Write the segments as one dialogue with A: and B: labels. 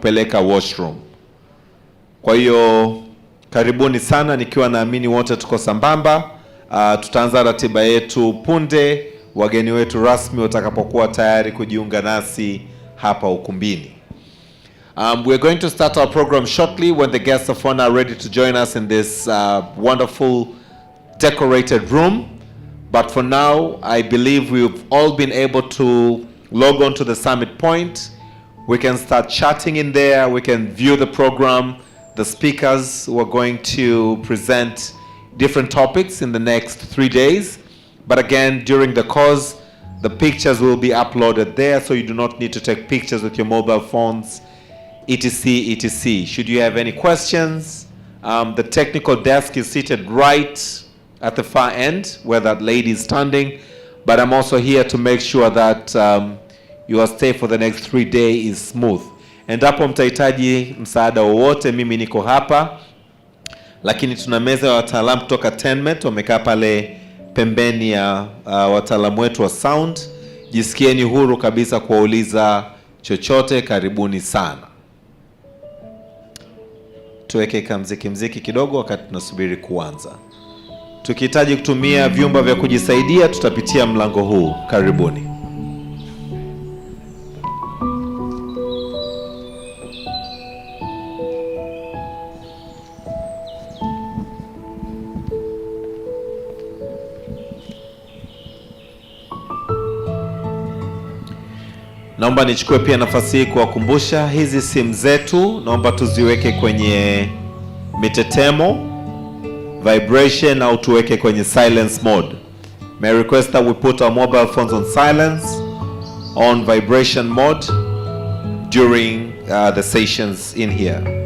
A: peleka washroom. Kwa hiyo karibuni sana, nikiwa naamini wote tuko sambamba. Tutaanza ratiba yetu punde wageni wetu rasmi watakapokuwa tayari kujiunga nasi hapa ukumbini. We're going to start our program shortly when the guests of honor are ready to join us in this wonderful decorated room. But for now, I believe we've all been able to log on to the summit point. We can start chatting in there. We can view the program, the speakers who are going to present different topics in the next 3 days. But again, during the course, the pictures will be uploaded there, so you do not need to take pictures with your mobile phones, etc, etc. Should you have any questions, the technical desk is seated right at the far end where that lady is standing. But I'm also here to make sure that your stay for the next 3 days is smooth. Endapo mtahitaji msaada wowote, mimi niko hapa. Lakini tuna meza ya wataalamu kutoka Tenmet wamekaa pale pembeni ya wataalamu wetu wa sound. Jisikieni huru kabisa kuwauliza chochote, karibuni sana. Tuweke kamziki kidogo wakati tunasubiri kuanza. Tukihitaji kutumia vyumba vya kujisaidia tutapitia mlango huu. Karibuni. Naomba nichukue pia nafasi hii kuwakumbusha hizi simu zetu, naomba tuziweke kwenye mitetemo, vibration, au tuweke kwenye silence mode. May I request that we put our mobile phones on silence, on vibration mode during the sessions in here.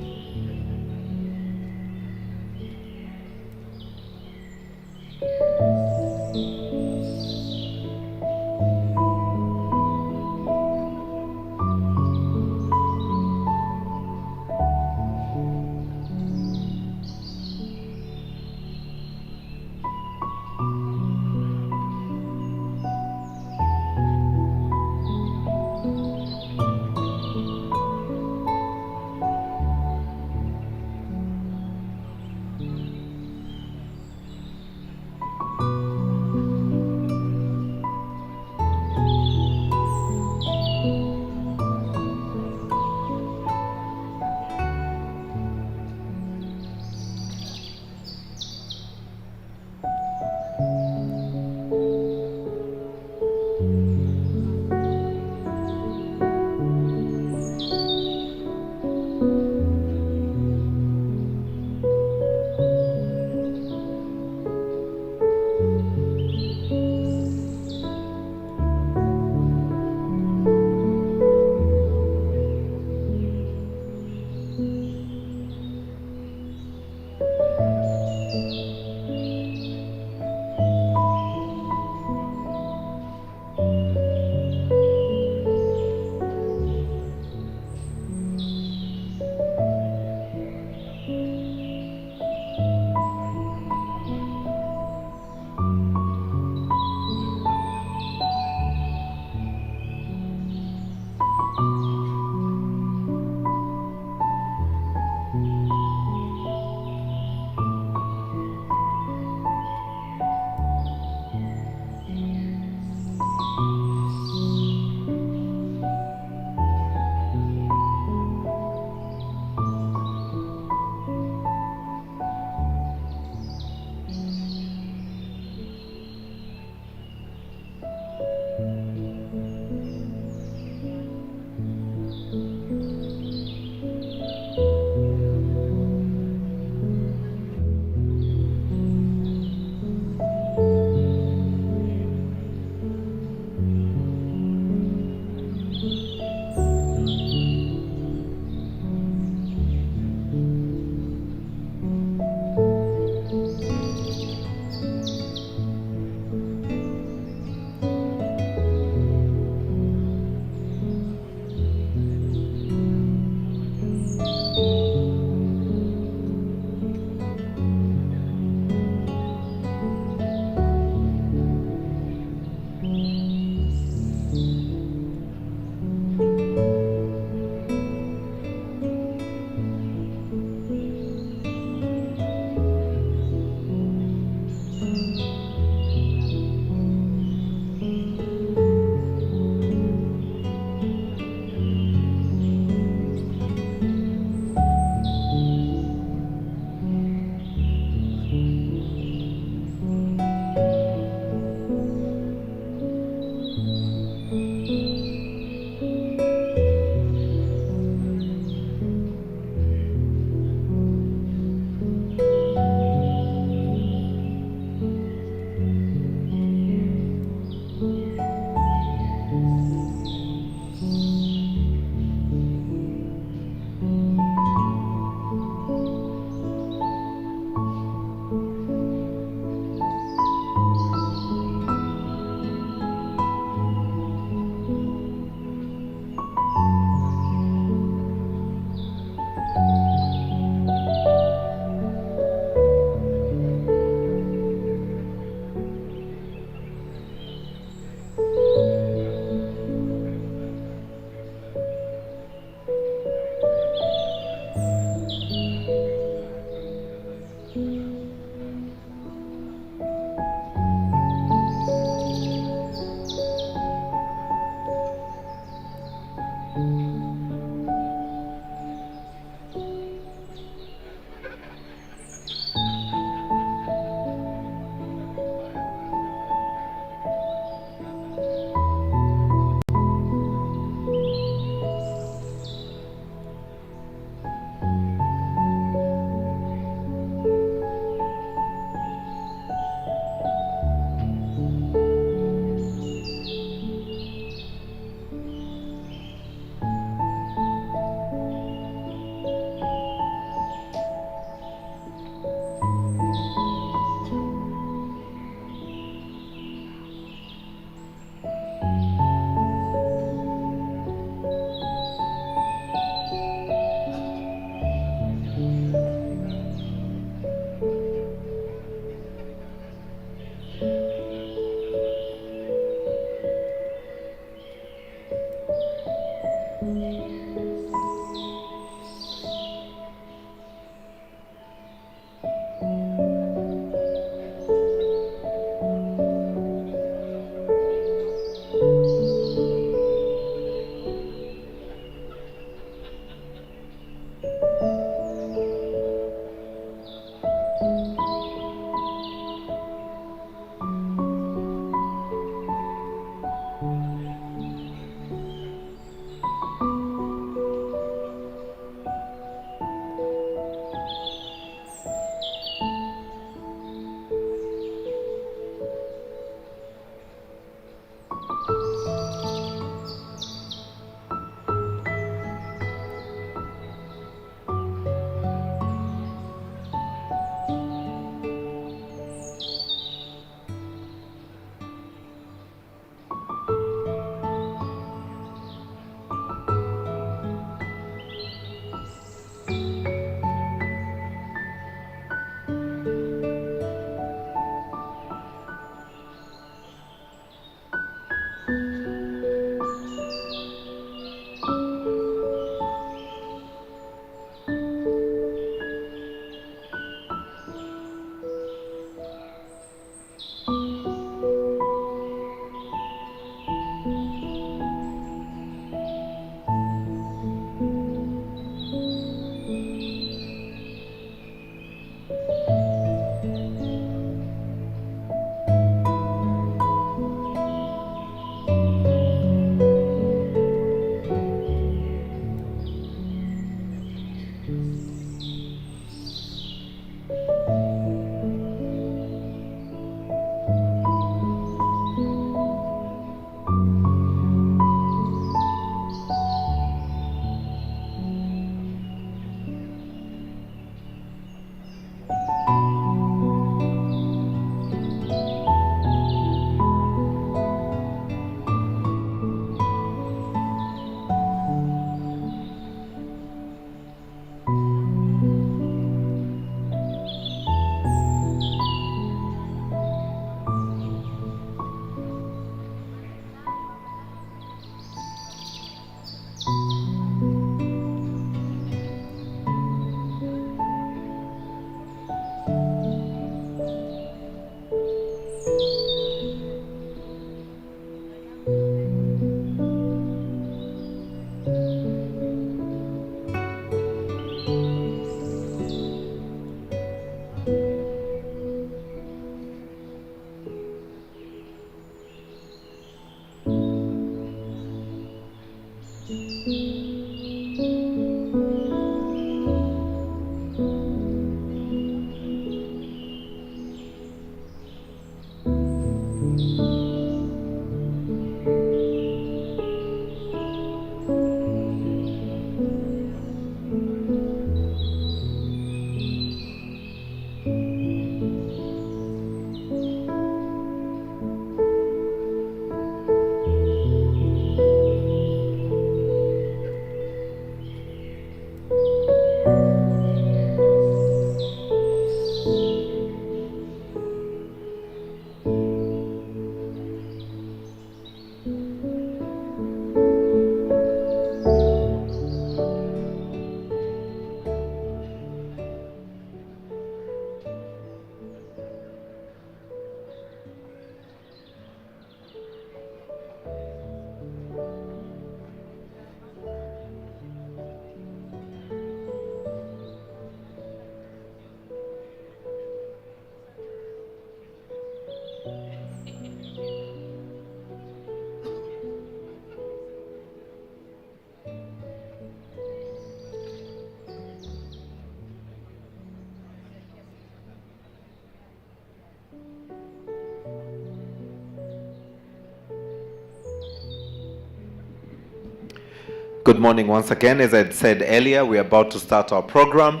A: Good morning once again. As I said earlier, we're about to start our program.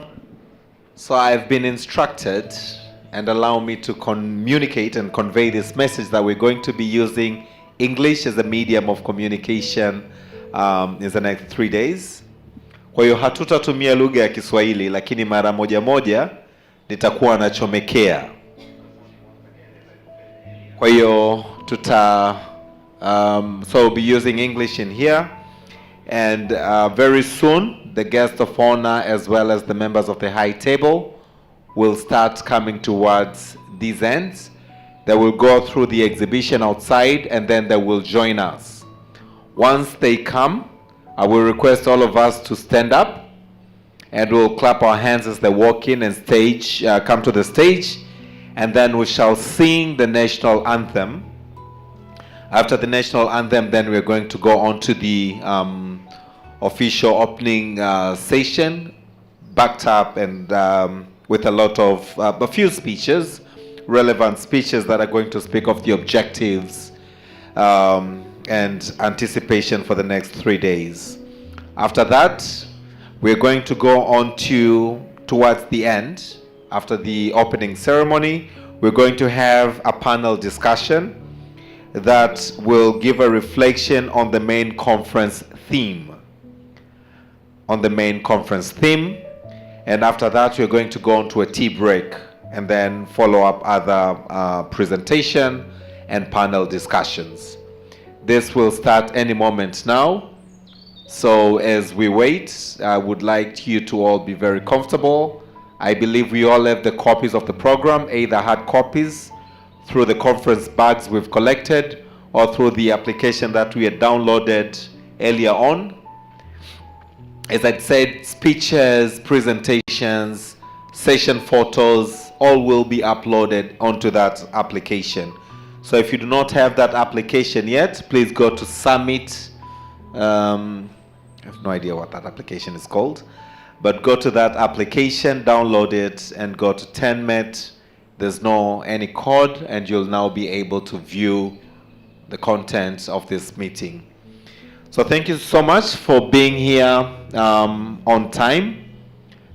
A: So I've been instructed, and allow me to communicate and convey this message, that we're going to be using English as a medium of communication in the next 3 days. Kwa hiyo hatutatumia lugha ya Kiswahili, lakini mara moja moja nitakuwa nachomekea. Kwa hiyo so we'll be using English in here. And very soon, the guest of honor as well as the members of the high table will start coming towards these ends. They will go through the exhibition outside, and then they will join us. Once they come, I will request all of us to stand up, and we'll clap our hands as they walk in and come to the stage, and then we shall sing the national anthem. After the national anthem, then we're going to go on to the official opening session, backed up and with a few speeches, relevant speeches that are going to speak of the objectives and anticipation for the next 3 days. After that, we're going to go on towards the end. After the opening ceremony, we're going to have a panel discussion that will give a reflection on the main conference theme. And after that, we're going to go on to a tea break and then follow up other presentation and panel discussions. This will start any moment now. So as we wait, I would like you to all be very comfortable. I believe we all have the copies of the program, either hard copies through the conference bags we've collected or through the application that we had downloaded earlier on. As I said, speeches, presentations, session photos, all will be uploaded onto that application. So if you do not have that application yet, please go to Summit. I have no idea what that application is called, but go to that application, download it, and go to TenMet. There's no any code, and you'll now be able to view the content of this meeting. So thank you so much for being here on time.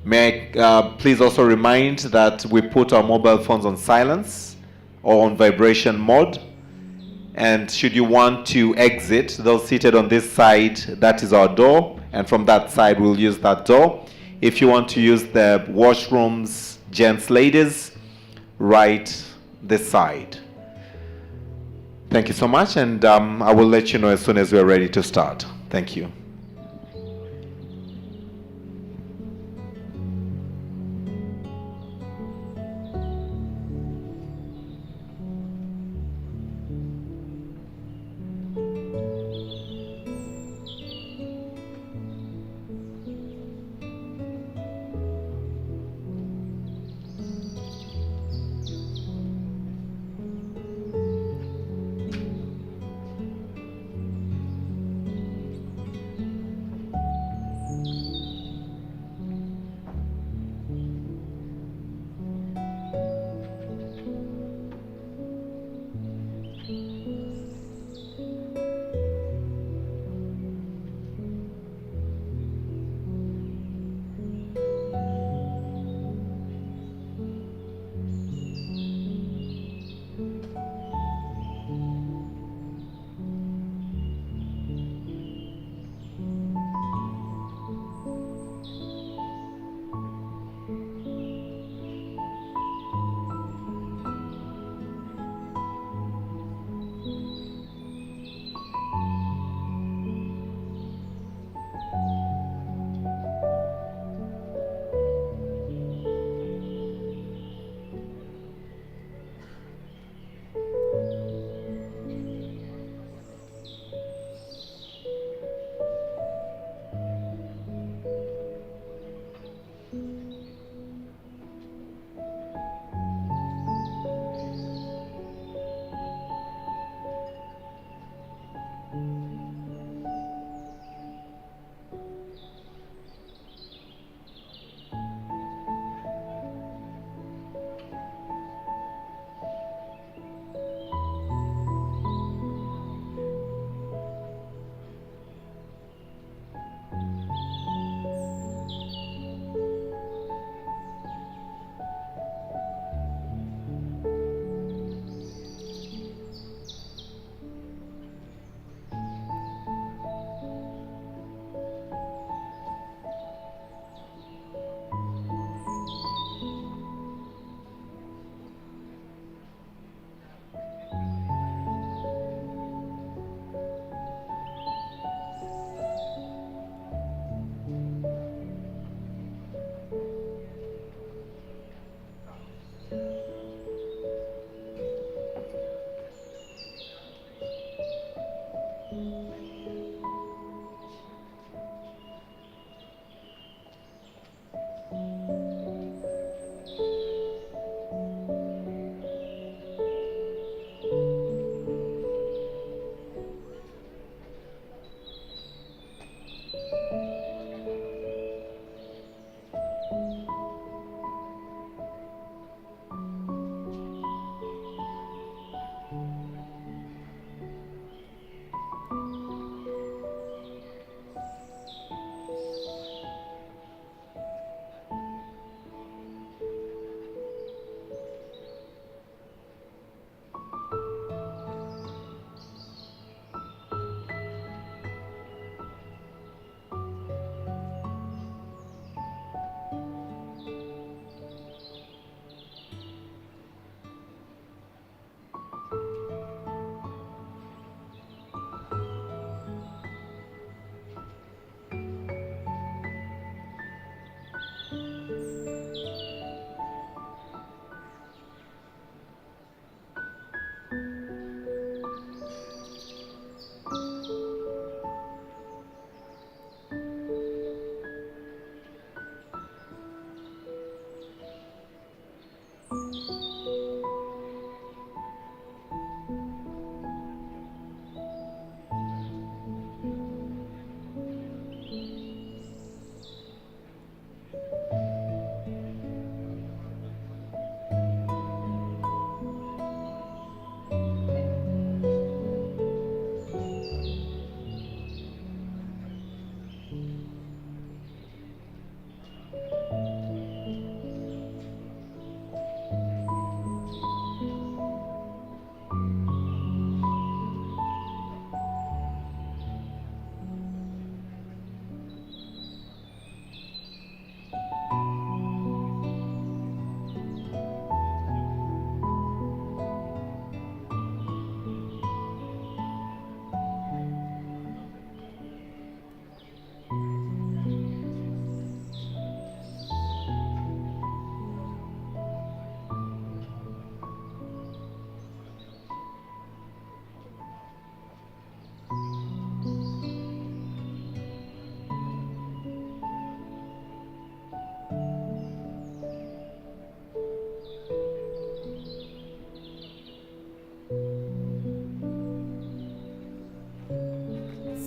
A: May I please also remind that we put our mobile phones on silence or on vibration mode. And should you want to exit, those seated on this side, that is our door. And from that side, we'll use that door. If you want to use the washrooms, gents, ladies, right this side. Thank you so much, and I will let you know as soon as we're ready to start. Thank you.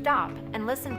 B: stop and listen.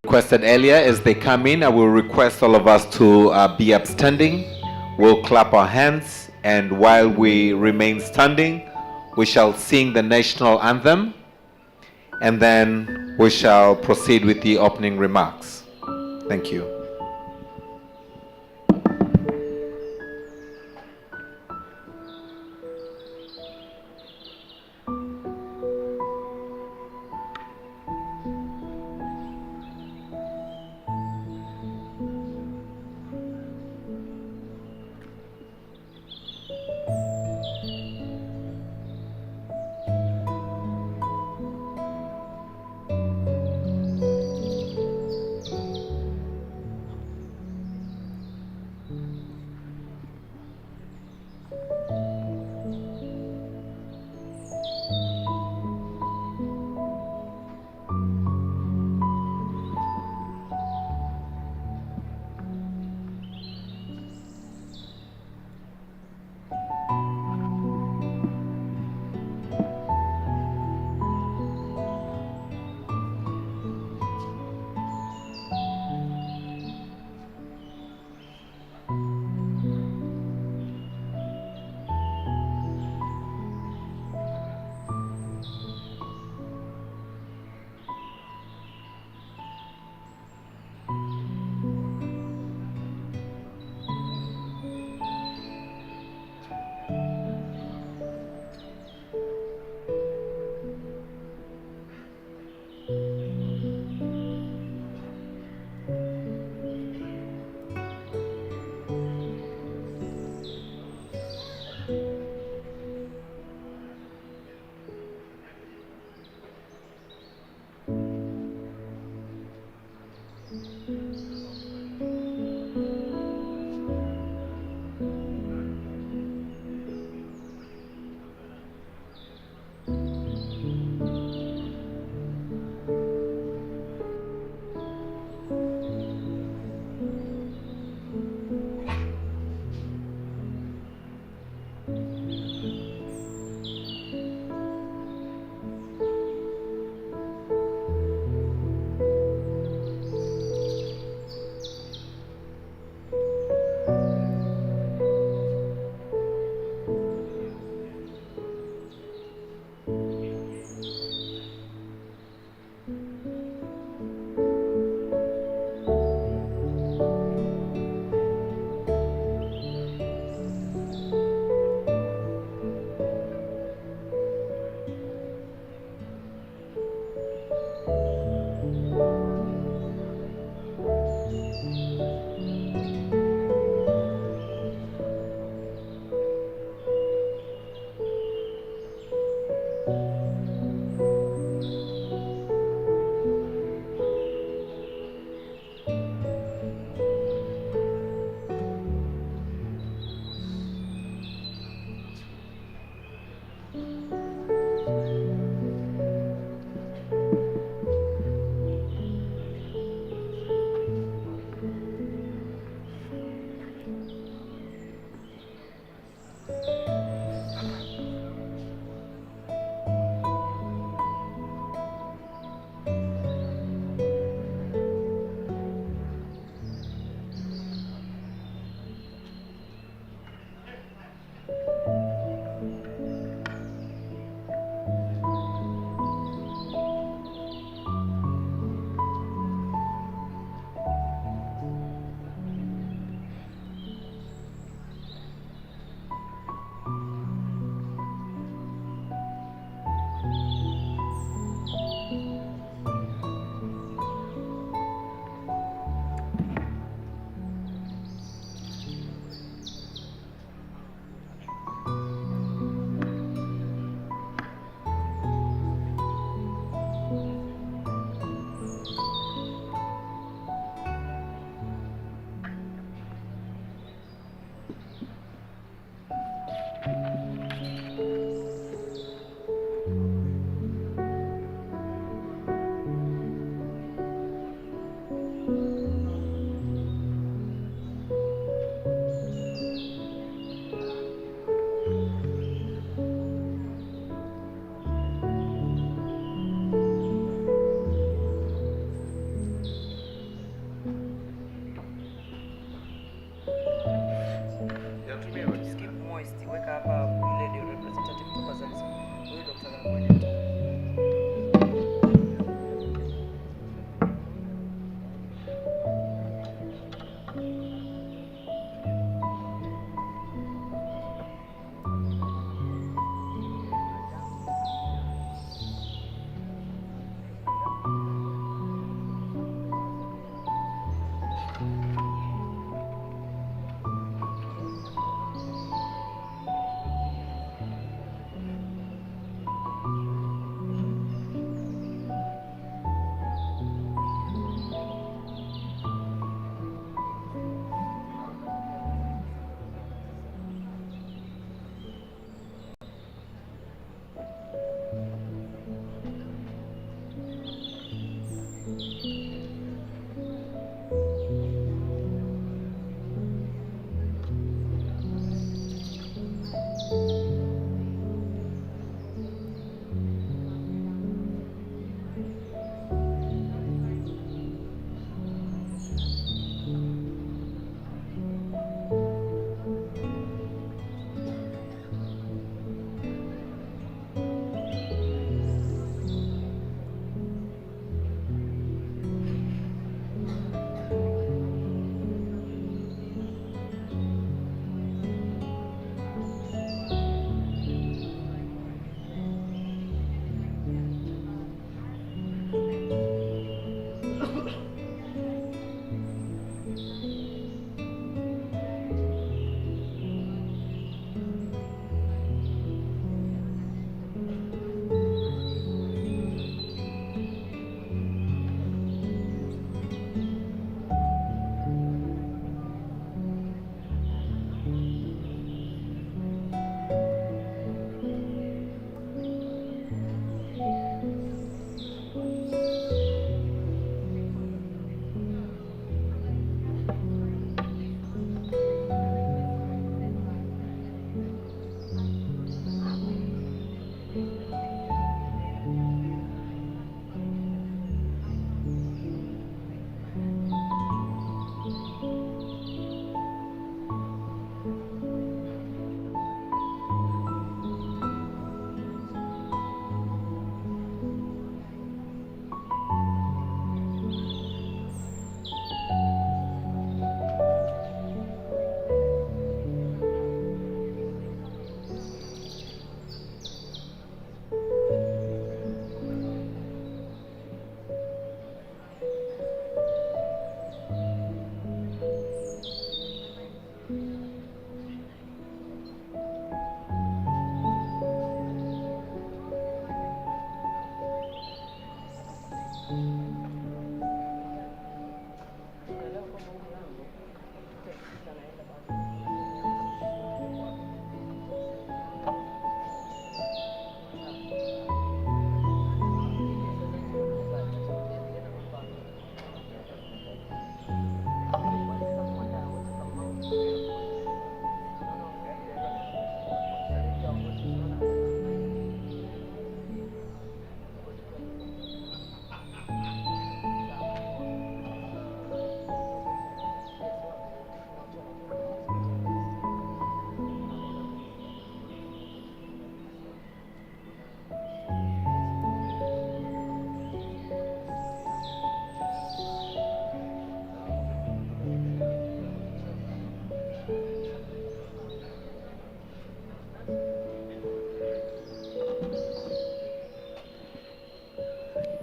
A: Requested earlier, as they come in, I will request all of us to be upstanding. We'll clap our hands, and while we remain standing, we shall sing the national anthem, and then we shall proceed with the opening remarks. Thank you.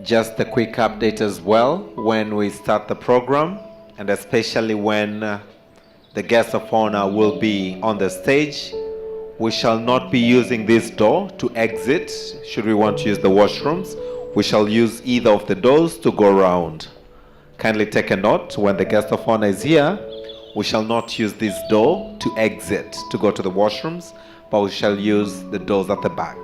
A: Just a quick update as well when we start the program, and especially when the guest of honor will be on the stage. We shall not be using this door to exit should we want to use the washrooms. We shall use either of the doors to go around. Kindly take a note, when the guest of honor is here, we shall not use this door to exit to go to the washrooms, but we shall use the doors at the back.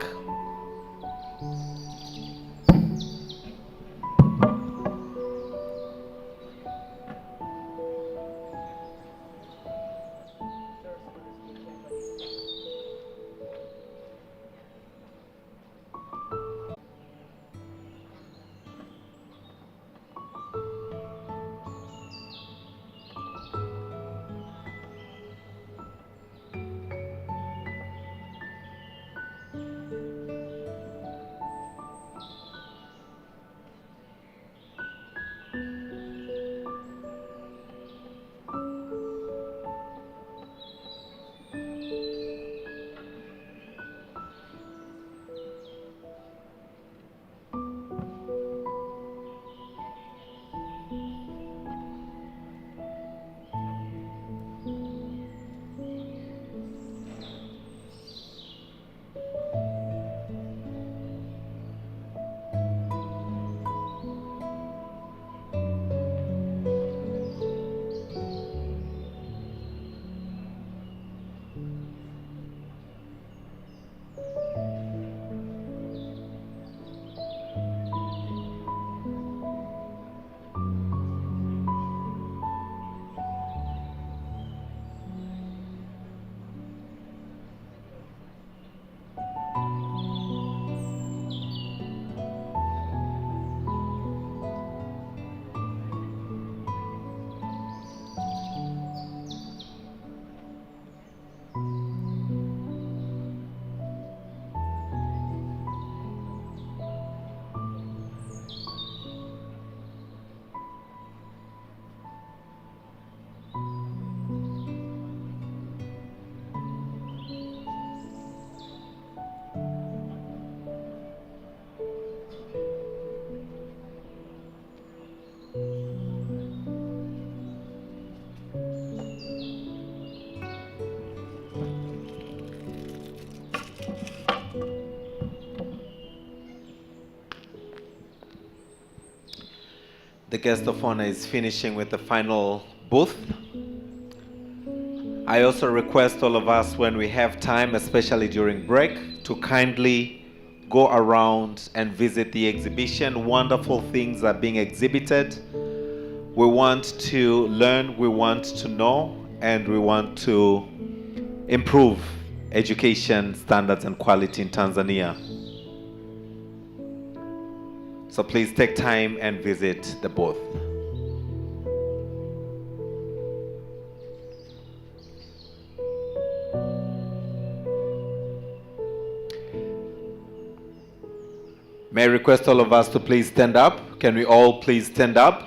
A: The guest of honor is finishing with the final booth. I also request all of us, when we have time, especially during break, to kindly go around and visit the exhibition. Wonderful things are being exhibited. We want to learn, we want to know, and we want to improve education standards and quality in Tanzania. So please take time and visit the booth. May I request all of us to please stand up? Can we all please stand up?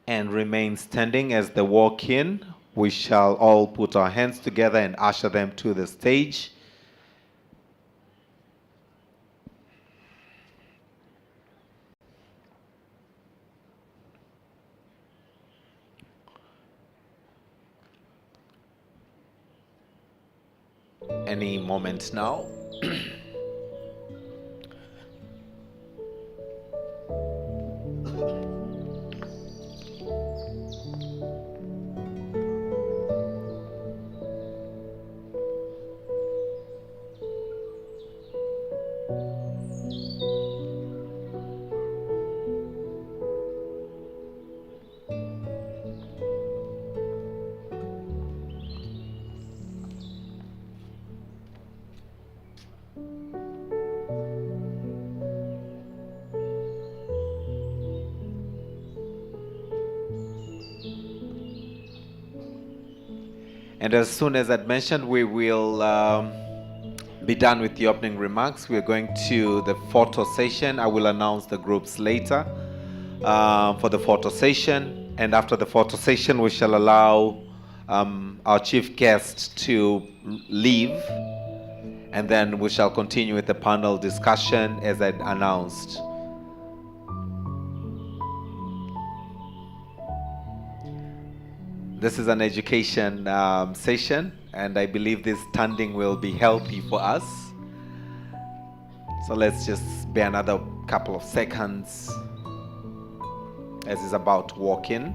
A: And remain standing as they walk in. We shall all put our hands together and usher them to the stage. Any moment now. And as soon as I'd mentioned, we will be done with the opening remarks. We're going to the photo session. I will announce the groups later for the photo session. And after the photo session, we shall allow our chief guest to leave, and then we shall continue with the panel discussion as I announced. This is an education session, and I believe this standing will be healthy for us. So let's just bear another couple of seconds as he's about to walk in.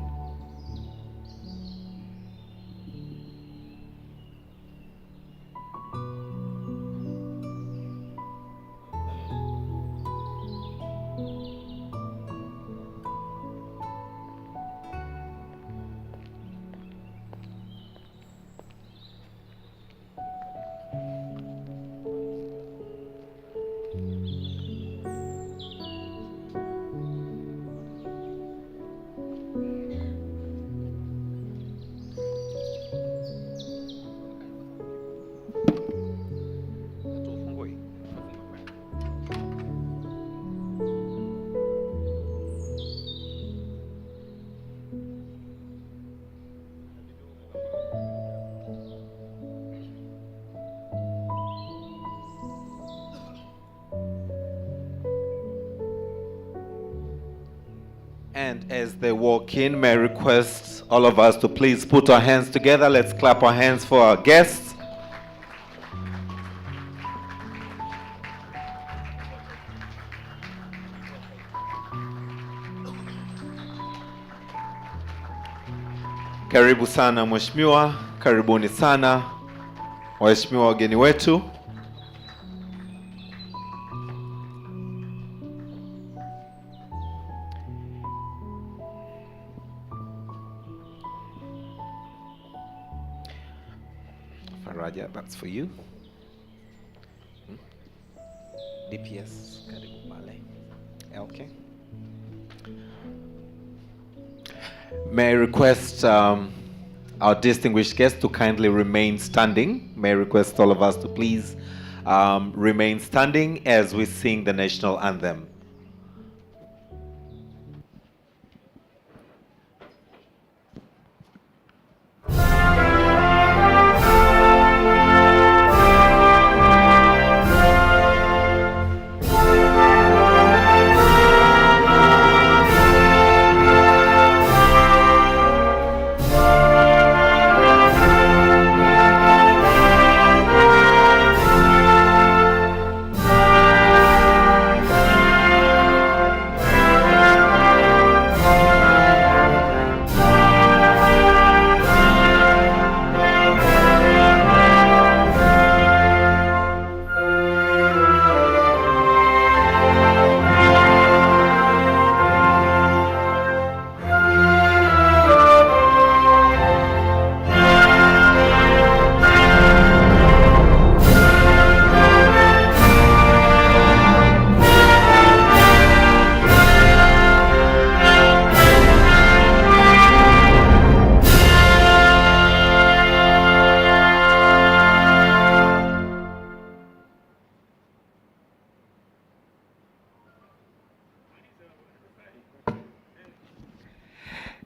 A: And as they walk in, may I request all of us to please put our hands together. Let's clap our hands for our guests. Karibu sana mheshimiwa, karibuni sana waheshimiwa wageni wetu. Faraja, that's for you. DPS, karibu pale. Okay. May I request our distinguished guests to kindly remain standing. May I request all of us to please remain standing as we sing the national anthem.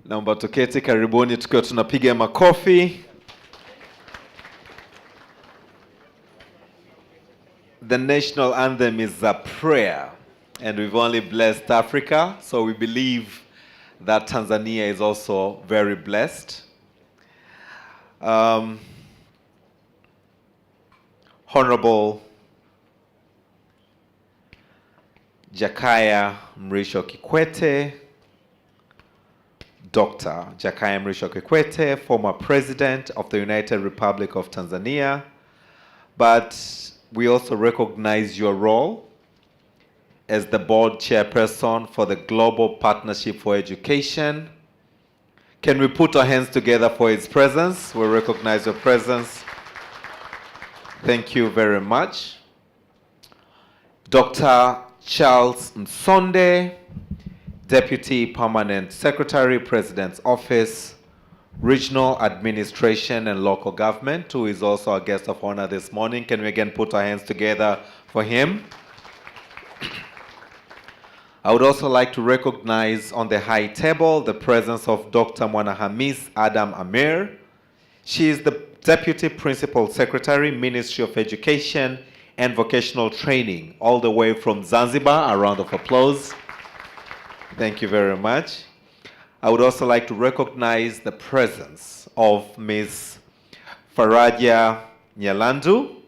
A: Naomba tuketi, karibuni tukiwa tunapiga makofi. The national anthem is a prayer, and we've only blessed Africa, so we believe that Tanzania is also very blessed. Honorable Jakaya Mrisho Kikwete, Dr. Jakaya Mrisho Kikwete, former President of the United Republic of Tanzania, but we also recognize your role as the board chairperson for the Global Partnership for Education. Can we put our hands together for his presence? We recognize your presence. Thank you very much. Dr. Charles Msonde, Deputy Permanent Secretary, President's Office, Regional Administration and Local Government, who is also our guest of honor this morning. Can we again put our hands together for him? I would also like to recognize on the high table the presence of Dr. Mwanahamis Adam Amir. She is the Deputy Principal Secretary, Ministry of Education and Vocational Training, all the way from Zanzibar. A round of applause. Thank you very much. I would also like to recognize the presence of Ms. Faraja Nyalandu,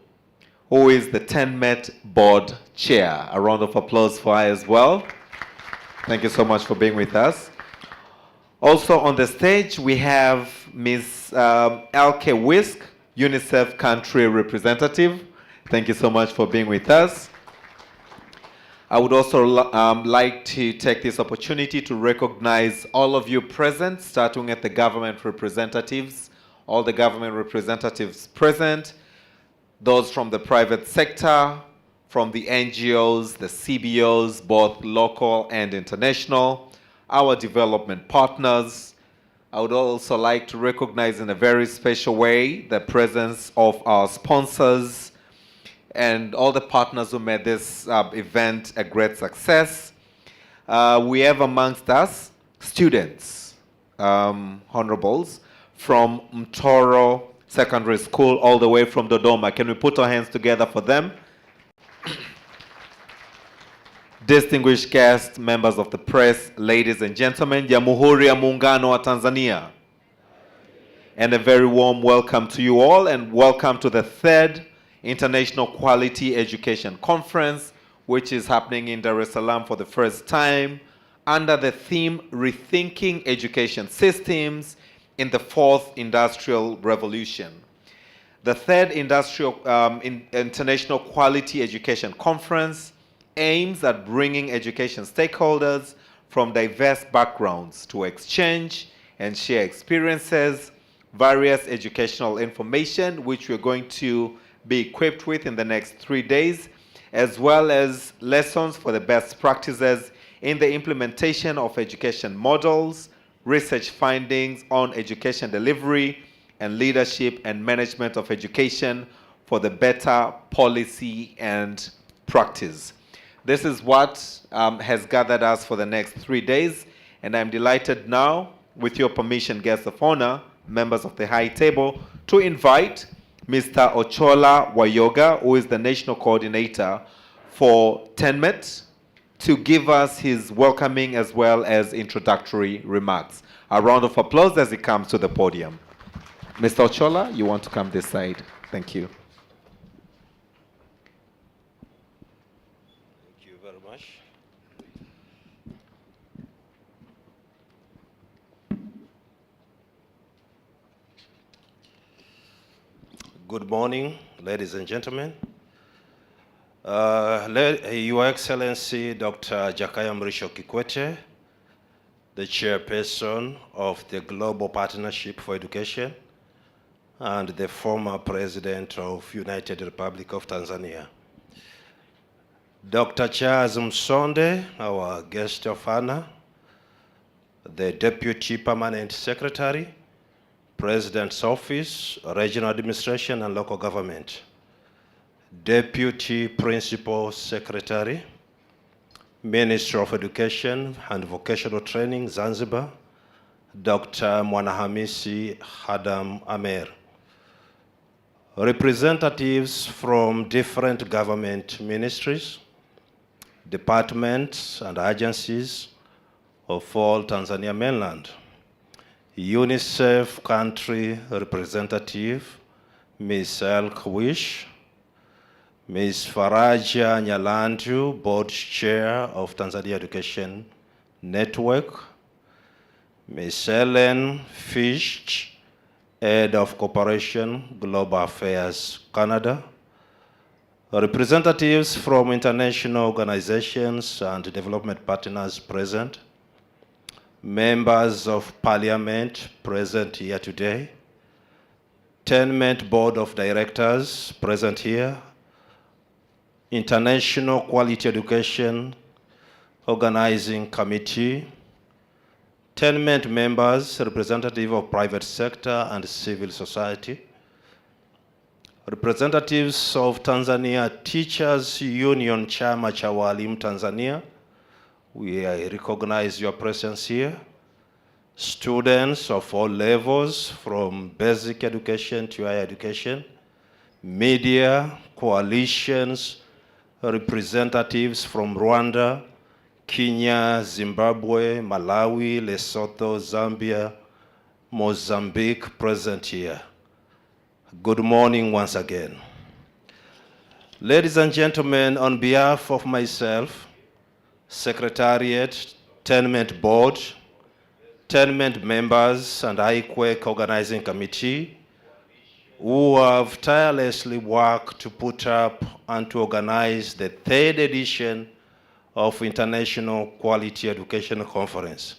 A: who is the TENMET Board Chair. A round of applause for her as well. Thank you so much for being with us. Also on the stage, we have Ms. IQEC, UNICEF Country Representative. Thank you so much for being with us. I would also like to take this opportunity to recognize all of you present, starting at the government representatives, all the government representatives present, those from the private sector, from the NGOs, the CBOs, both local and international, our development partners. I would also like to recognize in a very special way the presence of our sponsors and all the partners who made this event a great success. We have amongst us students, honorables, from Mtoro Secondary School all the way from Dodoma. Can we put our hands together for them? Distinguished guests, members of the press, ladies and gentlemen, Jamhuri ya Muungano wa Tanzania. And a very warm welcome to you all, and welcome to the third International Quality Education Conference, which is happening in Dar es Salaam for the first time under the theme Rethinking Education Systems in the Fourth Industrial Revolution. The third International Quality Education Conference aims at bringing education stakeholders from diverse backgrounds to exchange and share experiences, various educational information, which we're going to be equipped with in the next 3 days, as well as lessons for the best practices in the implementation of education models, research findings on education delivery, and leadership and management of education for the better policy and practice. This is what has gathered us for the next 3 days, and I'm delighted now, with your permission, guests of honor, members of the high table, to invite Mr. Ochola Wayoga, who is the National Coordinator for TENMET, to give us his welcoming as well as introductory remarks. A round of applause as he comes to the podium. Mr. Ochola, you want to come this side? Thank you.
B: Thank you very much. Good morning, ladies and gentlemen. Your Excellency, Dr. Jakaya Mrisho Kikwete, the chairperson of the Global Partnership for Education and the former president of United Republic of Tanzania. Dr. Charles Msonde, our guest of honor, the Deputy Permanent Secretary, President's Office, Regional Administration and Local Government, Deputy Principal Secretary, Minister of Education and Vocational Training, Zanzibar, Dr. Mwanahamisi Adam Amer, representatives from different government ministries, departments and agencies of all Tanzania mainland, UNICEF Country Representative, Ms. IQEC, Ms. Faraja Nyalandu, Board Chair of Tanzania Education Network, Ms. Ellen Fish, Head of Cooperation, Global Affairs, Canada, representatives from international organizations and development partners present, members of Parliament present here today, TENMET Board of Directors present here, International Quality Education Organizing Committee, TENMET members, representative of private sector and civil society, representatives of Tanzania Teachers Union Chama cha Walimu Tanzania, We recognize your presence here. Students of all levels, from basic education to higher education, media, coalitions, representatives from Rwanda, Kenya, Zimbabwe, Malawi, Lesotho, Zambia, Mozambique present here. Good morning once again. Ladies and gentlemen, on behalf of myself, Secretariat, Tenement Board, Tenement members, and IQEC Organizing Committee, who have tirelessly worked to put up and to organize the 3rd edition of International Quality Education Conference.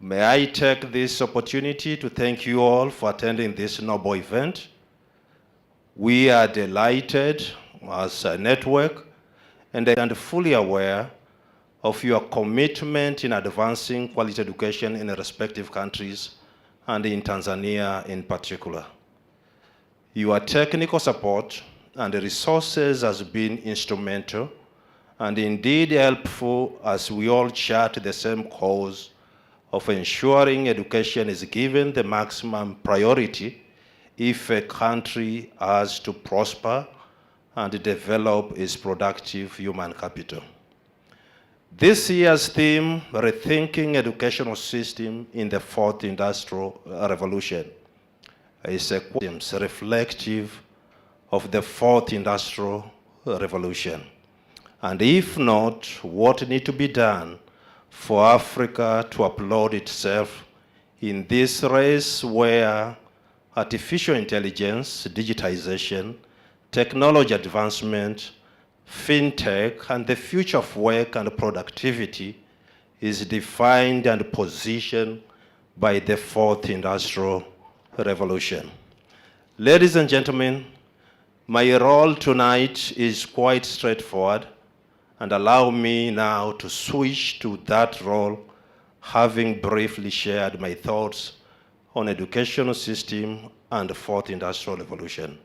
B: May I take this opportunity to thank you all for attending this noble event. We are delighted as a network and fully aware of your commitment in advancing quality education in the respective countries and in Tanzania in particular. Your technical support and the resources has been instrumental and indeed helpful as we all chart the same cause of ensuring education is given the maximum priority if a country has to prosper and develop its productive human capital. This year's theme, Rethinking Educational System in the 4th Industrial Revolution, is a reflective of the 4th Industrial Revolution. And if not, what needs to be done for Africa to upload itself in this race where artificial intelligence, digitization, technology advancement, fintech, and the future of work and productivity is defined and positioned by the 4th Industrial Revolution. Ladies and gentlemen, my role tonight is quite straightforward, and allow me now to switch to that role, having briefly shared my thoughts on educational system and the 4th Industrial Revolution.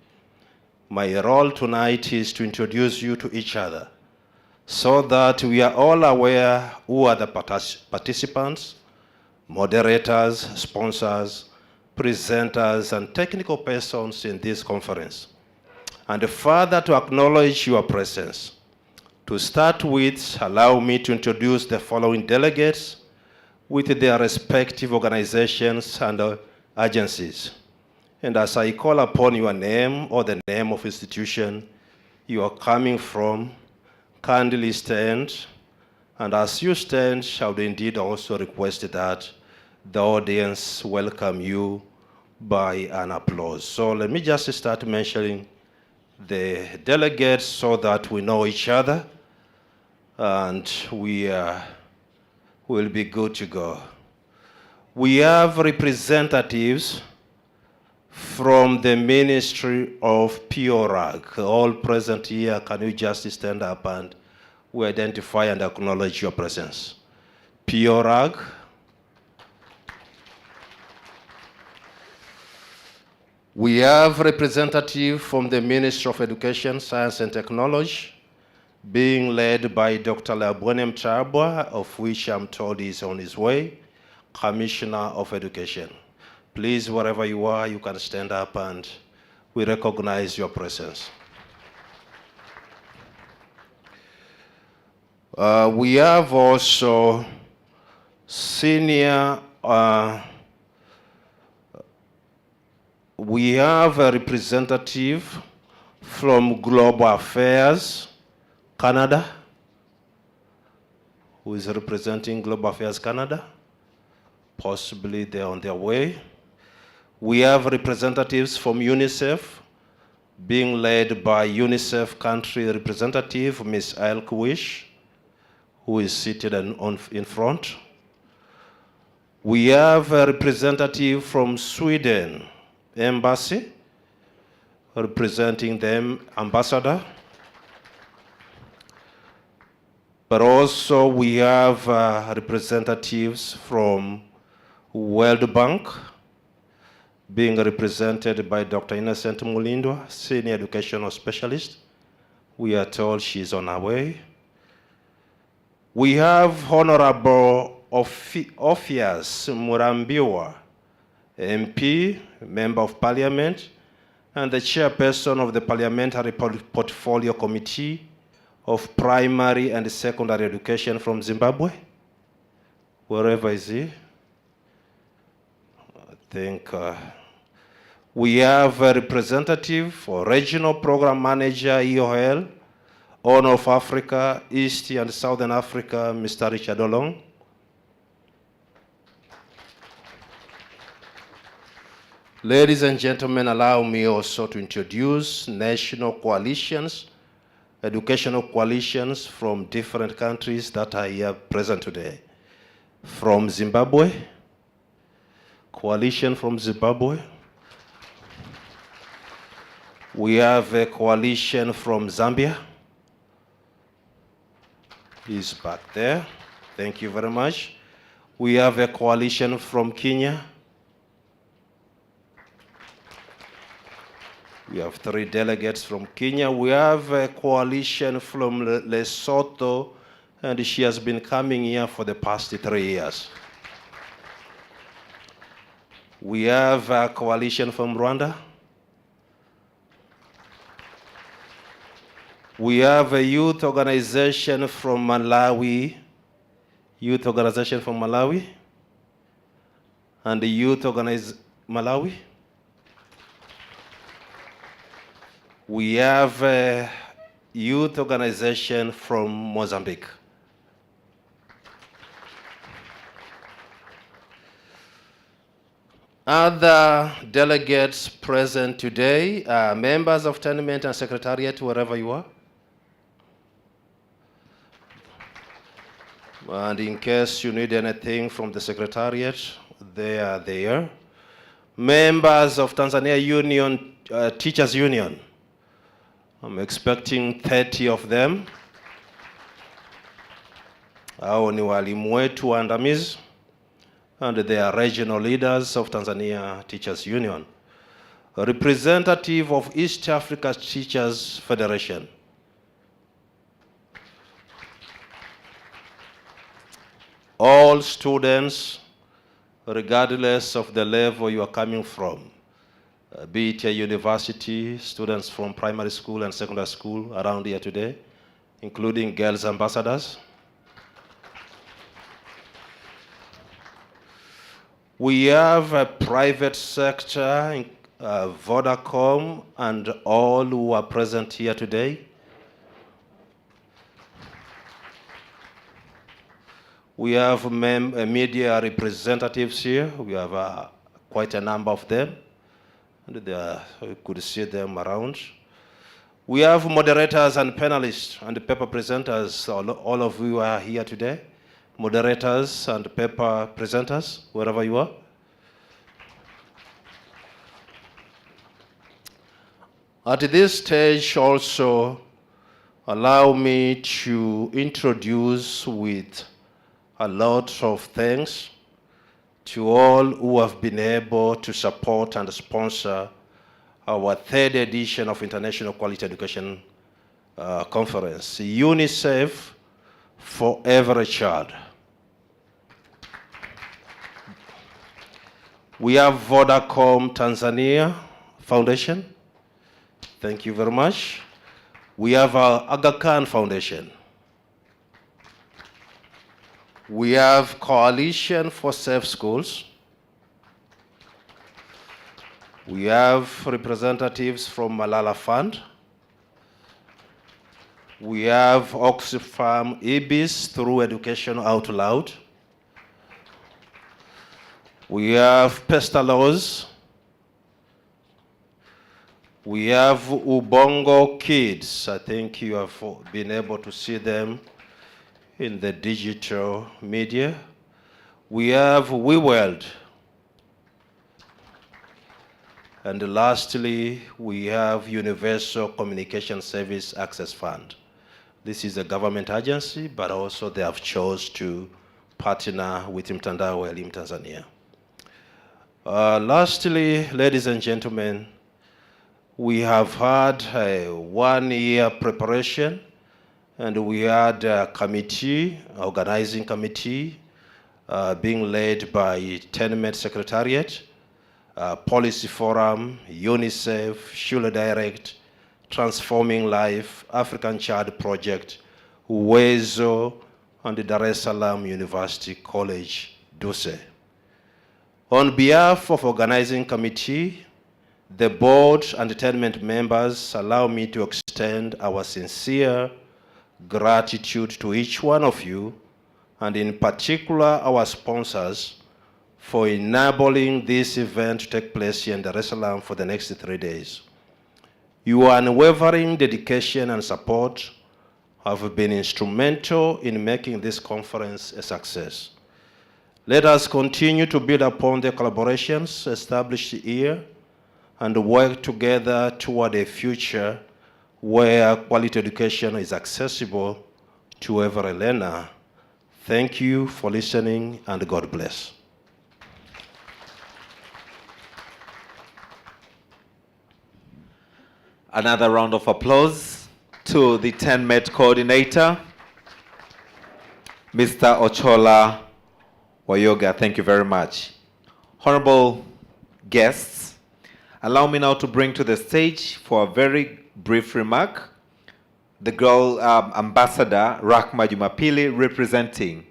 B: My role tonight is to introduce you to each other so that we are all aware who are the participants, moderators, sponsors, presenters, and technical persons in this conference. And further, to acknowledge your presence. To start with, allow me to introduce the following delegates with their respective organizations and agencies. And as I call upon your name or the name of institution you are coming from, kindly stand. And as you stand, I would indeed also request that the audience welcome you by an applause. So let me just start mentioning the delegates so that we know each other and we will be good to go. We have representatives from the Ministry of PORAG. All present here, can you just stand up and we identify and acknowledge your presence? PORAG. We have representative from the Ministry of Education, Science and Technology, being led by Dr. Labwene Mtabwa, of which I'm told is on his way, Commissioner of Education. Please, wherever you are, you can stand up and we recognize your presence. We have also senior, we have a representative from Global Affairs Canada, who is representing Global Affairs Canada. Possibly they're on their way. We have representatives from UNICEF, being led by UNICEF country representative, Ms. IQEC, who is seated in front. We have a representative from Sweden Embassy, representing them, ambassador. But also we have representatives from World Bank, being represented by Dr. Innocent Mulindwa, Senior Educational Specialist. We are told she's on her way. We have Honorable Ophias Murambiwa, MP, Member of Parliament, and the Chairperson of the Parliamentary Portfolio Committee of Primary and Secondary Education from Zimbabwe. Wherever is he? I think we have a representative or regional program manager, EOL, Horn of Africa, East and Southern Africa, Mr. Richard Olong. Ladies and gentlemen, allow me also to introduce national coalitions, educational coalitions from different countries that are here present today. From Zimbabwe, coalition from Zimbabwe. We have a coalition from Zambia. He's back there. Thank you very much. We have a coalition from Kenya. We have 3 delegates from Kenya. We have a coalition from Lesotho, and she has been coming here for the past 3 years. We have a coalition from Rwanda. We have a youth organization from Malawi, and the youth Malawi. We have a youth organization from Mozambique. Other delegates present today are members of Tenement and Secretariat, wherever you are. And in case you need anything from the Secretariat, they are there. Members of Tanzania Union, Teachers Union. I'm expecting 30 of them. Hao ni walimu wetu waandamizi, and they are regional leaders of Tanzania Teachers Union. A representative of East Africa Teachers Federation. All students, regardless of the level you are coming from, be it a university, students from primary school and secondary school around here today, including girls ambassadors. We have a private sector, Vodacom, and all who are present here today. We have media representatives here. We have quite a number of them. And you could see them around. We have moderators and panelists and paper presenters. All of you are here today. Moderators and paper presenters, wherever you are. At this stage also, allow me to introduce with a lot of thanks to all who have been able to support and sponsor our 3rd edition of International Quality Education Conference, UNICEF for Every Child. We have Vodacom Tanzania Foundation. Thank you very much. We have our Aga Khan Foundation. We have Coalition for Safe Schools. We have representatives from Malala Fund. We have Oxfam IBIS through Education Out Loud. We have Pestaloz. We have Ubongo Kids. I think you have been able to see them in the digital media. We have WeWorld. And lastly, we have Universal Communication Service Access Fund. This is a government agency, but also they have chosen to partner with Mtandao wa Elimu Tanzania. Lastly, ladies and gentlemen, we have had a 1-year preparation And we had a committee, organizing committee, being led by Tenement Secretariat, Policy Forum, UNICEF, Shule Direct, Transforming Life, African Child Project, Uwezo, and the Dar es Salaam University College, DUSE. On behalf of organizing committee, the board and Tenement members, allow me to extend our sincere gratitude to each one of you, and in particular our sponsors, for enabling this event to take place here in Dar es Salaam for the next 3 days. Your unwavering dedication and support have been instrumental in making this conference a success. Let us continue to build upon the collaborations established here and work together toward a future where quality education is accessible to every learner. Thank you for listening, and God bless.
A: Another round of applause to the TENMET coordinator, Mr. Ochola Wayoga. Thank you very much. Honorable guests, allow me now to bring to the stage for a very brief remark the girl ambassador, Rahma Jumapili, representing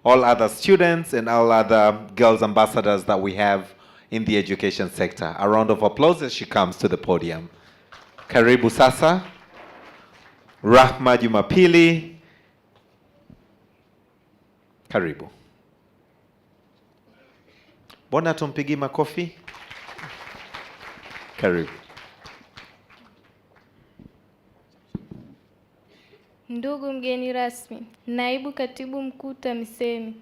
A: all other students and all other girls ambassadors that we have in the education sector. A round of applause as she comes to the podium. Karibu sasa, Rahma Jumapili. Karibu. Mbona tumpigi makofi? Karibu.
C: Ndugu mgeni rasmi, Naibu Katibu Mkuu TAMISEMI,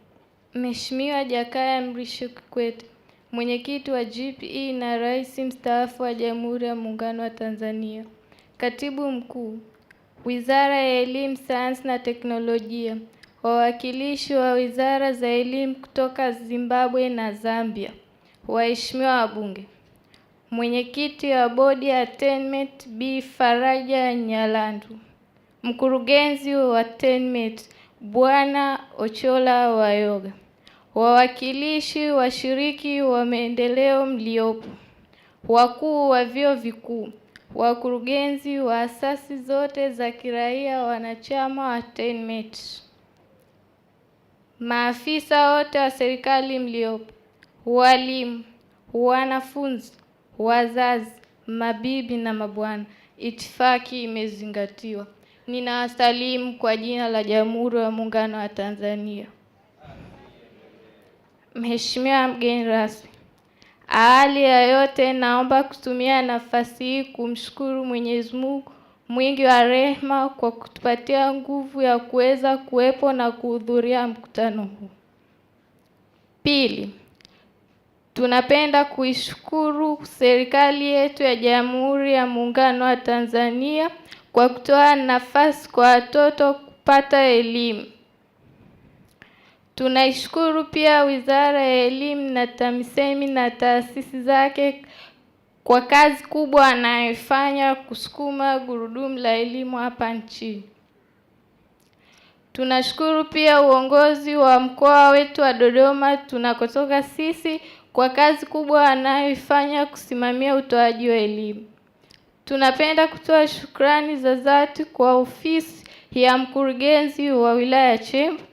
C: Mheshimiwa Jakaya Mrisho Kikwete, Mwenyekiti wa GPE na Rais Mstaafu wa Jamhuri ya Muungano wa Tanzania, Katibu Mkuu, Wizara ya Elimu, Sayansi na Teknolojia, wawakilishi wa wizara za elimu kutoka Zimbabwe na Zambia, waheshimiwa wabunge, Mwenyekiti wa Bodi ya TENMET Bi Faraja Nyalandu, Mkurugenzi wa TENMET Bwana Ochola Wayoga, wawakilishi washiriki wa maendeleo mliopo, wakuu wa vyuo vikuu, wakurugenzi wa asasi zote za kiraia wanachama wa TENMET, maafisa wote wa serikali mliopo, walimu, wanafunzi, wazazi, mabibi na mabwana, itifaki imezingatiwa. Ninawasalimu kwa jina la Jamhuri ya Muungano wa Tanzania. Mheshimiwa mgeni rasmi, awali ya yote naomba kutumia nafasi hii kumshukuru Mwenyezi Mungu mwingi wa rehema kwa kutupatia nguvu ya kuweza kuwepo na kuhudhuria mkutano huu. Pili, tunapenda kuishukuru serikali yetu ya Jamhuri ya Muungano wa Tanzania kwa kutoa nafasi kwa watoto kupata elimu. Tunaishukuru pia Wizara ya Elimu na TAMISEMI na taasisi zake kwa kazi kubwa wanayofanya kusukuma gurudumu la elimu hapa nchini. Tunashukuru pia uongozi wa mkoa wetu wa Dodoma tunakotoka sisi kwa kazi kubwa wanayofanya kusimamia utoaji wa elimu. Tunapenda kutoa shukrani za dhati kwa ofisi ya mkurugenzi wa wilaya ya Chemba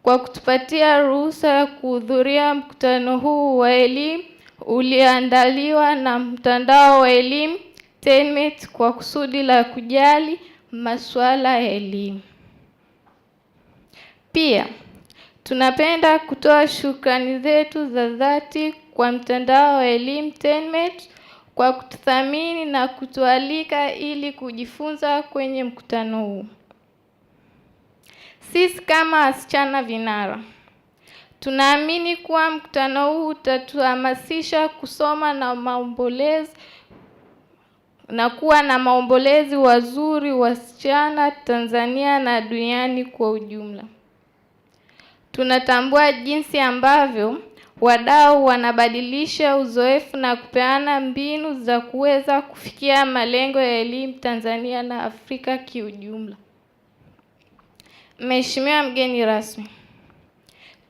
C: kwa kutupatia ruhusa ya kuhudhuria mkutano huu wa elimu ulioandaliwa na mtandao wa elimu TENMET kwa kusudi la kujali masuala ya elimu. Pia tunapenda kutoa shukrani zetu za dhati kwa mtandao wa elimu TENMET kwa kututhamini na kutualika ili kujifunza kwenye mkutano huu. Sisi kama wasichana vinara, tunaamini kuwa mkutano huu utatuhamasisha kusoma na maombolezi na kuwa na maombolezi wazuri wasichana Tanzania na duniani kwa ujumla. Tunatambua jinsi ambavyo wadau wanabadilisha uzoefu na kupeana mbinu za kuweza kufikia malengo ya elimu Tanzania na Afrika kiujumla. Mheshimiwa mgeni rasmi,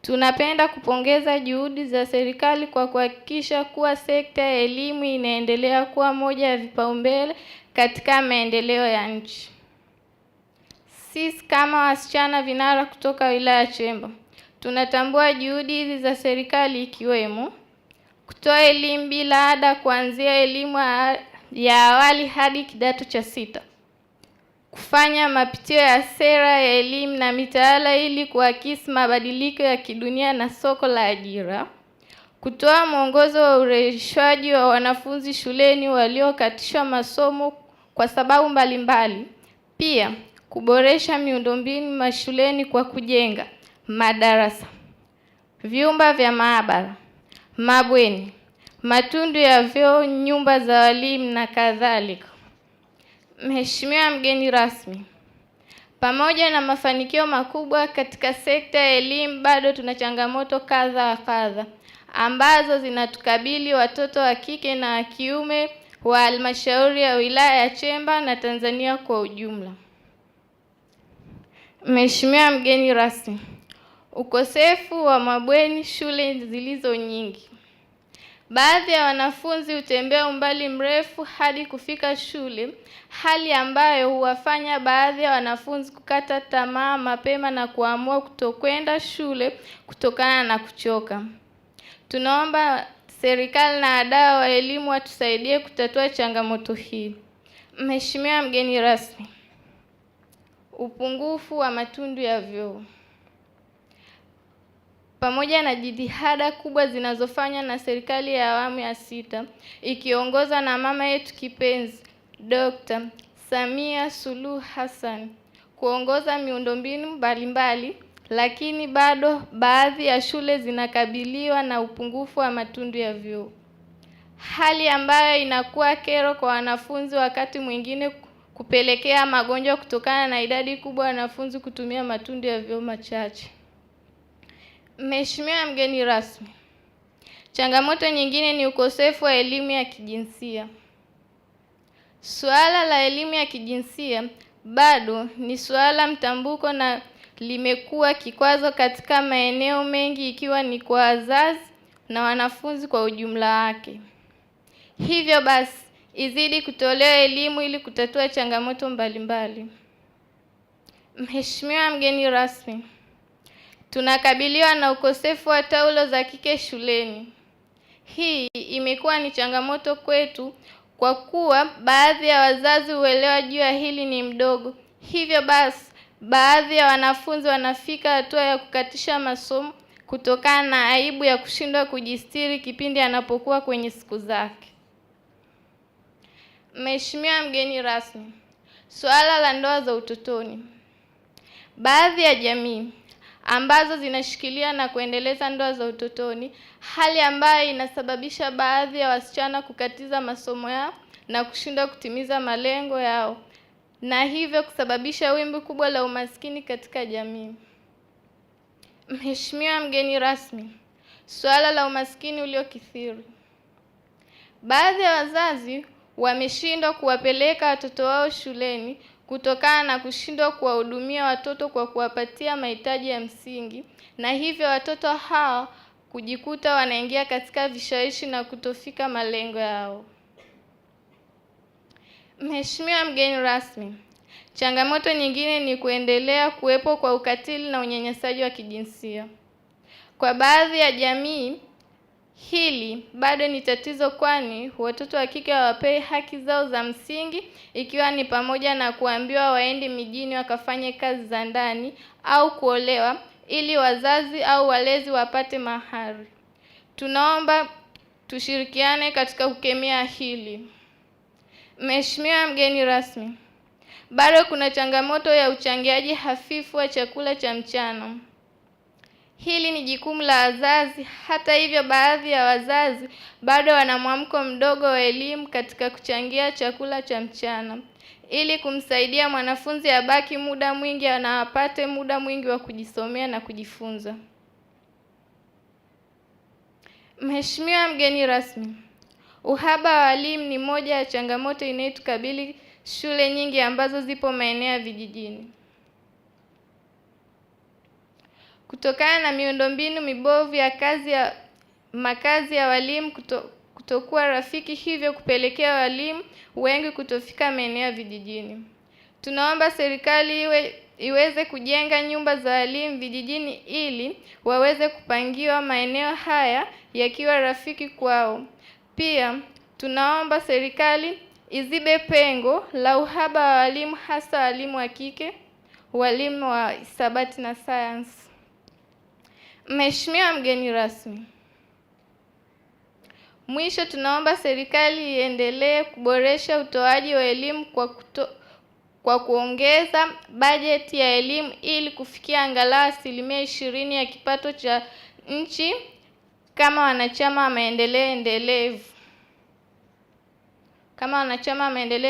C: tunapenda kupongeza juhudi za serikali kwa kuhakikisha kuwa sekta ya elimu inaendelea kuwa moja ya vipaumbele katika maendeleo ya nchi. Sisi kama wasichana vinara kutoka wilaya ya Chemba, tunatambua juhudi hizi za serikali ikiwemo kutoa elimu bila ada kuanzia elimu ya awali hadi kidato cha 6. Kufanya mapitio ya sera ya elimu na mitaala ili kuakisi mabadiliko ya kidunia na soko la ajira. Kutoa mwongozo wa urejeshwaji wa wanafunzi shuleni waliokatishwa masomo kwa sababu mbalimbali. Pia kuboresha miundombinu mashuleni kwa kujenga madarasa, vyumba vya maabara, mabweni, matundu ya vyoo, nyumba za walimu na kadhalika. Mheshimiwa mgeni rasmi, pamoja na mafanikio makubwa katika sekta ya elimu, bado tuna changamoto kadha wa kadha ambazo zinatukabili watoto wa kike na wa kiume wa halmashauri ya wilaya ya Chemba na Tanzania kwa ujumla. Mheshimiwa mgeni rasmi, ukosefu wa mabweni shule zilizo nyingi. Baadhi ya wanafunzi hutembea umbali mrefu hadi kufika shule, hali ambayo huwafanya baadhi ya wanafunzi kukata tamaa mapema na kuamua kutokwenda shule kutokana na kuchoka. Tunaomba serikali na wadau wa elimu watusaidie kutatua changamoto hii. Mheshimiwa mgeni rasmi, upungufu wa matundu ya vyoo. Pamoja na jitihada kubwa zinazofanywa na serikali ya awamu ya 6 ikiongozwa na mama yetu kipenzi Dr. Samia Suluhu Hassan kuongoza miundombinu mbalimbali, lakini bado baadhi ya shule zinakabiliwa na upungufu wa matundu ya vyoo, hali ambayo inakuwa kero kwa wanafunzi, wakati mwingine kupelekea magonjwa kutokana na idadi kubwa ya wanafunzi kutumia matundu ya vyoo machache. Mheshimiwa mgeni rasmi, changamoto nyingine ni ukosefu wa elimu ya kijinsia. Suala la elimu ya kijinsia bado ni suala mtambuko na limekuwa kikwazo katika maeneo mengi, ikiwa ni kwa wazazi na wanafunzi kwa ujumla wake. Hivyo basi izidi kutolewa elimu ili kutatua changamoto mbalimbali. Mheshimiwa mgeni rasmi, tunakabiliwa na ukosefu wa taulo za kike shuleni. Hii imekuwa ni changamoto kwetu kwa kuwa baadhi ya wazazi huelewa juu ya hili ni mdogo. Hivyo basi baadhi ya wanafunzi wanafika hatua ya kukatisha masomo kutokana na aibu ya kushindwa kujistiri kipindi anapokuwa kwenye siku zake. Mheshimiwa mgeni rasmi, suala la ndoa za utotoni. Baadhi ya jamii ambazo zinashikilia na kuendeleza ndoa za utotoni, hali ambayo inasababisha baadhi ya wasichana kukatiza masomo yao na kushindwa kutimiza malengo yao, na hivyo kusababisha wimbi kubwa la umaskini katika jamii. Mheshimiwa mgeni rasmi, suala la umaskini uliokithiri. Baadhi ya wazazi wameshindwa kuwapeleka watoto wao shuleni kutokana na kushindwa kuwahudumia watoto kwa kuwapatia mahitaji ya msingi, na hivyo watoto hao kujikuta wanaingia katika vishawishi na kutofika malengo yao. Mheshimiwa mgeni rasmi, changamoto nyingine ni kuendelea kuwepo kwa ukatili na unyanyasaji wa kijinsia. Kwa baadhi ya jamii hili bado ni tatizo, kwani watoto wa kike hawapewi haki zao za msingi, ikiwa ni pamoja na kuambiwa waende mijini wakafanye kazi za ndani au kuolewa ili wazazi au walezi wapate mahari. Tunaomba tushirikiane katika kukemea hili. Mheshimiwa mgeni rasmi, bado kuna changamoto ya uchangiaji hafifu wa chakula cha mchana. Hili ni jukumu la wazazi. Hata hivyo, baadhi ya wazazi bado wana mwamko mdogo wa elimu katika kuchangia chakula cha mchana ili kumsaidia mwanafunzi abaki muda mwingi na apate muda mwingi wa kujisomea na kujifunza. Mheshimiwa mgeni rasmi, uhaba wa walimu ni moja ya changamoto inayotukabili shule nyingi ambazo zipo maeneo ya vijijini. kutokana na miundombinu mibovu ya makazi ya walimu kutokuwa rafiki, hivyo kupelekea walimu wengi kutofika maeneo ya vijijini. Tunaomba serikali iweze kujenga nyumba za walimu vijijini ili waweze kupangiwa maeneo haya yakiwa rafiki kwao. Pia tunaomba serikali izibe pengo la uhaba wa walimu, hasa walimu wa kike, walimu wa hisabati na sayansi. Mheshimiwa mgeni rasmi, mwisho tunaomba serikali iendelee kuboresha utoaji wa elimu kwa kuongeza bajeti ya elimu ili kufikia angalau 20% ya kipato cha nchi kama wanachama wa maendeleo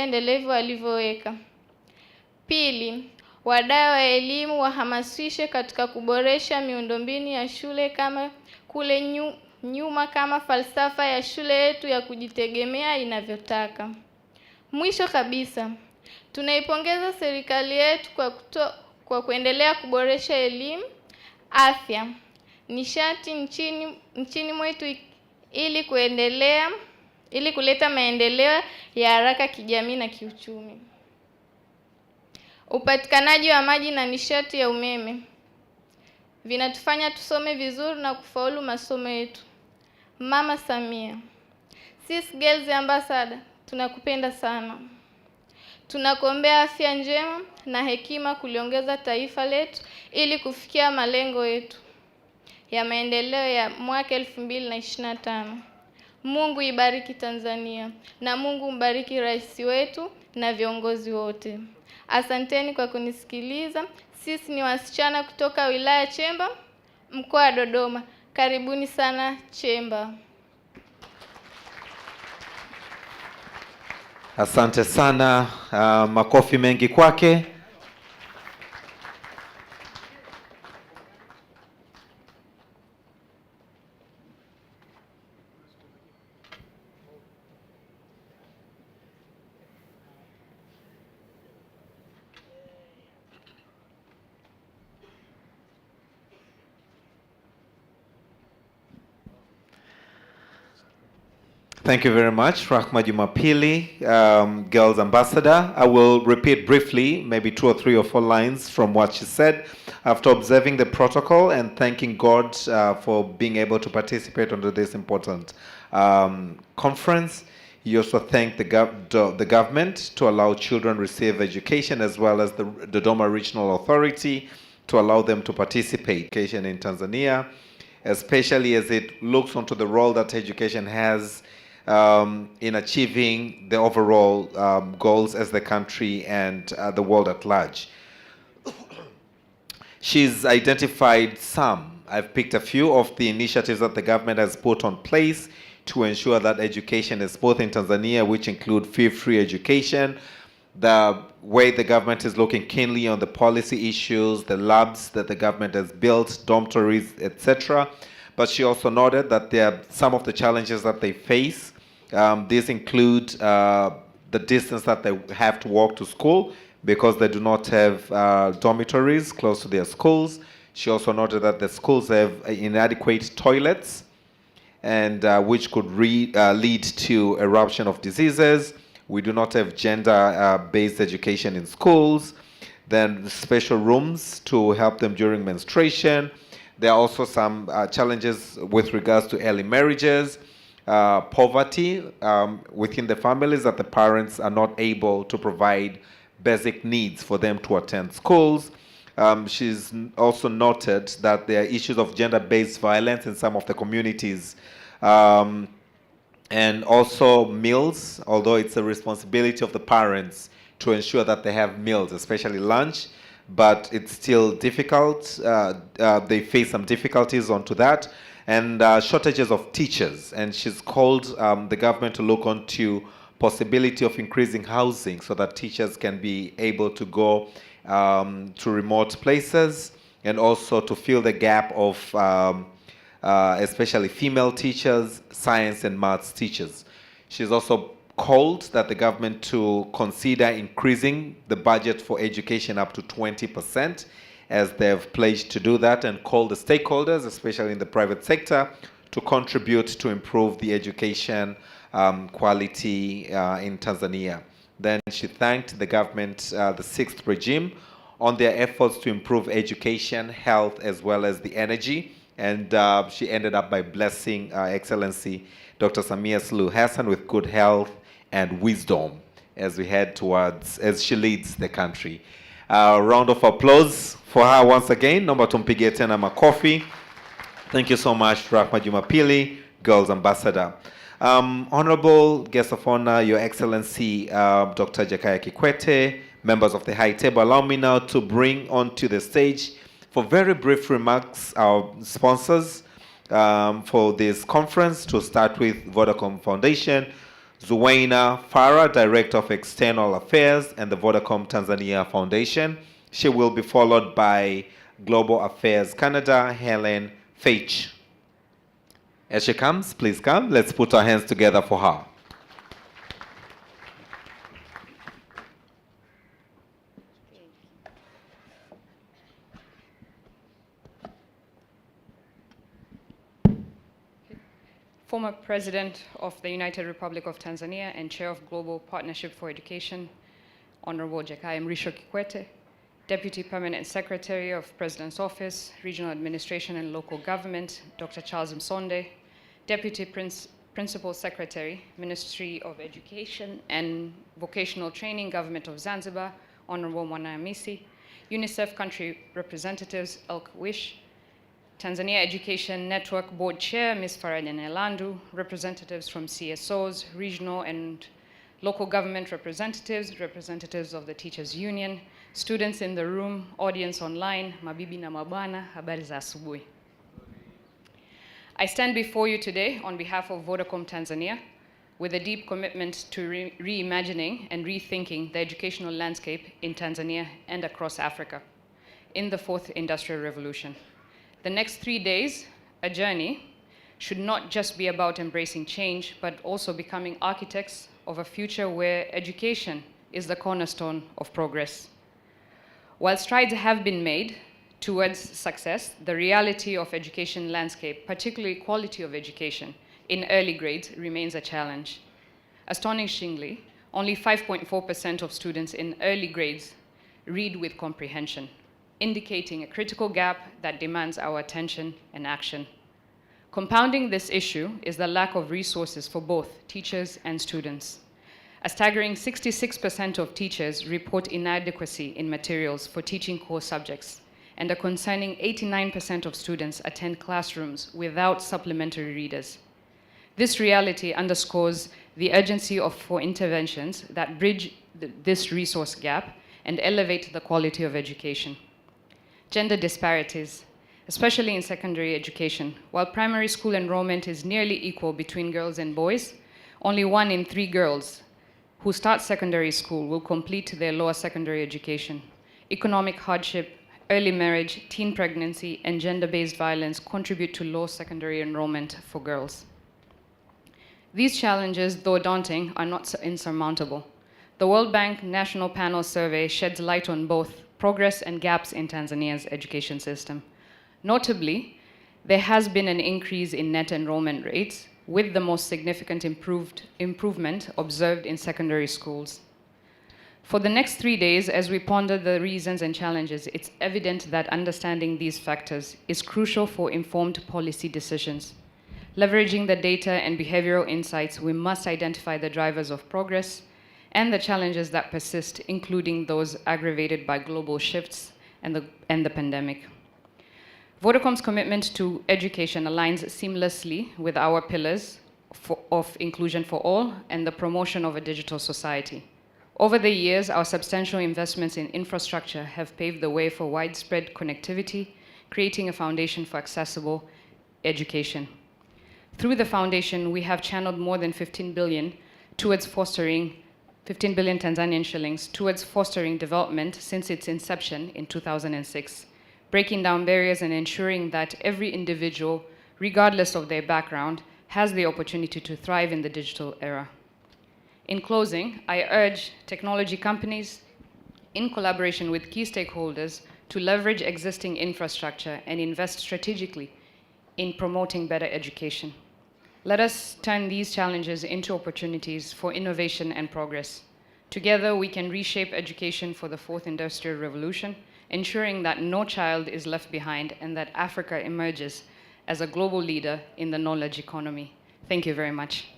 C: endelevu walivyoweka. Pili, wadau wa elimu wahamasishe katika kuboresha miundombinu ya shule kama kule nyuma kama falsafa ya shule yetu ya kujitegemea inavyotaka. Mwisho kabisa, tunaipongeza serikali yetu kwa kuendelea kuboresha elimu, afya, nishati nchini mwetu ili kuleta maendeleo ya haraka kijamii na kiuchumi. Upatikanaji wa maji na nishati ya umeme vinatufanya tusome vizuri na kufaulu masomo yetu. Mama Samia, sisi Girls Ambassador tunakupenda sana. Tunakuombea afya njema na hekima kuliongeza taifa letu ili kufikia malengo yetu ya maendeleo ya mwaka 2025. Mungu ibariki Tanzania na Mungu mbariki rais wetu na viongozi wote. Asanteni kwa kunisikiliza. Sisi ni wasichana kutoka wilaya Chemba, mkoa wa Dodoma. Karibuni sana Chemba.
A: Asante sana, makofi mengi kwake. Thank you very much, Rahma Jumapili, Girls Ambassador. I will repeat briefly, maybe 2 or 3 or 4 lines from what she said. After observing the protocol and thanking God for being able to participate under this important conference, you also thank the government to allow children receive education, as well as the Dodoma Regional Authority to allow them to participate in Tanzania, especially as it looks onto the role that education has in achieving the overall goals as the country and the world at large. She's identified some, I've picked a few of the initiatives that the government has put on place to ensure that education is both in Tanzania, which include fee-free education, the way the government is looking keenly on the policy issues, the labs that the government has built, dormitories, etc. But she also noted that there are some of the challenges that they face. These include the distance that they have to walk to school because they do not have dormitories close to their schools. She also noted that the schools have inadequate toilets, and which could lead to eruption of diseases. We do not have gender-based education in schools. Then special rooms to help them during menstruation. There are also some challenges with regards to early marriages, poverty within the families, that the parents are not able to provide basic needs for them to attend schools. She's also noted that there are issues of gender-based violence in some of the communities. And also meals, although it's a responsibility of the parents to ensure that they have meals, especially lunch, but it's still difficult. They face some difficulties onto that. And shortages of teachers. And she's called the government to look onto possibility of increasing housing so that teachers can be able to go to remote places, and also to fill the gap of especially female teachers, science and maths teachers. She's also called that the government to consider increasing the budget for education up to 20%, as they've pledged to do that and call the stakeholders, especially in the private sector, to contribute to improve the education quality in Tanzania. Then she thanked the government, the sixth regime, on their efforts to improve education, health, as well as the energy. And she ended up by blessing Excellency Dr. Samia Suluhu Hassan with good health and wisdom as we head towards, as she leads the country. Round of applause for her once again. Naomba tumpigie tena makofi. Thank you so much, Rahma Jumapili, Girls Ambassador. Honorable guest of honor, Your Excellency, Dr. Jakaya Kikwete, members of the High Table, allow me now to bring onto the stage for very brief remarks our sponsors for this conference. To start with, Vodacom Foundation, Zuwaina Farah, Director of External Affairs, and the Vodacom Tanzania Foundation. She will be followed by Global Affairs Canada, Helen Feich. As she comes, please come. Let's put our hands together for her.
D: Former President of the United Republic of Tanzania and Chair of Global Partnership for Education, Honorable Jakaya Mrisho Kikwete, Deputy Permanent Secretary of President's Office, Regional Administration and Local Government, Dr. Charles Msonde, Deputy Principal Secretary, Ministry of Education and Vocational Training, Government of Zanzibar, Honorable Mwana Hamisi, UNICEF Country Representatives, Elk Wish, Tanzania Education Network Board Chair, Ms. Faraja Nelandu, representatives from CSOs, regional and local government representatives, representatives of the Teachers Union, students in the room, audience online, mabibi na mabwana, habari za asubuhi. I stand before you today on behalf of Vodacom Tanzania with a deep commitment to reimagining and rethinking the educational landscape in Tanzania and across Africa in the fourth industrial revolution. The next 3 days, a journey, should not just be about embracing change, but also becoming architects of a future where education is the cornerstone of progress. While strides have been made towards success, the reality of education landscape, particularly quality of education in early grades, remains a challenge. Astonishingly, only 5.4% of students in early grades read with comprehension, indicating a critical gap that demands our attention and action. Compounding this issue is the lack of resources for both teachers and students. A staggering 66% of teachers report inadequacy in materials for teaching core subjects, and a concerning 89% of students attend classrooms without supplementary readers. This reality underscores the urgency for interventions that bridge this resource gap and elevate the quality of education. Gender disparities, especially in secondary education. While primary school enrollment is nearly equal between girls and boys, only 1 in 3 girls who start secondary school will complete their lower secondary education. Economic hardship, early marriage, teen pregnancy, and gender-based violence contribute to low secondary enrollment for girls. These challenges, though daunting, are not insurmountable. The World Bank National Panel Survey sheds light on both progress and gaps in Tanzania's education system. Notably, there has been an increase in net enrollment rates, with the most significant improvement observed in secondary schools. For the next 3 days, as we ponder the reasons and challenges, it's evident that understanding these factors is crucial for informed policy decisions. Leveraging the data and behavioral insights, we must identify the drivers of progress and the challenges that persist, including those aggravated by global shifts and the pandemic. Vodacom's commitment to education aligns seamlessly with our pillars of inclusion for all and the promotion of a digital society. Over the years, our substantial investments in infrastructure have paved the way for widespread connectivity, creating a foundation for accessible education. Through the foundation, we have channeled more than 15 billion Tanzanian shillings towards fostering development since its inception in 2006, breaking down barriers and ensuring that every individual, regardless of their background, has the opportunity to thrive in the digital era. In closing, I urge technology companies, in collaboration with key stakeholders, to leverage existing infrastructure and invest strategically in promoting better education. Let us turn these challenges into opportunities for innovation and progress. Together, we can reshape education for the fourth industrial revolution, ensuring that no child is left behind and that Africa emerges as a global leader in the knowledge economy. Thank you very much.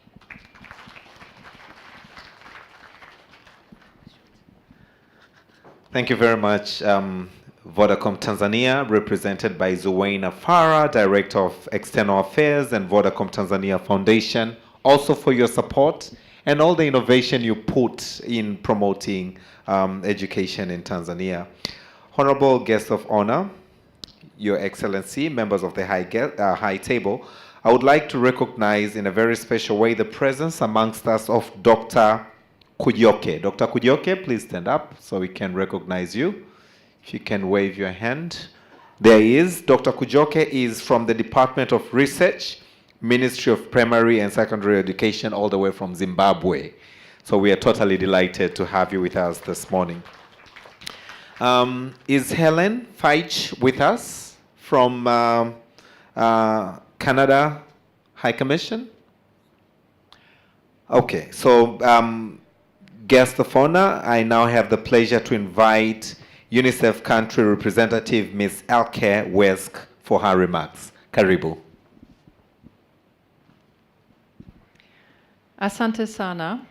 A: Thank you very much, Vodacom Tanzania, represented by Zuwaina Farah, Director of External Affairs and Vodacom Tanzania Foundation, also for your support and all the innovation you put in promoting education in Tanzania. Honorable guest of honor, Your Excellency, members of the high table, I would like to recognize in a very special way the presence amongst us of Dr. Kujoke. Dr. Kujoke, please stand up so we can recognize you. If you can wave your hand. There he is. Dr. Kujoke is from the Department of Research, Ministry of Primary and Secondary Education, all the way from Zimbabwe. So we are totally delighted to have you with us this morning. Is Helen Feich with us from Canada High Commission? Okay, so guest of honor, I now have the pleasure to invite UNICEF country representative Ms. Elke Wesk for her remarks. Karibu.
E: Asante sana.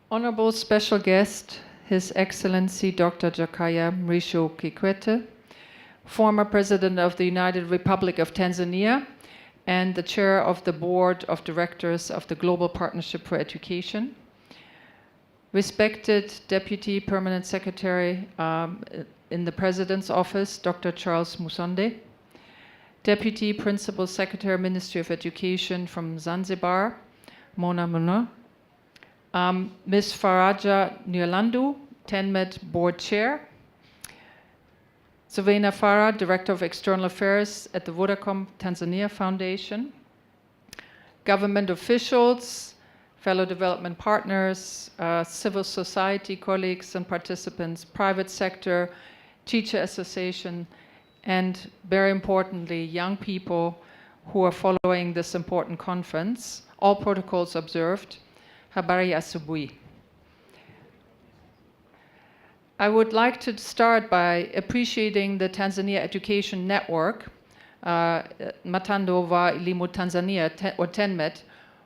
E: Honorable special guest, His Excellency Dr. Jakaya Mrisho Kikwete, former President of the United Republic of Tanzania and the Chair of the Board of Directors of the Global Partnership for Education, respected Deputy Permanent Secretary in the President's Office, Dr. Charles Musonde, Deputy Principal Secretary, Ministry of Education from Zanzibar, Mona Muna, Ms. Faraja Nylandu, TENMED Board Chair, Zuwaina Farah, Director of External Affairs at the Vodacom Tanzania Foundation, government officials, fellow development partners, civil society colleagues and participants, private sector, teacher association, and very importantly, young people who are following this important conference, all protocols observed. Habari asubuhi. I would like to start by appreciating the Tanzania Education Network, Matando wa Elimu Tanzania, or TENMET,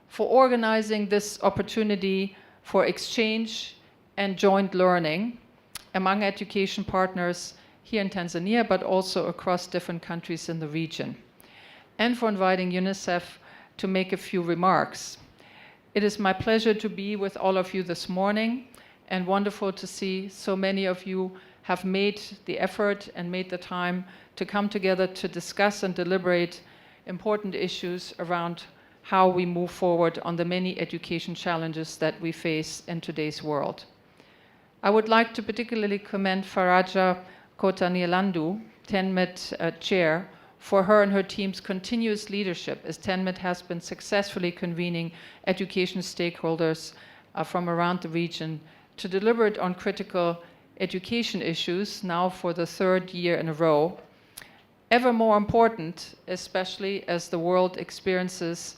E: for organizing this opportunity for exchange and joint learning among education partners here in Tanzania, but also across different countries in the region, and for inviting UNICEF to make a few remarks. It is my pleasure to be with all of you this morning, and wonderful to see so many of you have made the effort and made the time to come together to discuss and deliberate important issues around how we move forward on the many education challenges that we face in today's world. I would like to particularly commend Faraja Kota Nylandu, TENMET Chair, for her and her team's continuous leadership as TENMET has been successfully convening education stakeholders from around the region to deliberate on critical education issues now for the third year in a row. Ever more important, especially as the world experiences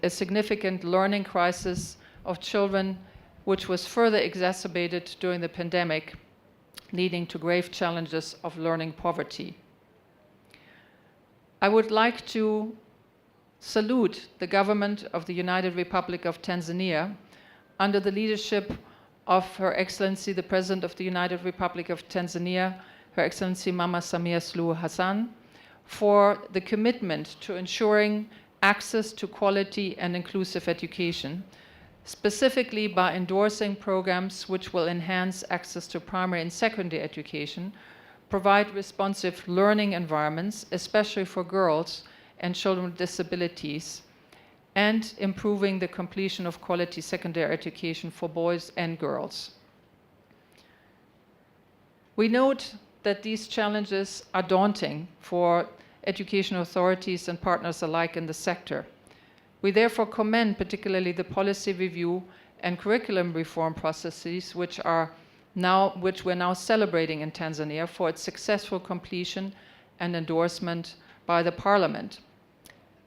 E: a significant learning crisis of children, which was further exacerbated during the pandemic, leading to grave challenges of learning poverty. I would like to salute the government of the United Republic of Tanzania under the leadership of Her Excellency, the President of the United Republic of Tanzania, Her Excellency Mama Samia Suluhu Hassan, for the commitment to ensuring access to quality and inclusive education, specifically by endorsing programs which will enhance access to primary and secondary education, provide responsive learning environments, especially for girls and children with disabilities, and improving the completion of quality secondary education for boys and girls. We note that these challenges are daunting for education authorities and partners alike in the sector. We therefore commend particularly the policy review and curriculum reform processes which are which we're now celebrating in Tanzania for its successful completion and endorsement by the Parliament.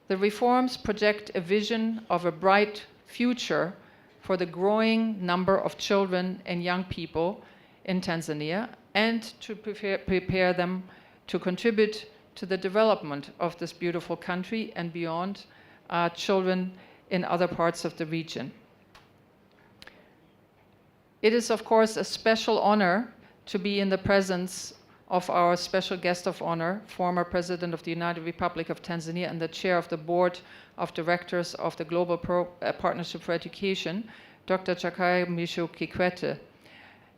E: The reforms project a vision of a bright future for the growing number of children and young people in Tanzania, and to prepare them to contribute to the development of this beautiful country and beyond, children in other parts of the region. It is, of course, a special honor to be in the presence of our special guest of honor, former President of the United Republic of Tanzania and the Chair of the Board of Directors of the Global Partnership for Education, Dr. Jakaya Mrisho Kikwete.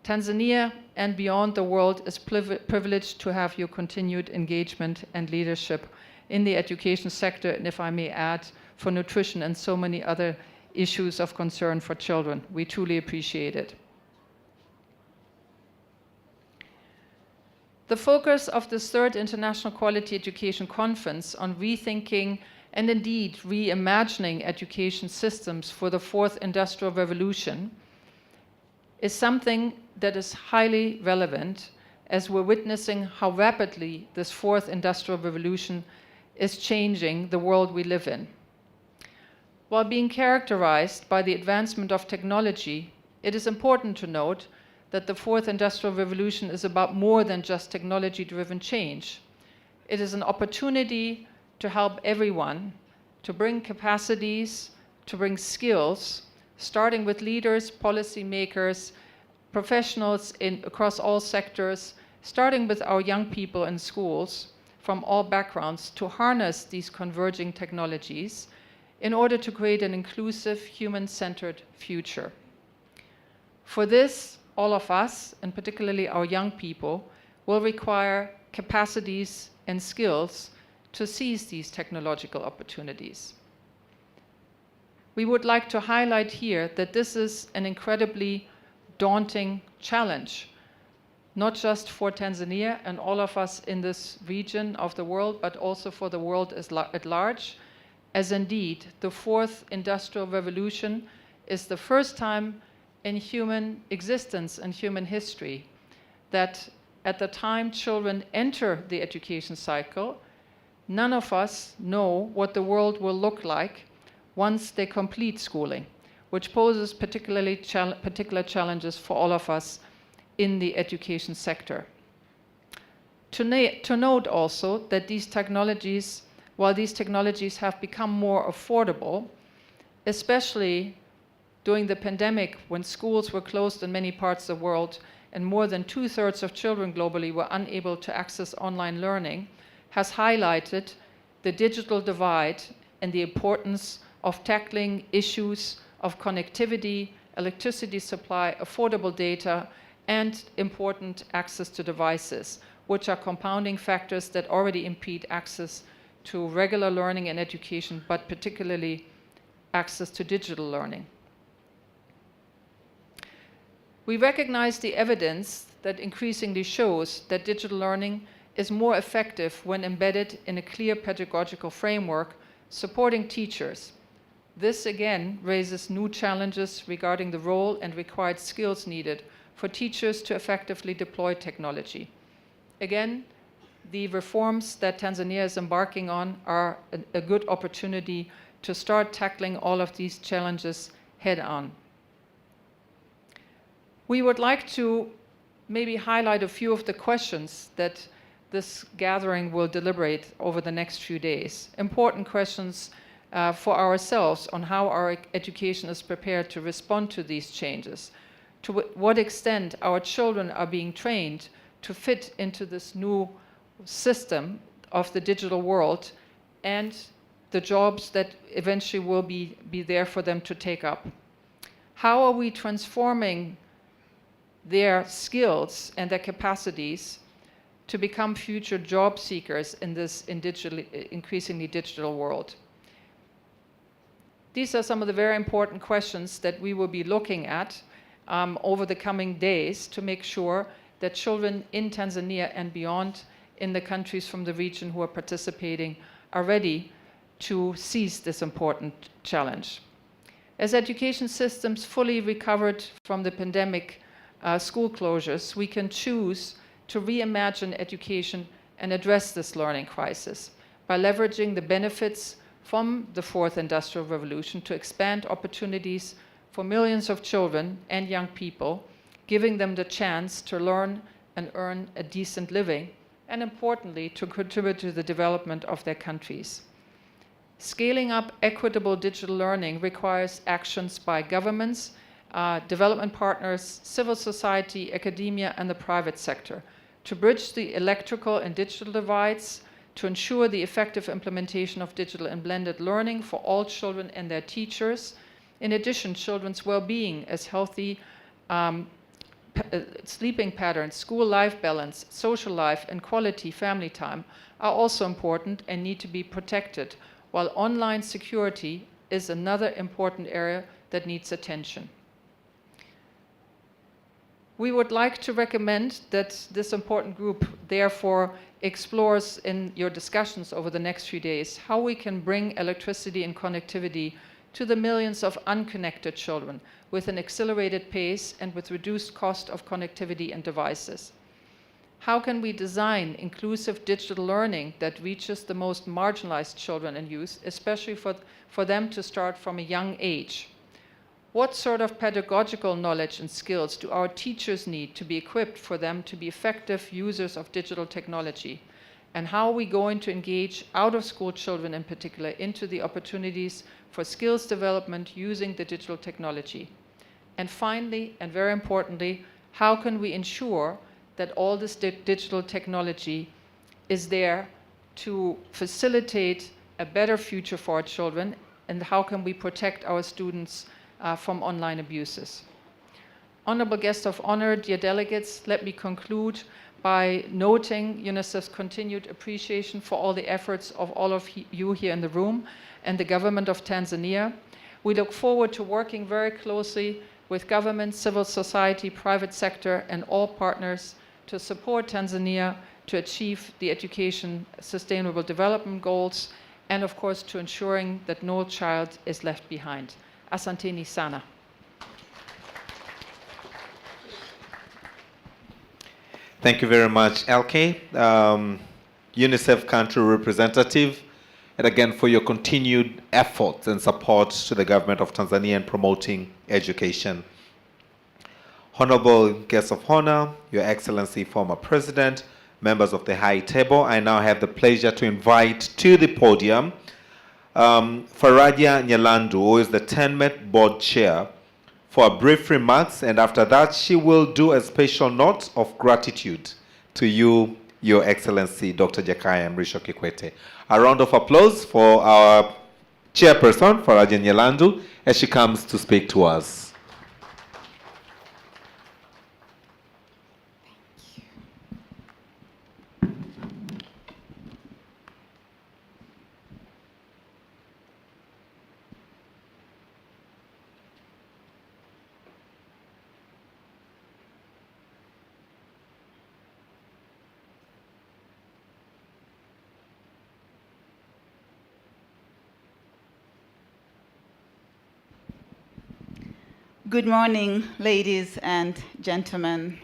E: Tanzania and beyond the world is privileged to have your continued engagement and leadership in the education sector, and if I may add, for nutrition and so many other issues of concern for children. We truly appreciate it. The focus of this third International Quality Education Conference on rethinking and indeed reimagining education systems for the fourth industrial revolution is something that is highly relevant as we're witnessing how rapidly this fourth industrial revolution is changing the world we live in. While being characterized by the advancement of technology, it is important to note that the fourth industrial revolution is about more than just technology-driven change. It is an opportunity to help everyone, to bring capacities, to bring skills, starting with leaders, policymakers, professionals across all sectors, starting with our young people in schools from all backgrounds, to harness these converging technologies in order to create an inclusive, human-centered future. For this, all of us, and particularly our young people, will require capacities and skills to seize these technological opportunities. We would like to highlight here that this is an incredibly daunting challenge, not just for Tanzania and all of us in this region of the world, but also for the world at large, as indeed the fourth industrial revolution is the first time in human existence and human history that at the time children enter the education cycle, none of us know what the world will look like once they complete schooling, which poses particular challenges for all of us in the education sector. To note also that these technologies, while these technologies have become more affordable, especially during the pandemic, when schools were closed in many parts of the world and more than 2/3 of children globally were unable to access online learning, has highlighted the digital divide and the importance of tackling issues of connectivity, electricity supply, affordable data, and important access to devices, which are compounding factors that already impede access to regular learning and education, but particularly access to digital learning. We recognize the evidence that increasingly shows that digital learning is more effective when embedded in a clear pedagogical framework supporting teachers. This again raises new challenges regarding the role and required skills needed for teachers to effectively deploy technology. Again, the reforms that Tanzania is embarking on are a good opportunity to start tackling all of these challenges head on. We would like to maybe highlight a few of the questions that this gathering will deliberate over the next few days. Important questions for ourselves on how our education is prepared to respond to these changes, to what extent our children are being trained to fit into this new system of the digital world, and the jobs that eventually will be there for them to take up. How are we transforming their skills and their capacities to become future job seekers in this increasingly digital world? These are some of the very important questions that we will be looking at over the coming days to make sure that children in Tanzania and beyond in the countries from the region who are participating are ready to seize this important challenge. As education systems fully recovered from the pandemic school closures, we can choose to reimagine education and address this learning crisis by leveraging the benefits from the fourth industrial revolution to expand opportunities for millions of children and young people, giving them the chance to learn and earn a decent living, and importantly, to contribute to the development of their countries. Scaling up equitable digital learning requires actions by governments, development partners, civil society, academia, and the private sector to bridge the electrical and digital divides, to ensure the effective implementation of digital and blended learning for all children and their teachers. In addition, children's well-being as healthy sleeping patterns, school life balance, social life, and quality family time are also important and need to be protected, while online security is another important area that needs attention. We would like to recommend that this important group therefore explores in your discussions over the next few days how we can bring electricity and connectivity to the millions of unconnected children with an accelerated pace and with reduced cost of connectivity and devices. How can we design inclusive digital learning that reaches the most marginalized children and youth, especially for them to start from a young age? What sort of pedagogical knowledge and skills do our teachers need to be equipped for them to be effective users of digital technology? And how are we going to engage out-of-school children in particular into the opportunities for skills development using the digital technology? And finally, and very importantly, how can we ensure that all this digital technology is there to facilitate a better future for our children, and how can we protect our students from online abuses? Honorable guests of honor, dear delegates, let me conclude by noting UNICEF's continued appreciation for all the efforts of all of you here in the room and the government of Tanzania. We look forward to working very closely with government, civil society, private sector, and all partners to support Tanzania to achieve the education sustainable development goals, and of course to ensuring that no child is left behind. Asanteni sana.
A: Thank you very much, LK, UNICEF country representative, and again for your continued efforts and support to the government of Tanzania in promoting education. Honorable guests of honor, Your Excellency, former President, members of the High Table, I now have the pleasure to invite to the podium Faraja Nyalandu, who is the TENMET Board Chair, for brief remarks, and after that she will do a special note of gratitude to you, Your Excellency, Dr. Jakaya Mrisho Kikwete. A round of applause for our chairperson, Faraja Nyalandu, as she comes to speak to us.
F: Good morning, ladies and gentlemen.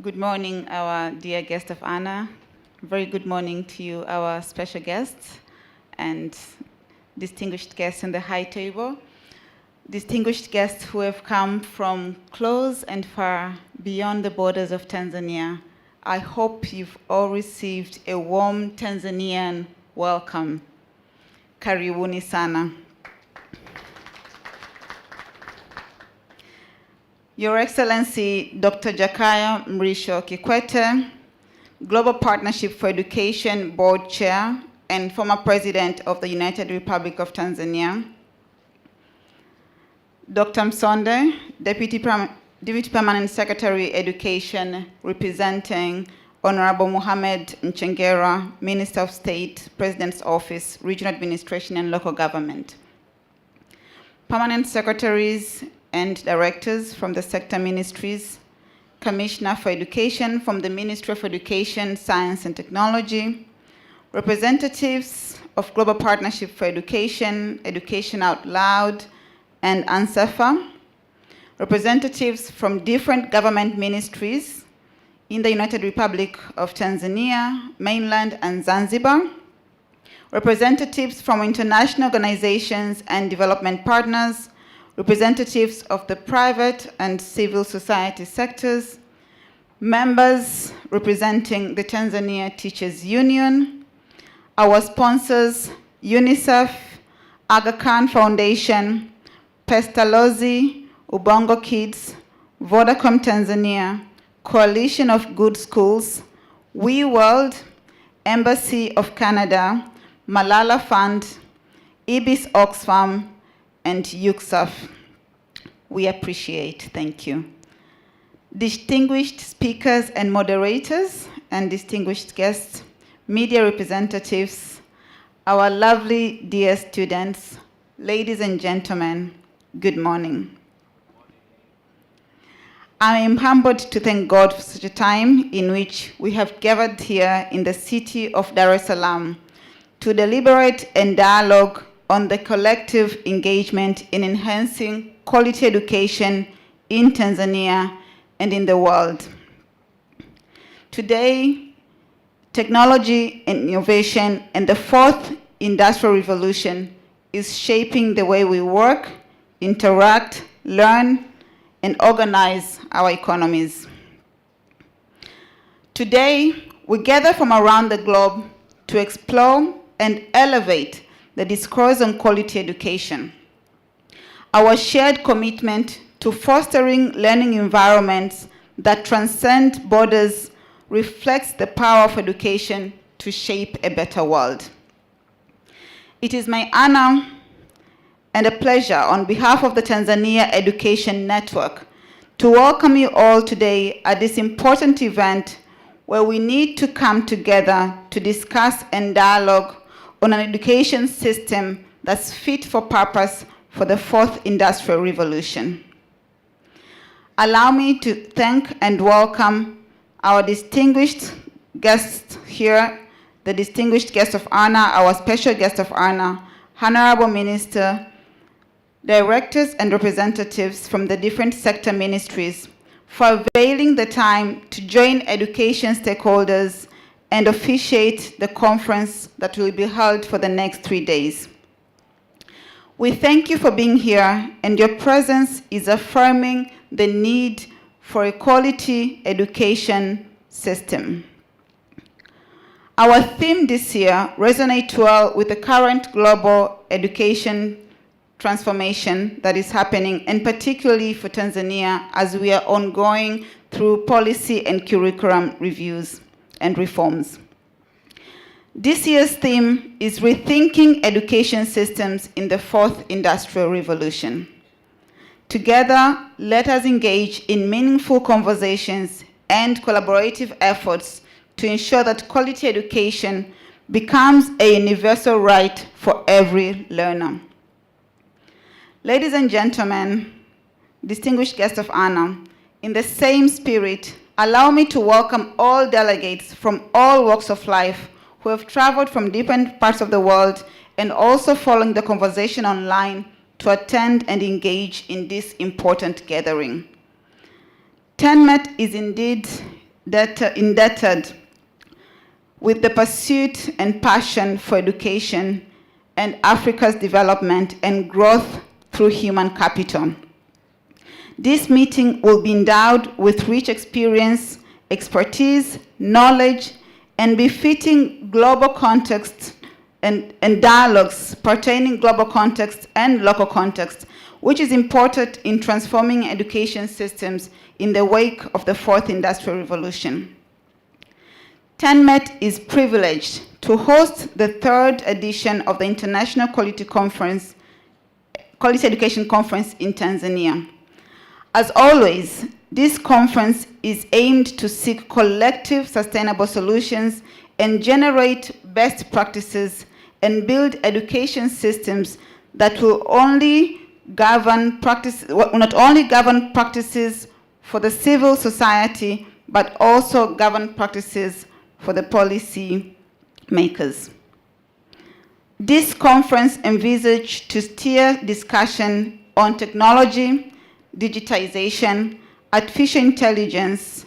F: Good morning, our dear guest of honor. Very good morning to you, our special guests and distinguished guests in the High Table. Distinguished guests who have come from close and far beyond the borders of Tanzania. I hope you've all received a warm Tanzanian welcome. Karibuni sana. Your Excellency, Dr. Jakaya Mrisho Kikwete, Global Partnership for Education Board Chair and former President of the United Republic of Tanzania. Dr. Msonde, Deputy Permanent Secretary Education, representing Honorable Mohamed Mchengera, Minister of State, President's Office, Regional Administration and Local Government. Permanent Secretaries and Directors from the sector ministries, Commissioner for Education from the Ministry of Education, Science and Technology, representatives of Global Partnership for Education, Education Out Loud, and ANSEFA, representatives from different government ministries in the United Republic of Tanzania, mainland, and Zanzibar, representatives from international organizations and development partners, representatives of the private and civil society sectors, members representing the Tanzania Teachers Union, our sponsors, UNICEF, Aga Khan Foundation, Pestalozzi, Ubongo Kids, Vodacom Tanzania, Coalition of Good Schools, We World, Embassy of Canada, Malala Fund, Ibis Oxfam, and UCSAF. We appreciate, thank you. Distinguished speakers and moderators, and distinguished guests, media representatives, our lovely dear students, ladies and gentlemen, good morning. I am humbled to thank God for such a time in which we have gathered here in the city of Dar es Salaam to deliberate and dialogue on the collective engagement in enhancing quality education in Tanzania and in the world. Today, technology and innovation and the fourth industrial revolution is shaping the way we work, interact, learn, and organize our economies. Today, we gather from around the globe to explore and elevate the discourse on quality education. Our shared commitment to fostering learning environments that transcend borders reflects the power of education to shape a better world. It is my honor and a pleasure on behalf of the Tanzania Education Network to welcome you all today at this important event where we need to come together to discuss and dialogue on an education system that's fit for purpose for the fourth industrial revolution. Allow me to thank and welcome our distinguished guests here, the distinguished guest of honor, our special guest of honor, Honorable Minister, directors and representatives from the different sector ministries for availing the time to join education stakeholders and officiate the conference that will be held for the next 3 days. We thank you for being here, and your presence is affirming the need for a quality education system. Our theme this year resonates well with the current global education transformation that is happening, and particularly for Tanzania as we are ongoing through policy and curriculum reviews and reforms. This year's theme is Rethinking Education Systems in the Fourth Industrial Revolution. Together, let us engage in meaningful conversations and collaborative efforts to ensure that quality education becomes a universal right for every learner. Ladies and gentlemen, distinguished guests of honor, in the same spirit, allow me to welcome all delegates from all walks of life who have traveled from different parts of the world and also following the conversation online to attend and engage in this important gathering. TENMET is indeed indebted with the pursuit and passion for education and Africa's development and growth through human capital. This meeting will be endowed with rich experience, expertise, knowledge, and befitting global context and dialogues pertaining global context and local context, which is important in transforming education systems in the wake of the fourth industrial revolution. TENMET is privileged to host the third edition of the International Quality Education Conference in Tanzania. As always, this conference is aimed to seek collective sustainable solutions and generate best practices and build education systems that will not only govern practices for the civil society, but also govern practices for the policy makers. This conference envisaged to steer discussion on technology, digitization, artificial intelligence,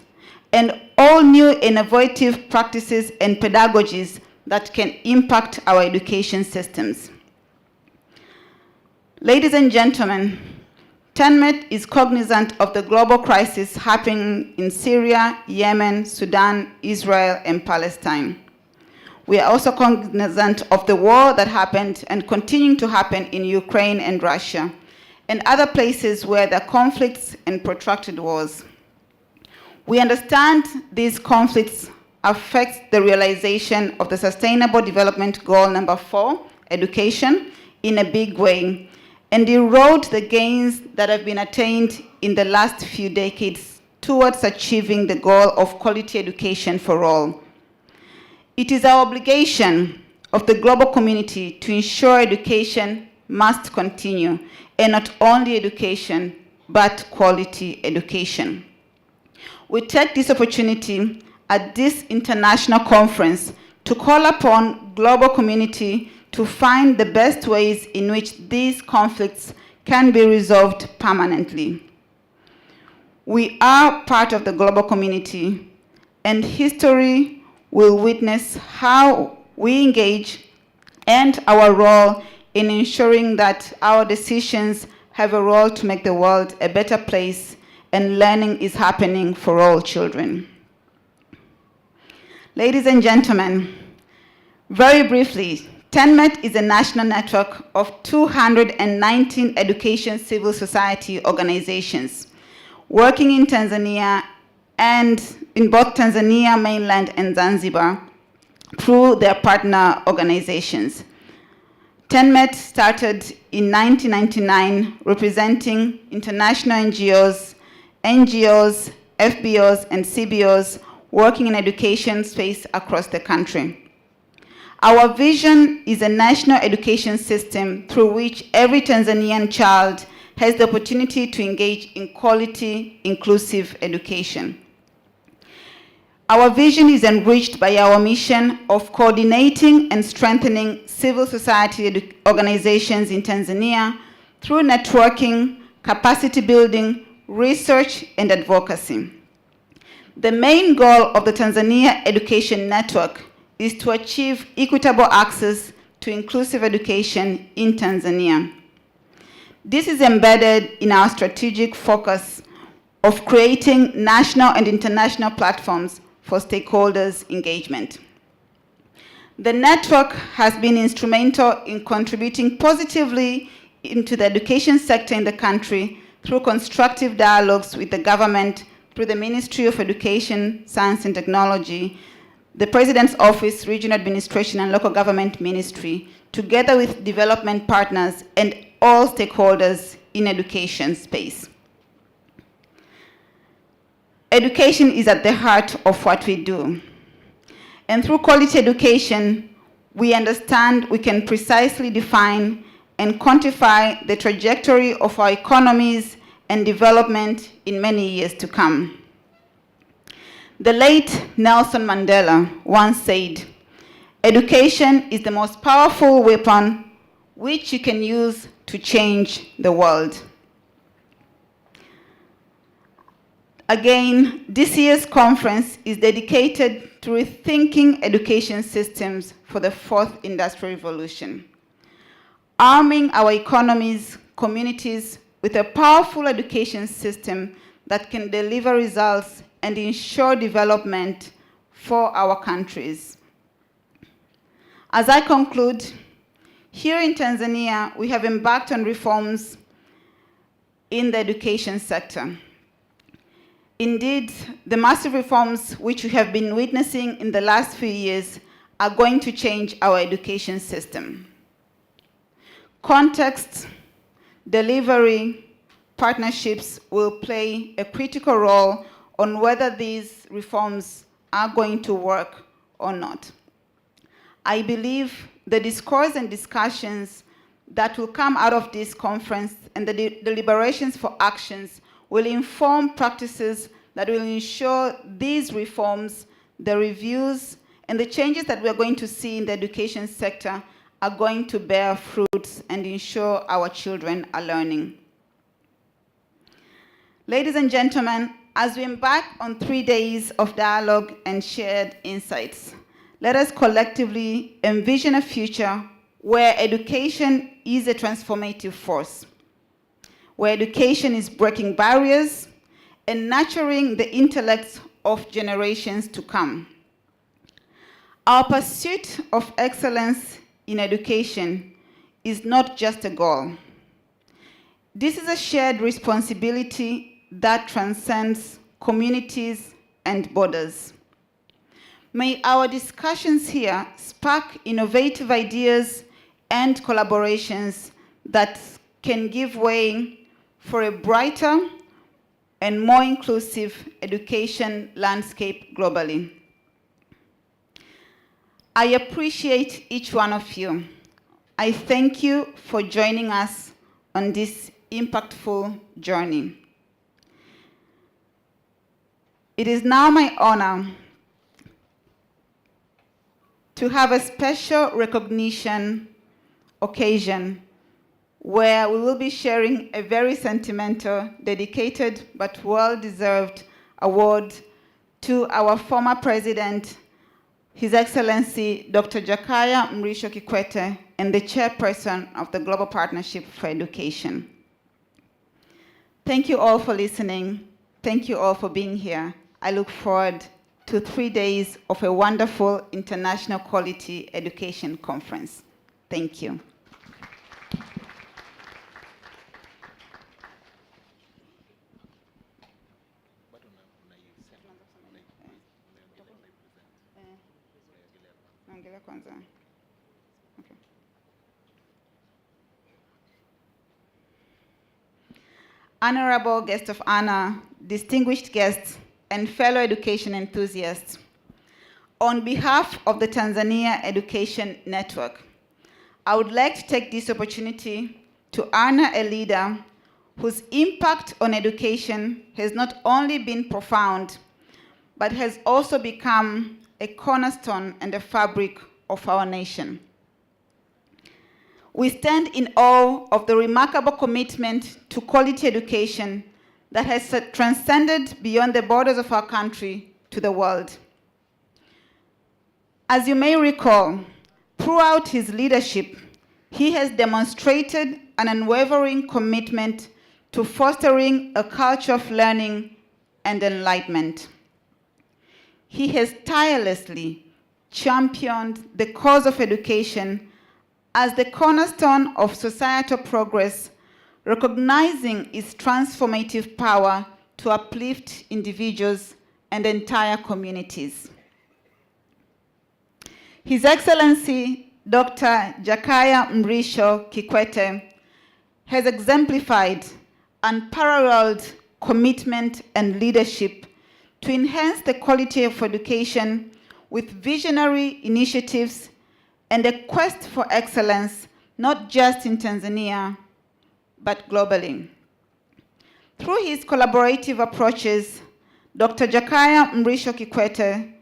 F: and all new innovative practices and pedagogies that can impact our education systems. Ladies and gentlemen, TENMET is cognizant of the global crisis happening in Syria, Yemen, Sudan, Israel, and Palestine. We are also cognizant of the war that happened and continuing to happen in Ukraine and Russia, and other places where there are conflicts and protracted wars. We understand these conflicts affect the realization of the Sustainable Development Goal number 4, education, in a big way, and erode the gains that have been attained in the last few decades towards achieving the goal of quality education for all. It is our obligation of the global community to ensure education must continue, and not only education, but quality education. We take this opportunity at this international conference to call upon global community to find the best ways in which these conflicts can be resolved permanently. We are part of the global community, and history will witness how we engage and our role in ensuring that our decisions have a role to make the world a better place and learning is happening for all children. Ladies and gentlemen, very briefly, TENMET is a national network of 219 education civil society organizations working in Tanzania and in both Tanzania, mainland, and Zanzibar through their partner organizations. TENMET started in 1999 representing international NGOs, FBOs, and CBOs working in education space across the country. Our vision is a national education system through which every Tanzanian child has the opportunity to engage in quality, inclusive education. Our vision is enriched by our mission of coordinating and strengthening civil society organizations in Tanzania through networking, capacity building, research, and advocacy. The main goal of the Tanzania Education Network is to achieve equitable access to inclusive education in Tanzania. This is embedded in our strategic focus of creating national and international platforms for stakeholders' engagement. The network has been instrumental in contributing positively into the education sector in the country through constructive dialogues with the government through the Ministry of Education, Science and Technology, the President's Office, Regional Administration and Local Government Ministry, together with development partners and all stakeholders in education space. Education is at the heart of what we do. And through quality education, we understand we can precisely define and quantify the trajectory of our economies and development in many years to come. The late Nelson Mandela once said, "Education is the most powerful weapon which you can use to change the world." Again, this year's conference is dedicated to rethinking education systems for the fourth industrial revolution, arming our economies, communities with a powerful education system that can deliver results and ensure development for our countries. As I conclude, here in Tanzania, we have embarked on reforms in the education sector. Indeed, the massive reforms which we have been witnessing in the last few years are going to change our education system. Context, delivery, partnerships will play a critical role on whether these reforms are going to work or not. I believe the discourse and discussions that will come out of this conference and the deliberations for actions will inform practices that will ensure these reforms, the reviews, and the changes that we are going to see in the education sector are going to bear fruits and ensure our children are learning. Ladies and gentlemen, as we embark on 3 days of dialogue and shared insights, let us collectively envision a future where education is a transformative force, where education is breaking barriers and nurturing the intellects of generations to come. Our pursuit of excellence in education is not just a goal. This is a shared responsibility that transcends communities and borders. May our discussions here spark innovative ideas and collaborations that can give way for a brighter and more inclusive education landscape globally. I appreciate each one of you. I thank you for joining us on this impactful journey. It is now my honor to have a special recognition occasion where we will be sharing a very sentimental, dedicated, but well-deserved award to our former president, His Excellency Dr. Jakaya Mrisho Kikwete, and the chairperson of the Global Partnership for Education. Thank you all for listening. Thank you all for being here. I look forward to 3 days of a wonderful international quality education conference. Thank you. Okay. Honorable guest of honor, distinguished guests, and fellow education enthusiasts, on behalf of the Tanzania Education Network, I would like to take this opportunity to honor a leader whose impact on education has not only been profound, but has also become a cornerstone and a fabric of our nation. We stand in awe of the remarkable commitment to quality education that has transcended beyond the borders of our country to the world. As you may recall, throughout his leadership, he has demonstrated an unwavering commitment to fostering a culture of learning and enlightenment. He has tirelessly championed the cause of education as the cornerstone of societal progress, recognizing its transformative power to uplift individuals and entire communities. His Excellency Dr. Jakaya Mrisho Kikwete has exemplified unparalleled commitment and leadership to enhance the quality of education with visionary initiatives and a quest for excellence, not just in Tanzania, but globally. Through his collaborative approaches, Dr. Jakaya Mrisho Kikwete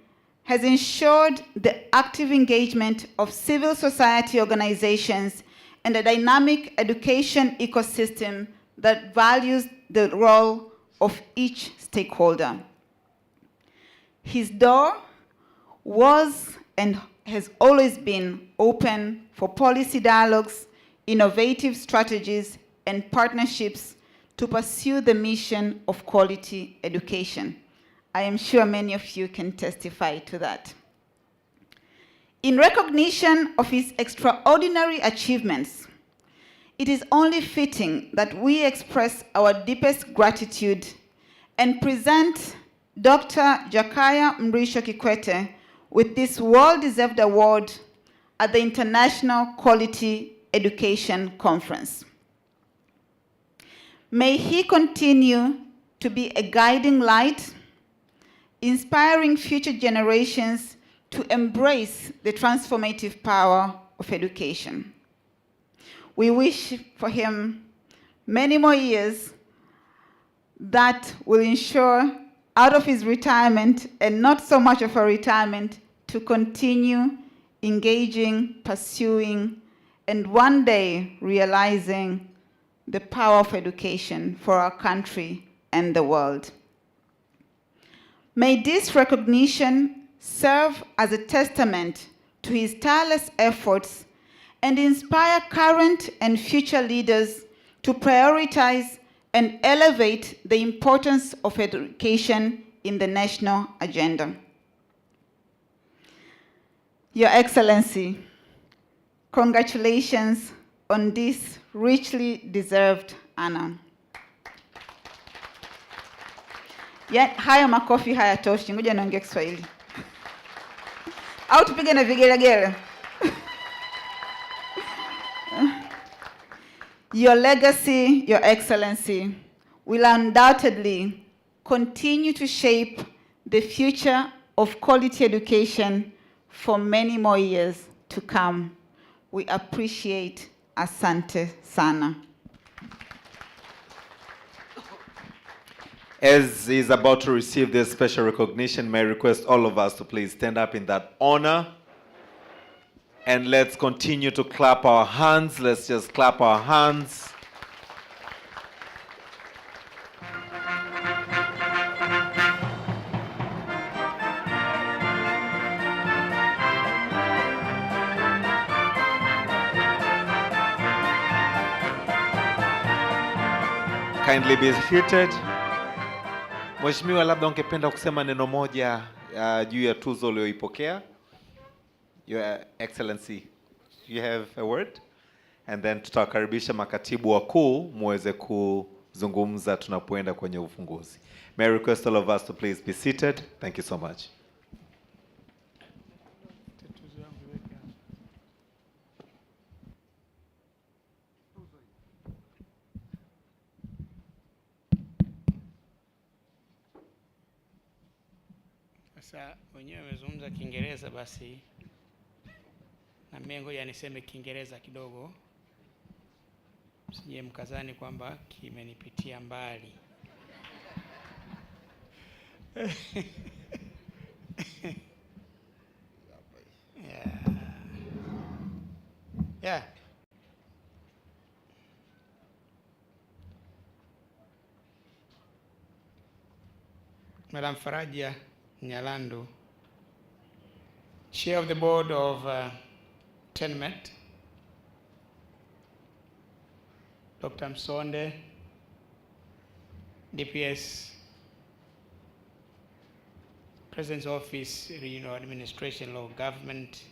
F: has ensured the active engagement of civil society organizations and a dynamic education ecosystem that values the role of each stakeholder. His door was and has always been open for policy dialogues, innovative strategies, and partnerships to pursue the mission of quality education. I am sure many of you can testify to that. In recognition of his extraordinary achievements, it is only fitting that we express our deepest gratitude and present Dr. Jakaya Mrisho Kikwete with this well-deserved award at the International Quality Education Conference. May he continue to be a guiding light, inspiring future generations to embrace the transformative power of education. We wish for him many more years that will ensure out of his retirement, and not so much of a retirement, to continue engaging, pursuing, and one day realizing the power of education for our country and the world. May this recognition serve as a testament to his tireless efforts and inspire current and future leaders to prioritize and elevate the importance of education in the national agenda. Your Excellency, congratulations on this richly deserved honor. Haya makofi hayatoshi, ngoja niongee Kiswahili. Au tupige na vigelegele. Your legacy, Your Excellency, will undoubtedly continue to shape the future of quality education for many more years to come. We appreciate. Asante sana.
A: As he is about to receive this special recognition, may I request all of us to please stand up in that honor. And let's continue to clap our hands. Let's just clap our hands. Kindly be seated. Mheshimiwa, labda ungependa kusema neno moja juu ya tuzo ulioipokea? Your Excellency, you have a word? And then tutawakaribisha makatibu wakuu muweze kuzungumza tunapoenda kwenye ufunguzi. May I request all of us to please be seated. Thank you so much.
G: Sasa wenyewe wamezungumza Kiingereza, basi na mimi ngoja niseme Kiingereza kidogo, msije mkazani kwamba kimenipitia mbali. Yeah. Madam Faraja Nyalandu, Chair of the Board of TENMET, Dr. Msonde, DPS, President's Office, Regional Administration, Law Government,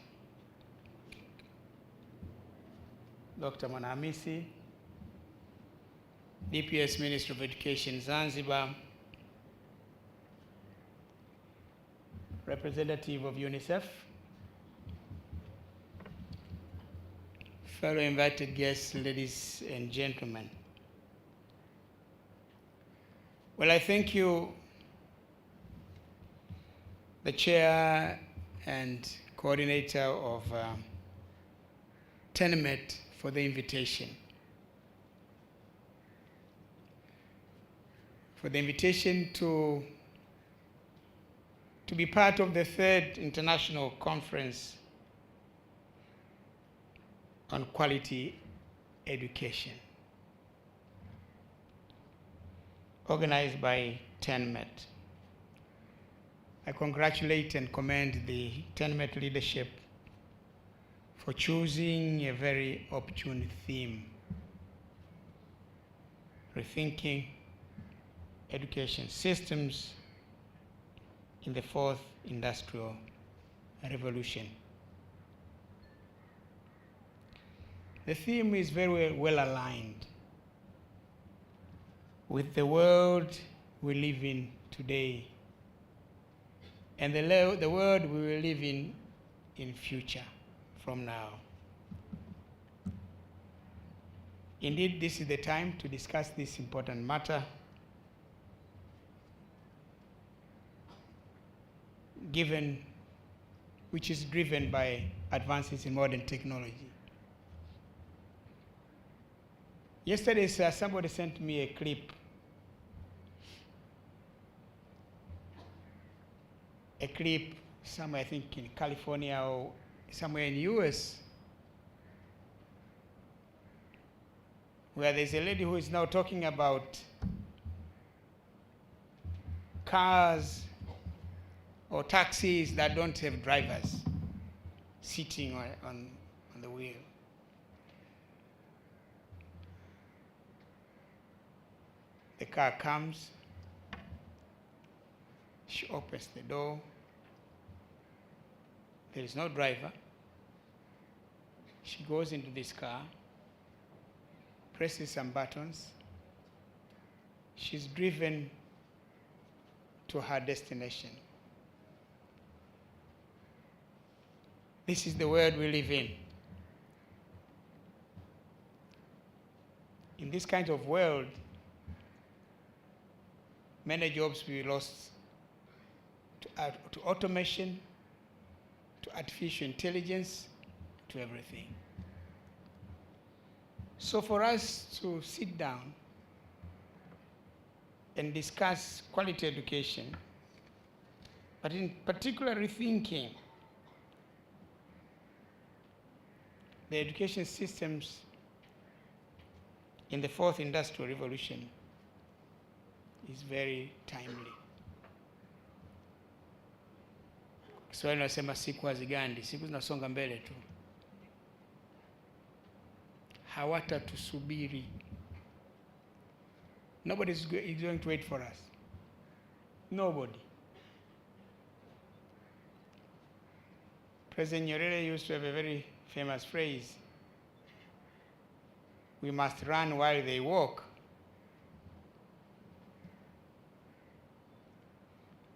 G: Dr. Mwanamisi, DPS Minister of Education, Zanzibar, representative of UNICEF, fellow invited guests, ladies and gentlemen. Well, I thank you, the chair and coordinator of TENMET, for the invitation. For the invitation to be part of the 3rd International Conference on Quality Education, organized by TENMET. I congratulate and commend the TENMET leadership for choosing a very opportune theme: rethinking education systems in the 4th Industrial Revolution. The theme is very well aligned with the world we live in today and the world we will live in future from now. Indeed, this is the time to discuss this important matter, which is driven by advances in modern technology. Yesterday, somebody sent me a clip. Somewhere, I think in California or somewhere in the US, where there's a lady who is now talking about cars or taxis that don't have drivers sitting on the wheel. The car comes, she opens the door, there is no driver. She goes into this car, presses some buttons, she's driven to her destination. This is the world we live in. In this kind of world, many jobs will be lost to automation, to artificial intelligence, to everything. So for us to sit down and discuss quality education, but in particular rethinking the education systems in the fourth industrial revolution is very timely. Kiswahili nasema siku hazigandi, siku zinasonga mbele tu. Hawatatusubiri. Nobody is going to wait for us. Nobody. President Nyerere used to have a very famous phrase, we must run while they walk.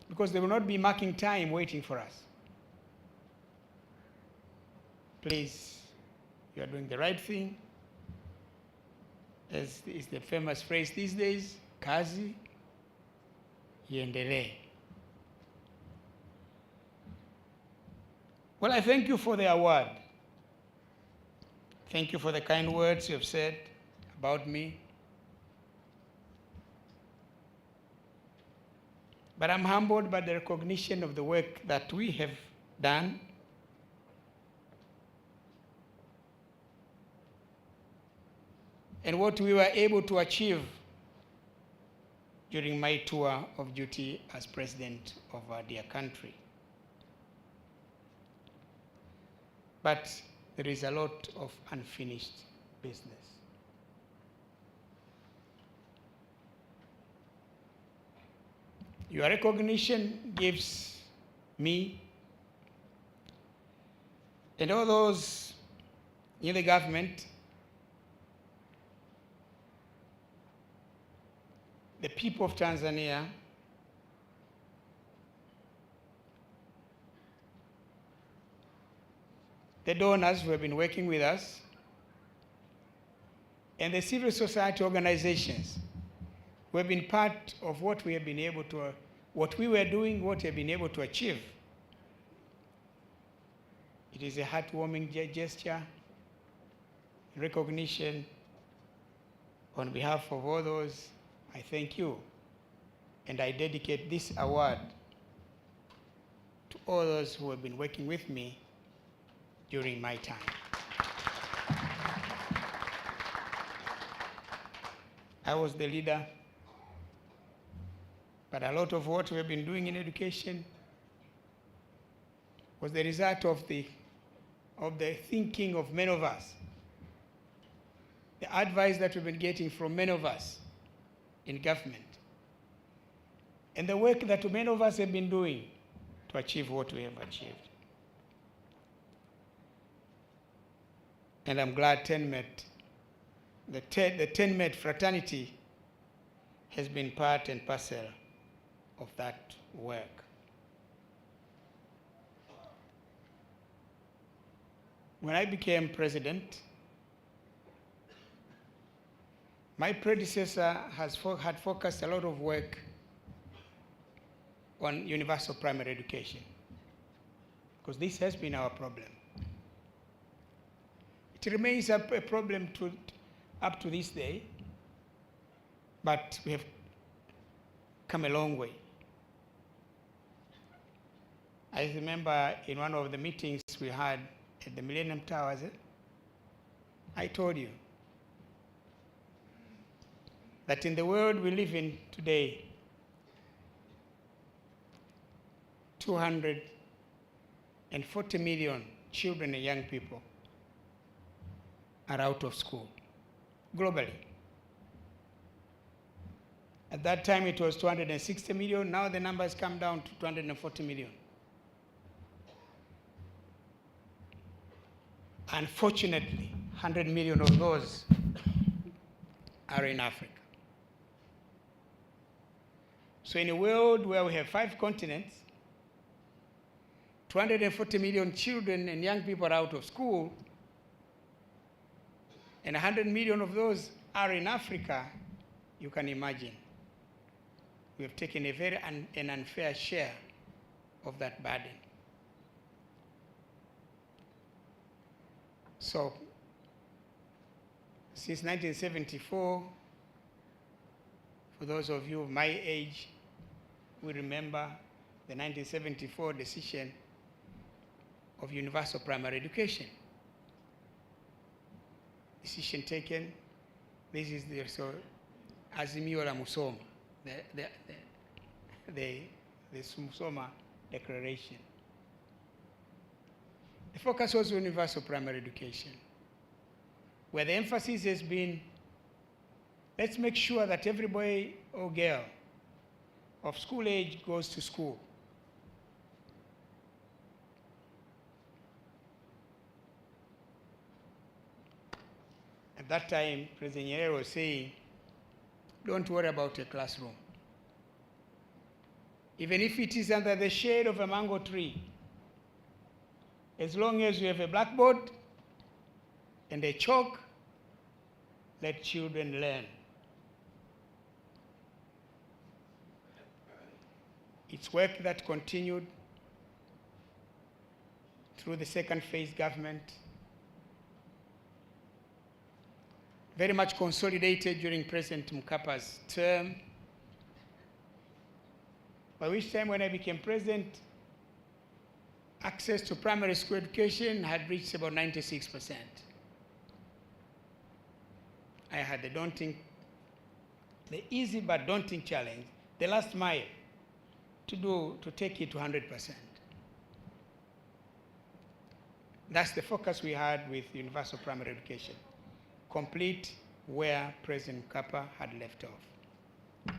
G: Because they will not be marking time waiting for us. Please, you are doing the right thing. As is the famous phrase these days, kazi iendelee. Well, I thank you for the award. Thank you for the kind words you have said about me. But I'm humbled by the recognition of the work that we have done. And what we were able to achieve during my tour of duty as president of our dear country. But there is a lot of unfinished business. Your recognition gives me and all those in the government, the people of Tanzania, the donors who have been working with us, and the civil society organizations who have been part of what we have been able to, what we were doing, what we have been able to achieve. It is a heartwarming gesture, recognition. On behalf of all those, I thank you, and I dedicate this award to all those who have been working with me during my time. I was the leader, but a lot of what we have been doing in education was the result of the thinking of many of us, the advice that we've been getting from many of us in government, and the work that many of us have been doing to achieve what we have achieved. And I'm glad TENMET, the TENMET fraternity has been part and parcel of that work. When I became president, my predecessor had focused a lot of work on universal primary education, because this has been our problem. It remains a problem up to this day, but we have come a long way. I remember in one of the meetings we had at the Millennium Towers, I told you that in the world we live in today, 240 million children and young people are out of school globally. At that time it was 260 million, now the number has come down to 240 million. Unfortunately, 100 million of those are in Africa. So in a world where we have 5 continents, 240 million children and young people are out of school, and 100 million of those are in Africa, you can imagine we have taken a very an unfair share of that burden. So, since 1974, for those of you of my age, we remember the 1974 decision of universal primary education. Decision taken, this is the Azimio la Musoma, the Musoma Declaration. The focus was on universal primary education, where the emphasis has been, let's make sure that every boy or girl of school age goes to school. At that time, President Nyerere was saying, don't worry about a classroom. Even if it is under the shade of a mango tree, as long as you have a blackboard and a chalk, let children learn. It's work that continued through the second phase government, very much consolidated during President Mkappa's term, by which time when I became president, access to primary school education had reached about 96%. I had the easy but daunting challenge, the last mile, to take it to 100%. That's the focus we had with universal primary education. Complete where President Mkappa had left off.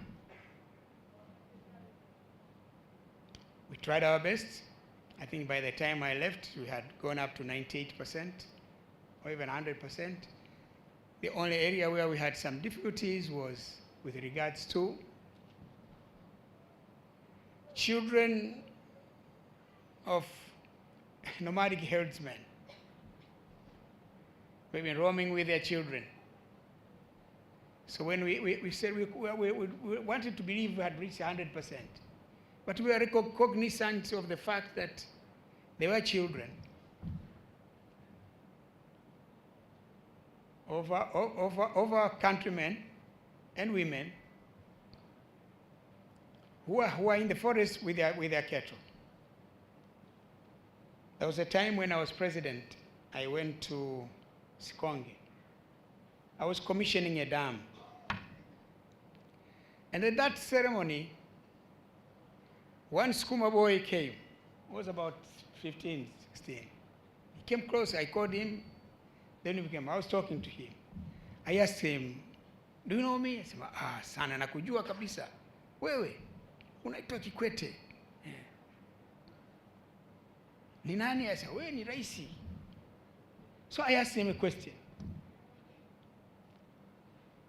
G: We tried our best. I think by the time I left, we had gone up to 98% or even 100%. The only area where we had some difficulties was with regards to children of nomadic herdsmen. We've been roaming with their children. So when we said we wanted to believe we had reached 100%, but we were cognizant of the fact that there were children of our countrymen and women who are in the forest with their cattle. There was a time when I was president, I went to Sikonge. I was commissioning a dam. And at that ceremony, one Skuma boy came. He was about 15, 16. He came close, I called him, then he came. I was talking to him. I asked him, do you know me? I said, sana nakujua kabisa. Wewe, unaitwa Kikwete. Ni nani? I said, wewe ni raisi. So I asked him a question.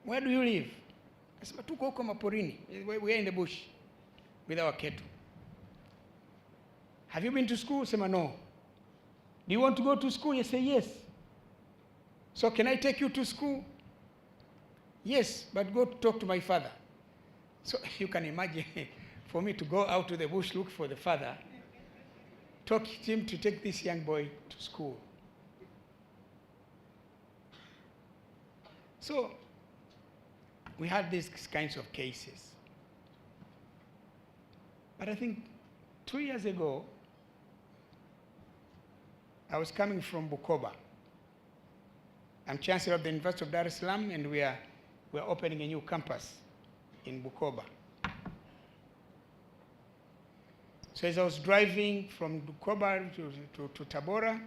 G: Where do you live? I said, tuko huko maporini. We are in the bush with our cattle. Have you been to school? I said, no. Do you want to go to school? I said, yes. So can I take you to school? Yes, but go talk to my father. So you can imagine, for me to go out to the bush, look for the father, talk to him to take this young boy to school. So we had these kinds of cases. But I think 2 years ago, I was coming from Bukoba. I'm Chancellor of the University of Dar es Salaam, and we are opening a new campus in Bukoba. So as I was driving from Dukoba to Tabora,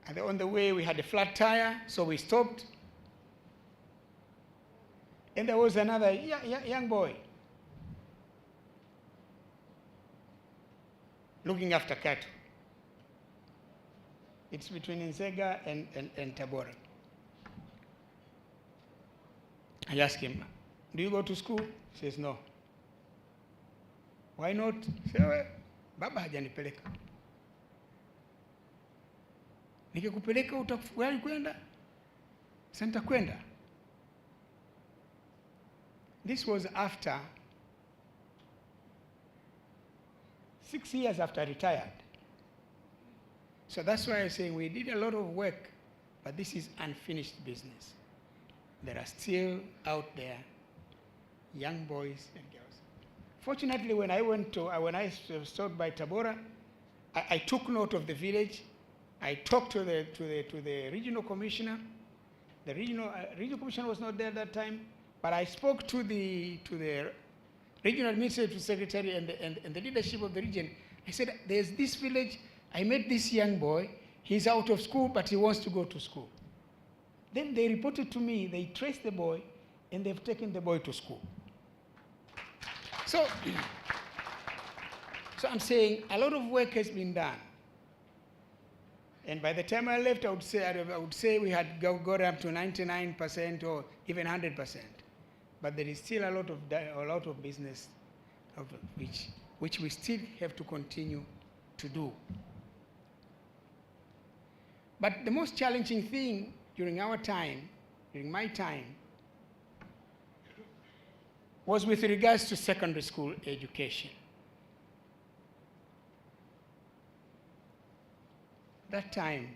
G: and on the way we had a flat tire, so we stopped. And there was another young boy looking after cattle. It's between Nzega and Tabora. I asked him, do you go to school? He says, no. Why not? He said, well, baba hajanipeleka. Nikikupeleka utakubali kwenda? Sasa nitakwenda. This was after 6 years after I retired. So that's why I'm saying we did a lot of work, but this is unfinished business. There are still out there young boys and girls. Fortunately, when I stopped by Tabora, I took note of the village. I talked to the regional commissioner. The regional commissioner was not there at that time, but I spoke to the regional administrative secretary and the leadership of the region. I said, there's this village. I met this young boy. He's out of school, but he wants to go to school. Then they reported to me. They traced the boy, and they've taken the boy to school. So I'm saying a lot of work has been done. And by the time I left, I would say we had got up to 99% or even 100%. But there is still a lot of business which we still have to continue to do. But the most challenging thing during my time, was with regards to secondary school education. That time,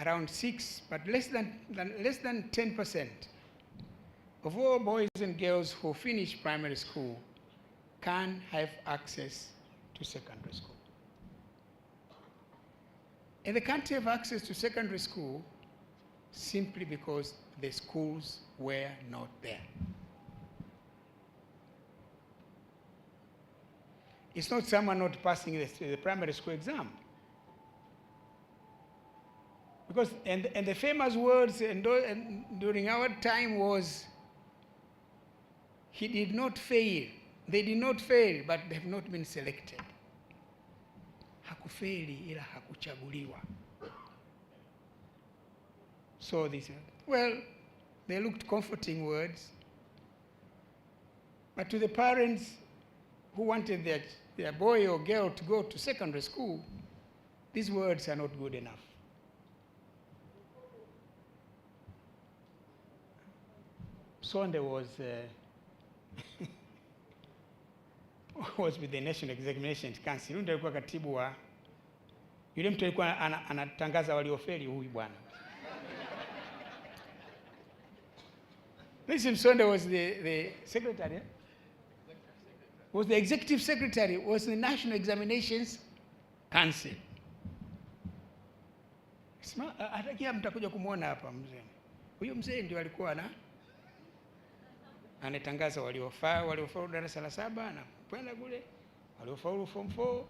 G: around 6, but less than 10% of all boys and girls who finish primary school can have access to secondary school. And they can't have access to secondary school simply because the schools were not there. It's not someone not passing the primary school exam. Because, and the famous words during our time was, he did not fail. They did not fail, but they have not been selected. Hakufeli ila hakuchaguliwa. So they looked comforting words. But to the parents who wanted their boy or girl to go to secondary school, these words are not good enough. Sonde was with the National Examinations Council. Yule alikuwa katibu wa yule mtu alikuwa anatangaza waliofeli huyu bwana. Listen, Sonde was the secretary. Was the executive secretary, was the National Examinations Council. Atakia mtakuja kumuona hapa mzee. Huyo mzee ndio alikuwa anatangaza waliofaulu darasa la 7 na kwenda kule, waliofaulu form 4,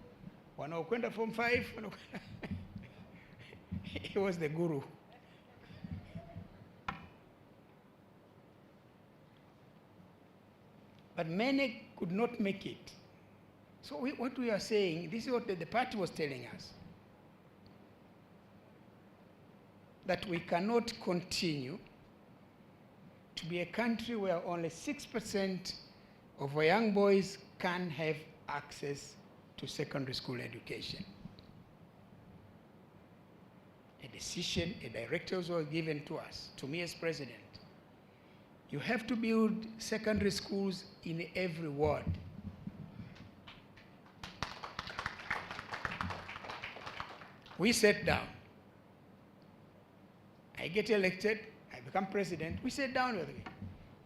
G: wanaokwenda form 5, He was the guru. But many could not make it. So what we are saying, this is what the party was telling us, that we cannot continue to be a country where only 6% of our young boys can have access to secondary school education. A decision, a directive was given to us, to me as president. You have to build secondary schools in every ward. We sat down. I get elected, I become president. We sat down with me.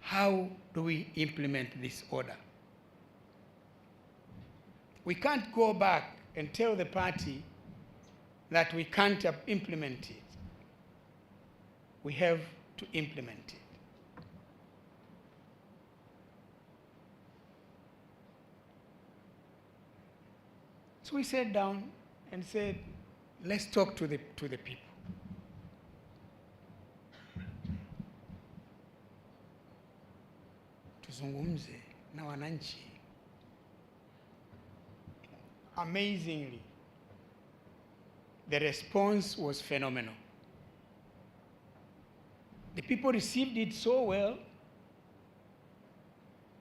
G: How do we implement this order? We can't go back and tell the party that we can't implement it. We have to implement it. So we sat down and said, let's talk to the people. Tuzungumze na wananchi. Amazingly, the response was phenomenal. The people received it so well.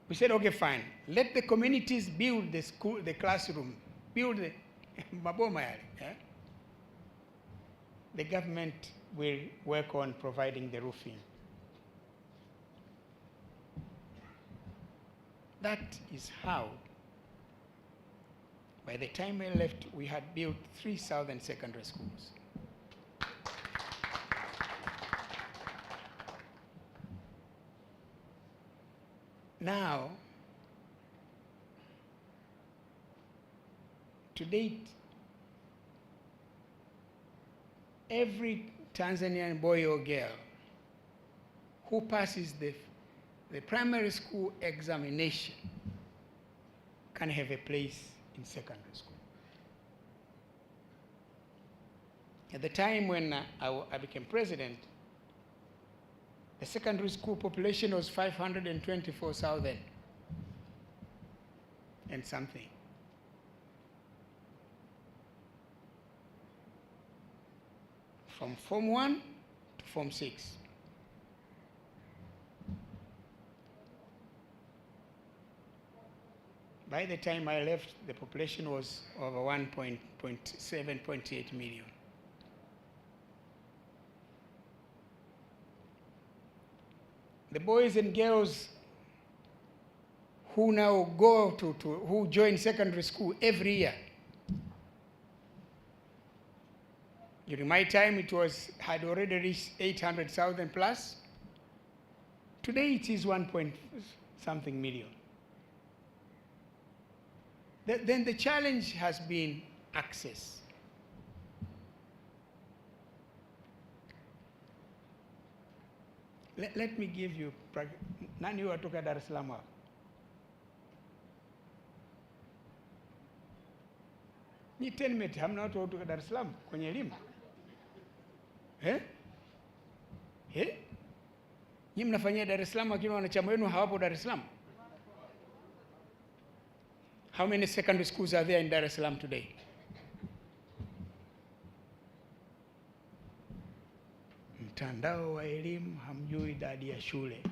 G: We said, okay, fine. Let the communities build the school, the classroom, build the maboma yale. Yeah? The government will work on providing the roofing. That is how, by the time I left, we had built 3,000 secondary schools. Now, to date, every Tanzanian boy or girl who passes the primary school examination can have a place in secondary school. At the time when I became president, the secondary school population was 524,000 and something. From Form 1 to Form 6. By the time I left, the population was over 1.8 million. The boys and girls who now go who join secondary school every year. During my time, it had already reached 800,000 plus. Today, it is 1-point-something million. Then the challenge has been access. Let me give you, nani watoka Dar es Salaam? Ni TENMET, hamna watu watoka Dar es Salaam kwenye elimu? Nyinyi mnafanyia Dar es Salaam, lakini wanachama wenu hawapo Dar es Salaam? How many secondary schools are there in Dar es Salaam today? Mtandao wa elimu, hamjui idadi ya shule.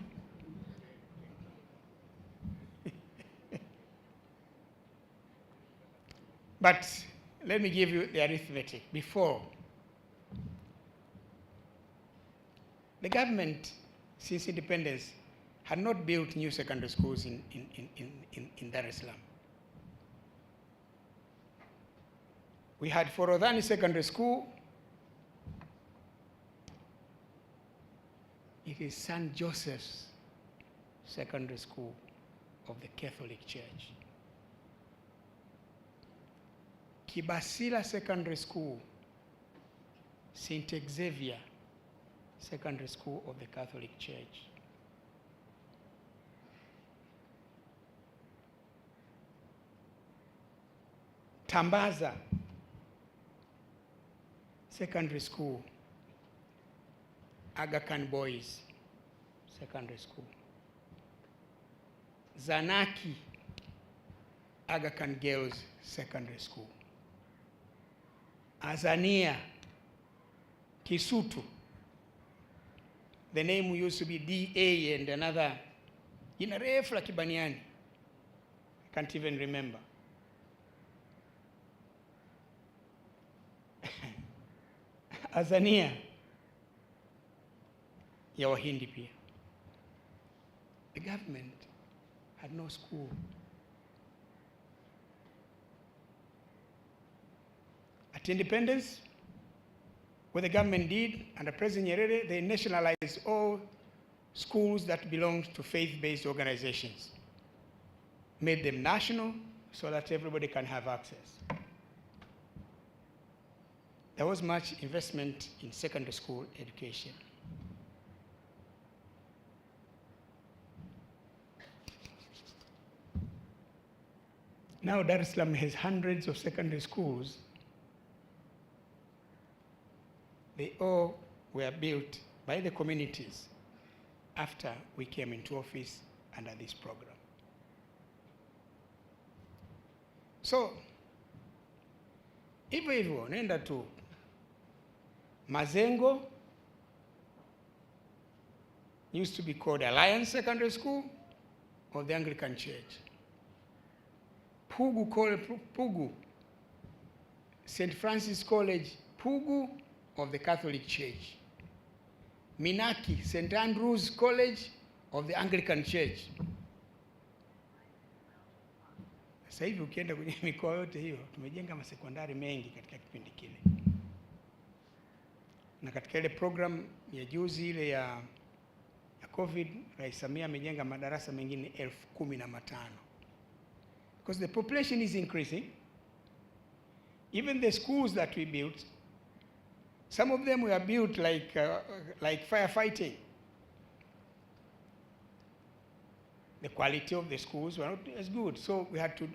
G: But let me give you the arithmetic. Before, the government, since independence, had not built new secondary schools in Dar es Salaam. We had Forodhani Secondary School. It is St. Joseph's Secondary School of the Catholic Church. Kibasila Secondary School, St. Xavier Secondary School of the Catholic Church. Tambaza Secondary School, Aga Khan Boys Secondary School. Zanaki, Aga Khan Girls Secondary School. Azania, Kisutu, the name used to be DA and another, jina refu la Kibaniani, I can't even remember. Azania, ya Wahindi pia. The government had no school. At independence, what the government did under President Nyerere, they nationalized all schools that belonged to faith-based organizations, made them national so that everybody can have access. There was much investment in secondary school education. Now Dar es Salaam has hundreds of secondary schools. They all were built by the communities after we came into office under this program. So, hivyo hivyo nenda tu Mazengo used to be called Alliance Secondary School of the Anglican Church. Pugu, Pugu, St. Francis College, Pugu of the Catholic Church. Minaki, St. Andrew's College of the Anglican Church. Sasa hivi ukienda kwenye mikoa yote hiyo, tumejenga masekondari mengi katika kipindi kile. Na katika ile program ya juzi ile ya COVID, Rais Samia amejenga madarasa mengine 15,000. Because the population is increasing. Even the schools that we built, some of them were built like firefighting. The quality of the schools were not as good, so we had to.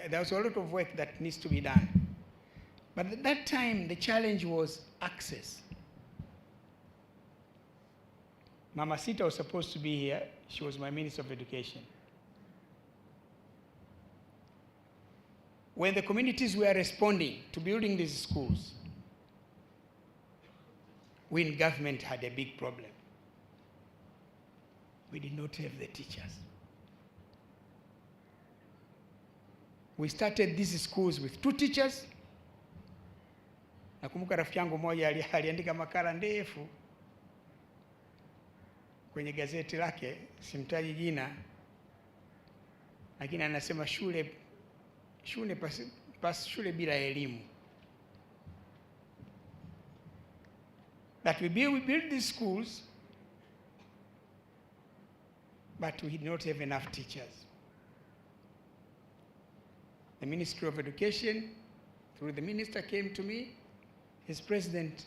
G: There was a lot of work that needs to be done. But at that time, the challenge was access. Mama Sita was supposed to be here. She was my Minister of Education. When the communities were responding to building these schools, we in government had a big problem. We did not have the teachers. We started these schools with 2 teachers. Nakumbuka rafiki yangu mmoja aliandika makala ndefu kwenye gazeti lake, simtaji jina, lakini anasema shule bila elimu. That we build these schools, but we did not have enough teachers. The Ministry of Education, through the minister, came to me, his president,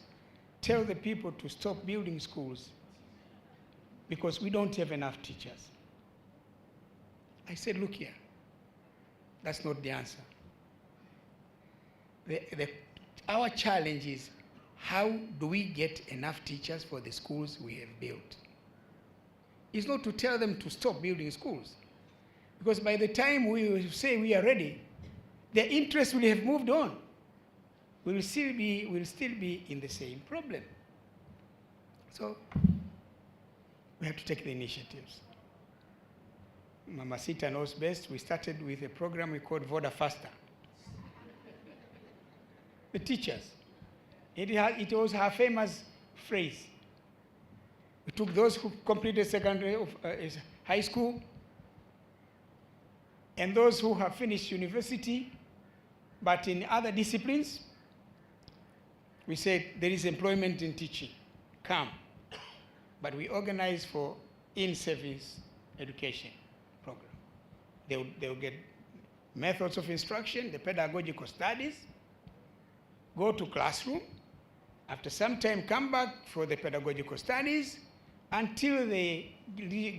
G: tell the people to stop building schools because we don't have enough teachers. I said, look here, that's not the answer. Our challenge is, how do we get enough teachers for the schools we have built? It's not to tell them to stop building schools, because by the time we say we are ready, their interest will have moved on. We'll still be in the same problem. So we have to take the initiatives. Mama Sita knows best. We started with a program we called Voda Faster. The teachers. It was her famous phrase. We took those who completed high school and those who have finished university, but in other disciplines, we said there is employment in teaching. Come. But we organize for in-service education program. They will get methods of instruction, the pedagogical studies, go to classroom, after some time come back for the pedagogical studies until they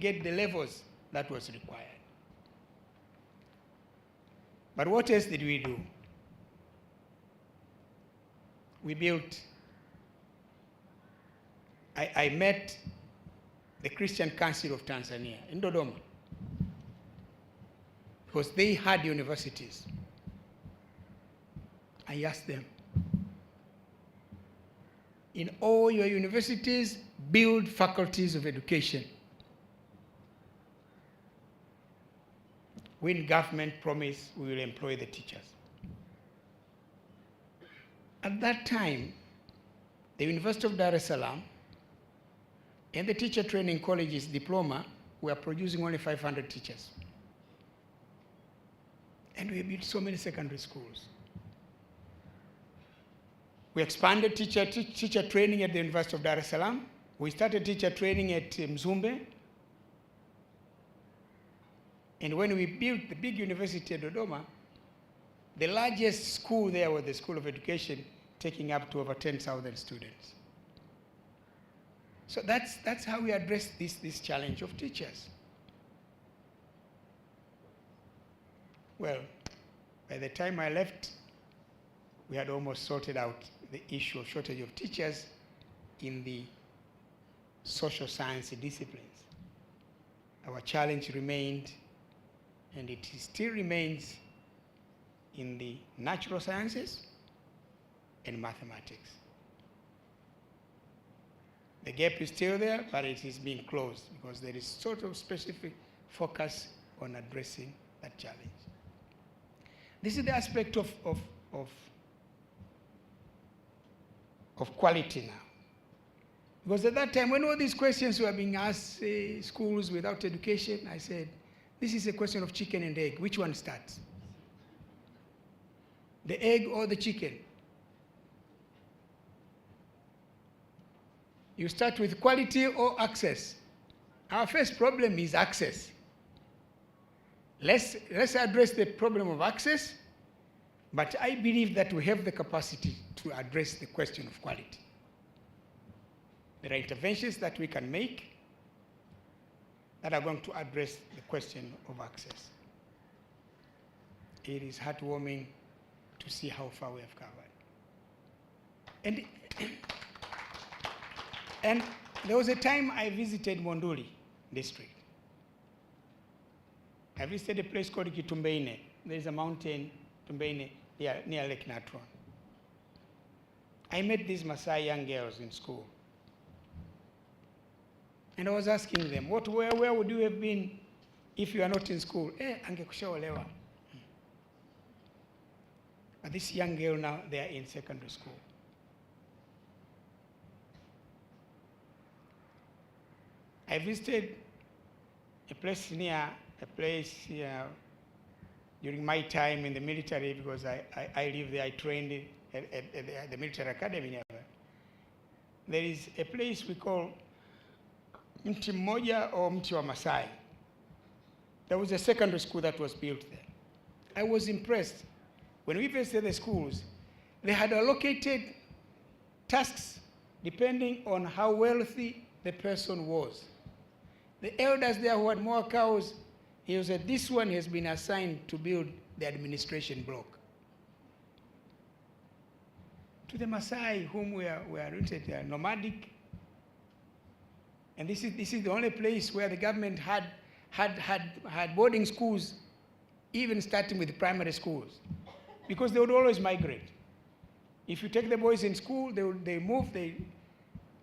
G: get the levels that was required. But what else did we do? We built, I met the Christian Council of Tanzania in Dodoma, because they had universities. I asked them, in all your universities, build faculties of education. When government promise we will employ the teachers. At that time, the University of Dar es Salaam and the teacher training college's diploma were producing only 500 teachers. And we built so many secondary schools. We expanded teacher training at the University of Dar es Salaam. We started teacher training at Mzumbe. And when we built the big university at Dodoma, the largest school there was the School of Education, taking up to over 10,000 students. So that's how we address this challenge of teachers. Well, By the time I left, we had almost sorted out the issue of shortage of teachers in the social science disciplines. Our challenge remained, and it still remains, in the natural sciences and mathematics. The gap is still there, but it is being closed because there is sort of specific focus on addressing that challenge. This is the aspect of quality now. Because at that time, when all these questions were being asked, schools without education, I said, this is a question of chicken and egg. Which one starts? The egg or the chicken? You start with quality or access. Our first problem is access. Let's address the problem of access, but I believe that we have the capacity to address the question of quality. There are interventions that we can make that are going to address the question of access. It is heartwarming to see how far we have covered. And there was a time I visited Monduli district. I visited a place called Kitumbeine. There is a mountain, Tumbeine, near Lake Natron. I met these Maasai young girls in school. And I was asking them, where would you have been if you are not in school? Angekushaolewa. But this young girl now, they are in secondary school. I visited a place during my time in the military, because I lived there, I trained at the military academy nearby. There is a place we call Mti Mmoja or Mti wa Masai. There was a secondary school that was built there. I was impressed. When we visited the schools, they had allocated tasks depending on how wealthy the person was. The elders there who had more cows, he said, this one has been assigned to build the administration block. To the Maasai, whom we are rooted, they are nomadic. And this is the only place where the government had boarding schools, even starting with primary schools, because they would always migrate. If you take the boys in school, they move, they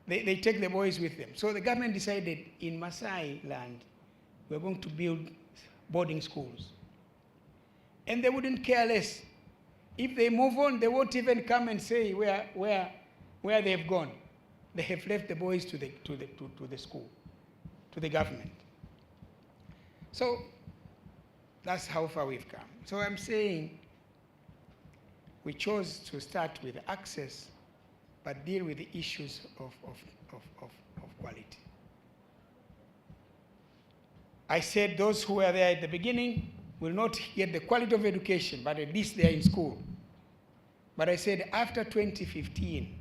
G: take the boys with them. So the government decided in Maasai land, we're going to build boarding schools. And they wouldn't care less. If they move on, they won't even come and say where they've gone. They have left the boys to the school, to the government. So that's how far we've come. So I'm saying we chose to start with access, but deal with the issues of quality. I said those who were there at the beginning will not get the quality of education, but at least they are in school. But I said after 2015,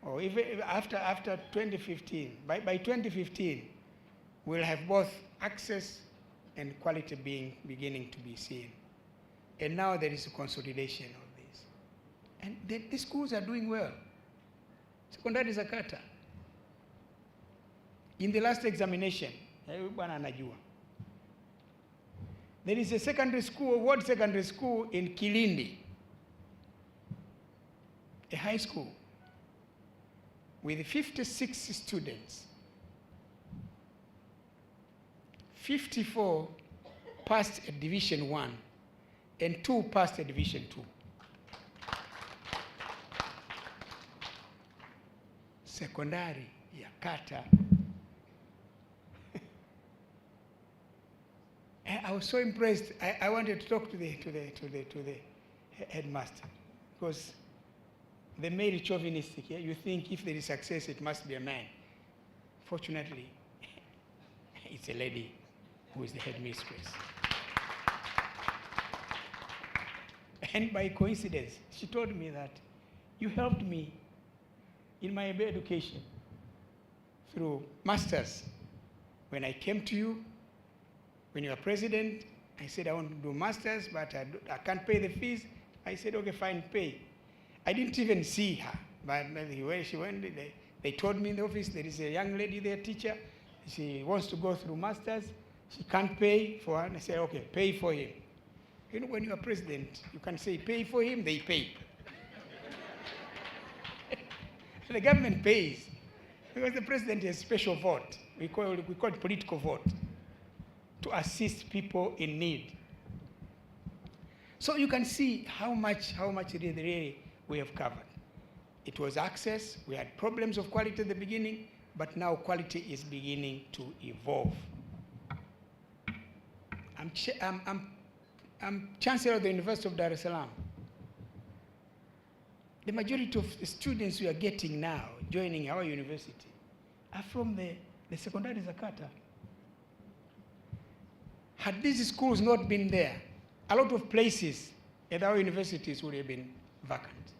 G: or even after 2015, by 2015, we'll have both access and quality beginning to be seen. And now there is a consolidation of this. And the schools are doing well. Secondary Zakata. In the last examination, there is a secondary school, World Secondary School in Kilindi, a high school with 56 students. 54 passed at Division 1 and 2 passed at Division 2. Secondary ya kata. I was so impressed. I wanted to talk to the headmaster, because the male chauvinistic. Yeah? You think if there is success, it must be a man. Fortunately, it's a lady who is the headmistress. And by coincidence, she told me that you helped me in my education through masters. When I came to you, when you were president, I said, I want to do masters, but I can't pay the fees. I said, okay, fine, pay. I didn't even see her, but where she went, they told me in the office, there is a young lady there, teacher. She wants to go through masters. She can't pay for her. And I said, okay, pay for him. You know, when you are president, you can say pay for him, they pay. The government pays because the president has special vote. We call it political vote to assist people in need. So you can see how much really we have covered. It was access. We had problems of quality at the beginning, but now quality is beginning to evolve. I'm Chancellor of the University of Dar es Salaam. The majority of the students we are getting now joining our university are from the secondary Zakata. Had these schools not been there, a lot of places at our universities would have been vacant.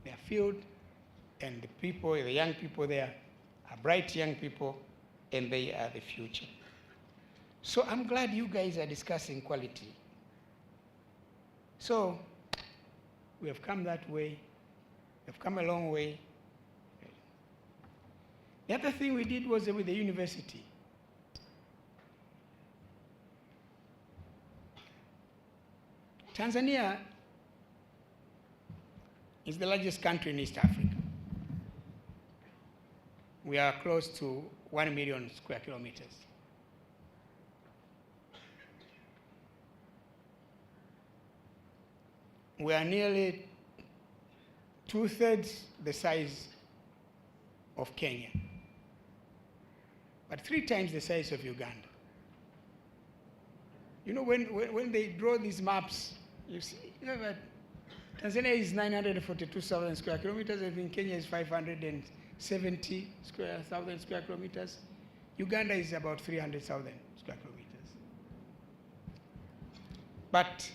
G: They are filled, and the people, the young people there are bright young people, and they are the future. So I'm glad you guys are discussing quality. So we have come that way. We have come a long way. The other thing we did was with the university. Tanzania is the largest country in East Africa. We are close to 1 million square kilometers. We are nearly 2/3 the size of Kenya, but 3 times the size of Uganda. You know, when they draw these maps, you see, that Tanzania is 942,000 square kilometers. I think Kenya is 570,000 square kilometers. Uganda is about 300,000 square kilometers. But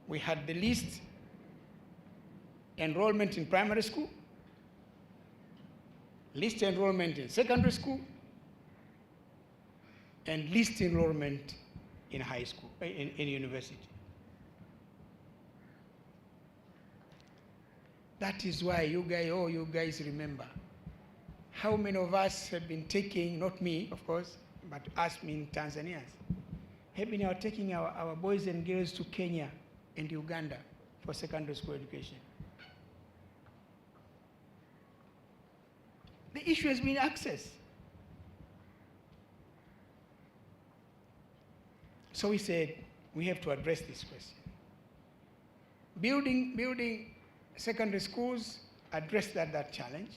G: we had the least enrollment in primary school, least enrollment in secondary school, and least enrollment in high school, in university. That is why you guys remember how many of us have been taking, not me, of course, but us being Tanzanians, have been taking our boys and girls to Kenya and Uganda for secondary school education. The issue has been access. So we said, we have to address this question. Building secondary schools address that challenge.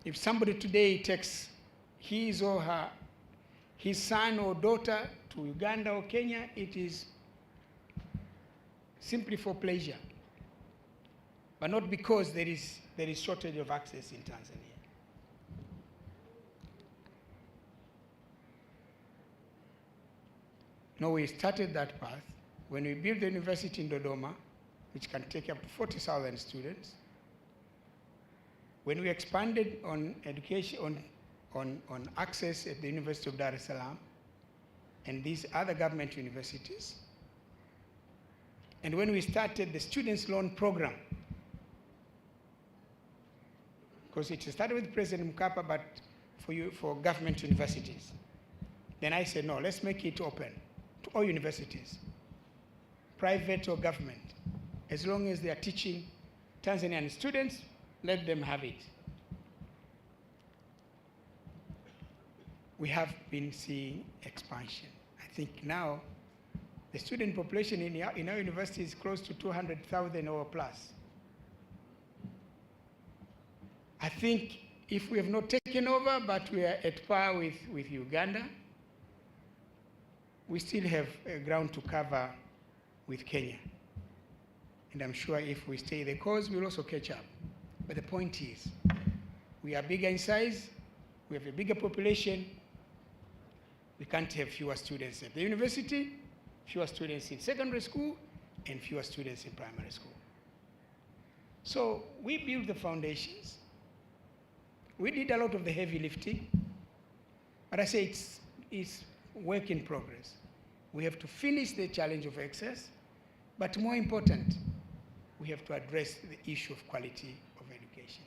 G: If somebody today takes his or her, his son or daughter to Uganda or Kenya, it is simply for pleasure, but not because there is shortage of access in Tanzania. No, we started that path when we built the university in Dodoma, which can take up to 40,000 students. When we expanded on education, on access at the University of Dar es Salaam and these other government universities. And when we started the Students' Loan Program, because it started with President Mkapa, but for government universities. Then I said, no, let's make it open to all universities, private or government. As long as they are teaching Tanzanian students, let them have it. We have been seeing expansion. I think now the student population in our university is close to 200,000 or plus. I think if we have not taken over, but we are at par with Uganda, we still have ground to cover with Kenya. And I'm sure if we stay the course, we'll also catch up. But the point is, we are bigger in size, we have a bigger population, we can't have fewer students at the university, fewer students in secondary school, and fewer students in primary school. So we built the foundations. We did a lot of the heavy lifting, but I say it's is work in progress. We have to finish the challenge of excess, but more important, we have to address the issue of quality of education.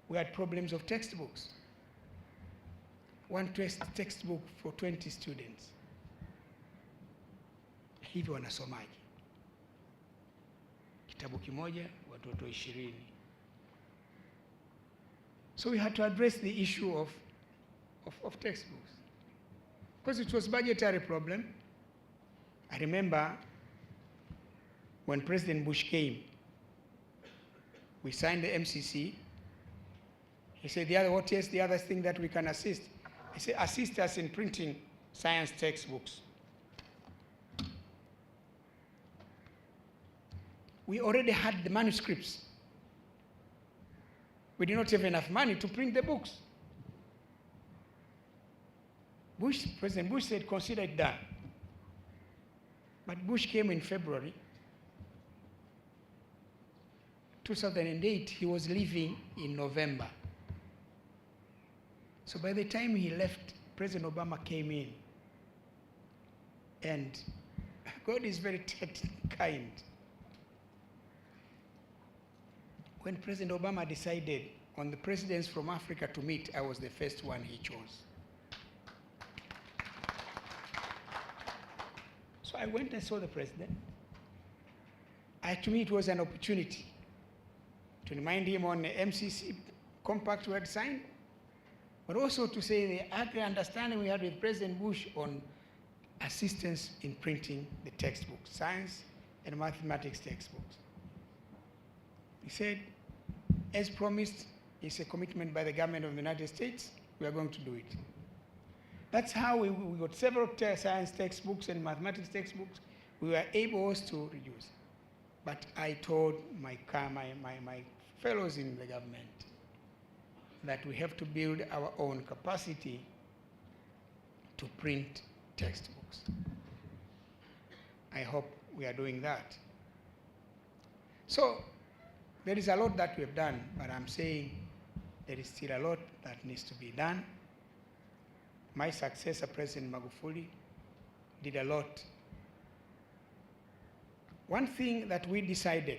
G: We had problems of textbooks. One textbook for 20 students. Hivi wanasomaji? Kitabu kimoja, watoto 20. So we had to address the issue of textbooks. Because it was a budgetary problem. I remember when President Bush came, we signed the MCC. He said, what is the other thing that we can assist? He said, assist us in printing science textbooks. We already had the manuscripts. We did not have enough money to print the books. President Bush said, consider it done. But Bush came in February 2008. He was leaving in November. So by the time he left, President Obama came in. And God is very kind. When President Obama decided on the presidents from Africa to meet, I was the first one he chose. So I went and saw the president. To me, it was an opportunity to remind him on the MCC compact we had signed, but also to say the understanding we had with President Bush on assistance in printing the textbooks, science and mathematics textbooks. He said, as promised, it's a commitment by the government of the United States, we are going to do it. That's how we got several science textbooks and mathematics textbooks. We were able to reduce. But I told my fellows in the government that we have to build our own capacity to print textbooks. I hope we are doing that. So there is a lot that we have done, but I'm saying there is still a lot that needs to be done. My successor, President Magufuli, did a lot. One thing that we decided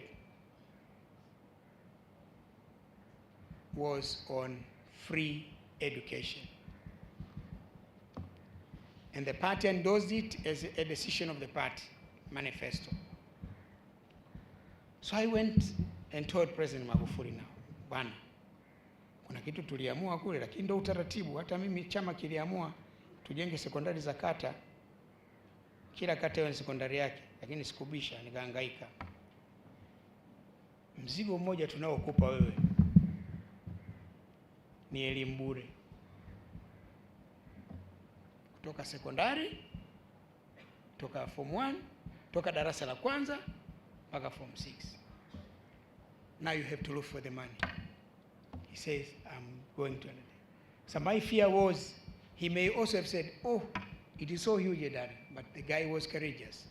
G: was on free education. And the party endorsed it as a decision of the party manifesto. So I went and told President Magufuli, now, bwana, kuna kitu tuliamua kule, lakini ndio utaratibu. Hata mimi chama kiliamua tujenge sekondari za kata, kila kata iwe sekondari yake, lakini sikubisha, nikahangaika. Mzigo mmoja tunaokupa wewe ni elimu bure. Kutoka sekondari, kutoka form 1, kutoka darasa la kwanza mpaka form 6. Now you have to look for the money. He says, I'm going to. So my fear was, he may also have said, oh, it is so huge, Daddy. But the guy was courageous.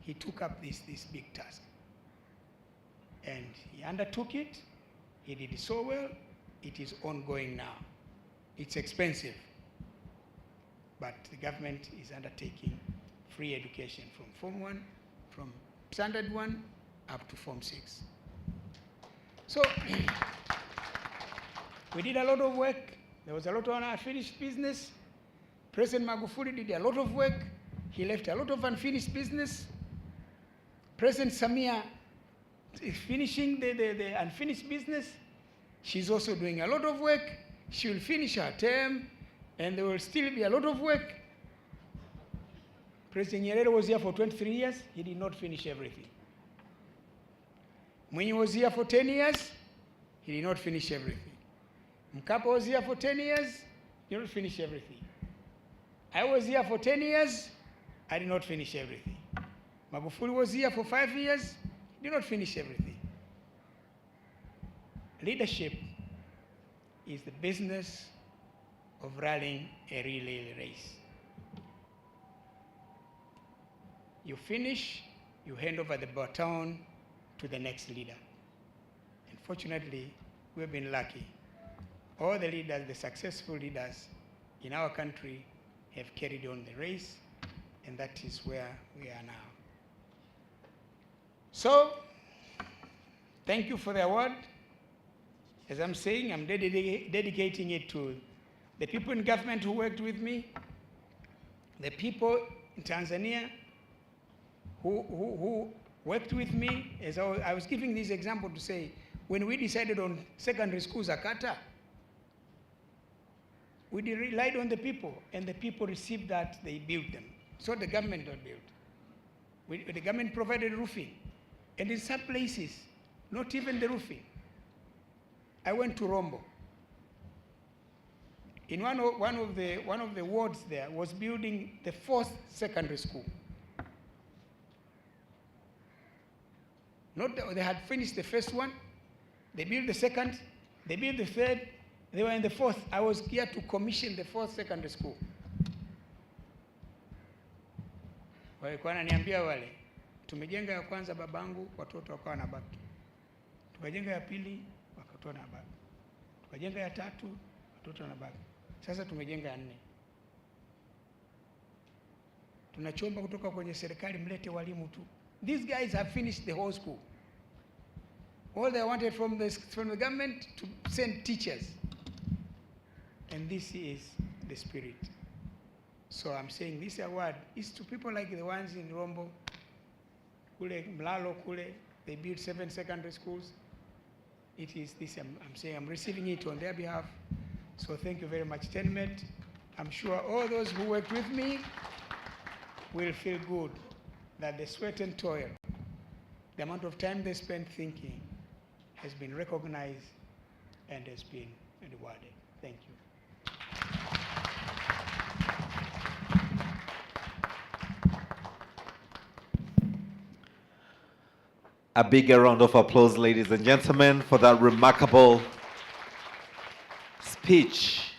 G: He took up this big task. And he undertook it. He did it so well. It is ongoing now. It's expensive. But the government is undertaking free education from Form 1, from Standard 1 up to Form 6. So we did a lot of work. There was a lot of unfinished business. President Magufuli did a lot of work. He left a lot of unfinished business. President Samia is finishing the unfinished business. She's also doing a lot of work. She will finish her term, and there will still be a lot of work. President Nyerere was here for 23 years. He did not finish everything. Mwinyi was here for 10 years. He did not finish everything. Mkapa was here for 10 years. He did not finish everything. I was here for 10 years. I did not finish everything. Magufuli was here for 5 years. He did not finish everything. Leadership is the business of running a relay race. You finish, you hand over the baton to the next leader. And fortunately, we've been lucky. All the leaders, the successful leaders in our country have carried on the race, and that is where we are now. So, thank you for the award. As I'm saying, I'm dedicating it to the people in government who worked with me, the people in Tanzania who worked with me. As I was giving this example to say, when we decided on secondary schools, Akata, we relied on the people, and the people received that, they built them. So the government not built. The government provided roofing. And in some places, not even the roofing. I went to Rombo. In one of the wards there was building the 4th secondary school. Not that they had finished the first one, they built the second, they built the third, they were in the 4th. I was here to commission the 4th secondary school. Walikuwa wananiambia wale, tumejenga ya kwanza babangu, watoto wakawa na baki. Tukajenga ya pili, watoto na baki. Tukajenga ya tatu, watoto na baki. Sasa tumejenga ya 4. Tunachomba kutoka kwenye serikali mlete walimu tu. These guys have finished the whole school. All they wanted from the government to send teachers. And this is the spirit. So I'm saying this award is to people like the ones in Rombo, Kule, Mlalo, Kule, they built 7 secondary schools. It is this, I'm saying I'm receiving it on their behalf. So thank you very much, TENMET. I'm sure all those who worked with me will feel good that the sweat and toil, the amount of time they spent thinking, has been recognized and has been rewarded. Thank you.
A: A bigger round of applause, ladies and gentlemen, for that remarkable speech.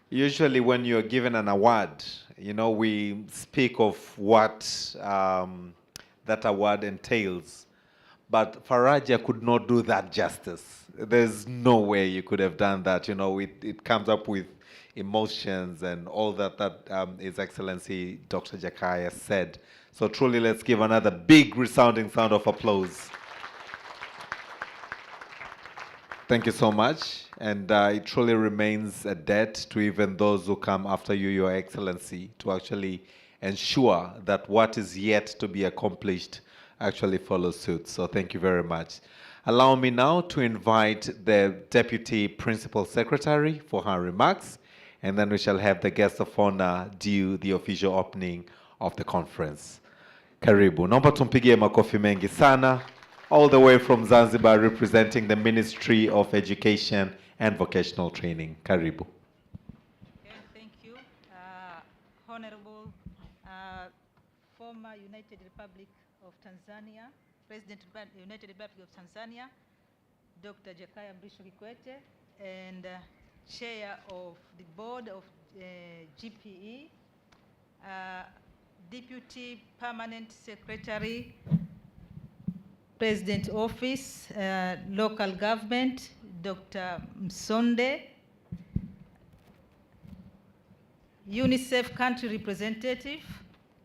A: Usually when you're given an award, you know, we speak of what that award entails. But Faraja could not do that justice. There's no way you could have done that. You know, it comes up with emotions and all that His Excellency Dr. Jakaya said. So truly, let's give another big resounding sound of applause. Thank you so much. And it truly remains a debt to even those who come after you, Your Excellency, to actually ensure that what is yet to be accomplished actually follows suit. So thank you very much. Allow me now to invite the Deputy Principal Secretary for her remarks, and then we shall have the guest of honor do the official opening of the conference. Karibu. Naomba tumpigie makofi mengi sana. All the way from Zanzibar, representing the Ministry of Education and Vocational Training. Karibu.
H: Okay, thank you. Honorable former United Republic of Tanzania, President of the United Republic of Tanzania, Dr. Jakaya Mrisho Kikwete, and Chair of the Board of GPE, Deputy Permanent Secretary, President Office, Local Government, Dr. Msonde, UNICEF Country Representative,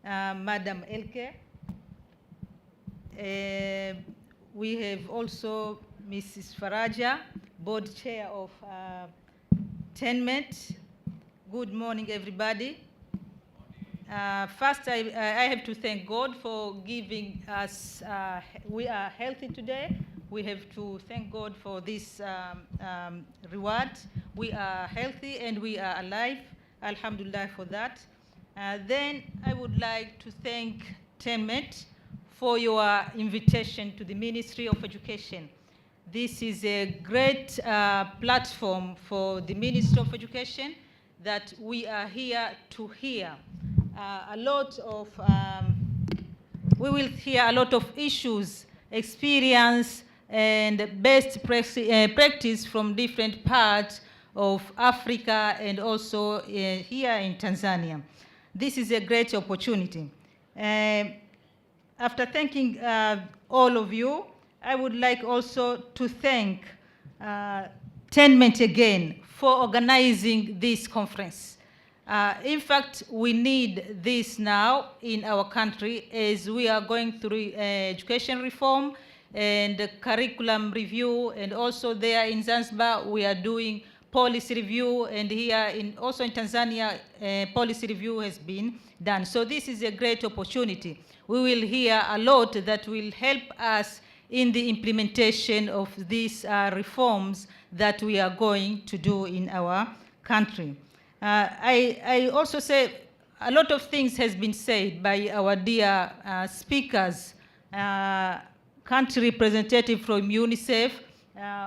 H: Madam Elke. We have also Mrs. Faraja, Board Chair of TENMET. Good morning, everybody. First, I have to thank God for giving us, we are healthy today. We have to thank God for this reward. We are healthy and we are alive. Alhamdulillah for that. Then I would like to thank TENMET for your invitation to the Ministry of Education. This is a great platform for the Ministry of Education that we are here to hear. We will hear a lot of issues, experience, and best practice from different parts of Africa and also here in Tanzania. This is a great opportunity. After thanking all of you, I would like also to thank TENMET again for organizing this conference. In fact, we need this now in our country as we are going through education reform and curriculum review, and also there in Zanzibar we are doing policy review, and here also in Tanzania policy review has been done. So this is a great opportunity. We will hear a lot that will help us in the implementation of these reforms that we are going to do in our country. I also say a lot of things has been said by our dear speakers, country representative from UNICEF,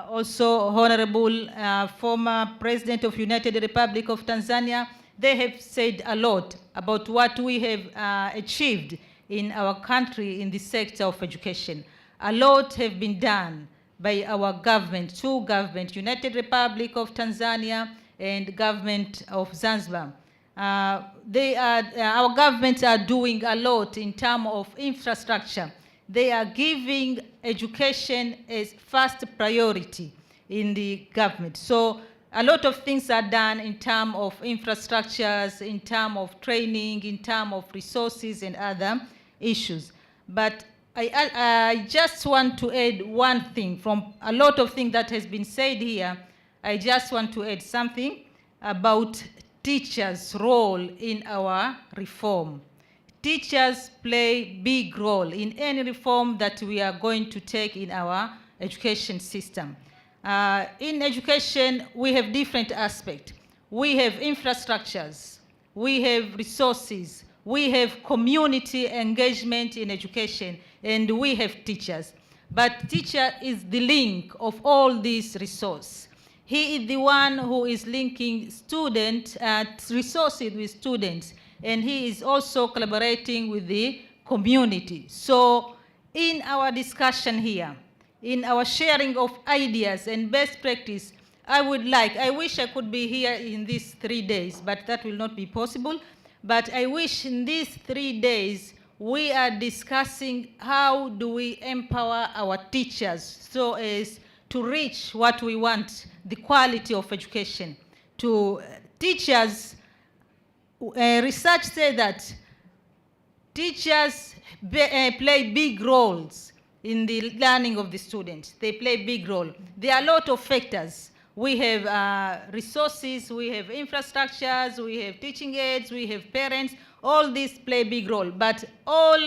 H: also Honorable former President of United Republic of Tanzania. They have said a lot about what we have achieved in our country in the sector of education. A lot have been done by our government, two governments, United Republic of Tanzania and government of Zanzibar. Our governments are doing a lot in terms of infrastructure. They are giving education as first priority in the government. So a lot of things are done in terms of infrastructures, in terms of training, in terms of resources and other issues. But I just want to add one thing from a lot of things that has been said here. I just want to add something about teachers' role in our reform. Teachers play big role in any reform that we are going to take in our education system. In education, we have different aspects. We have infrastructures, we have resources, we have community engagement in education, and we have teachers. But teacher is the link of all these resources. He is the one who is linking student resources with students, and he is also collaborating with the community. So in our discussion here, in our sharing of ideas and best practice, I wish I could be here in these 3 days, but that will not be possible. But I wish in these 3 days, we are discussing how do we empower our teachers so as to reach what we want, the quality of education. To teachers, research says that teachers play big roles in the learning of the students. They play big role. There are a lot of factors. We have resources, we have infrastructures, we have teaching aids, we have parents. All these play big role. But all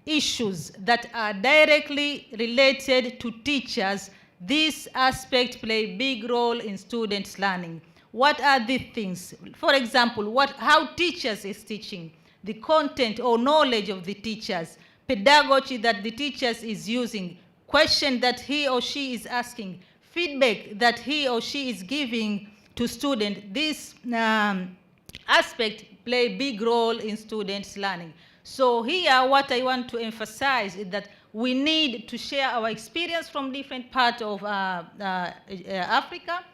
H: issues that are directly related to teachers, this aspect play big role in students' learning. What are the things? For example, how teachers is teaching, the content or knowledge of the teachers, pedagogy that the teachers is using, question that he or she is asking, feedback that he or she is giving to students. This aspect play big role in students' learning. So here what I want to emphasize is that we need to share our experience from different parts of Africa,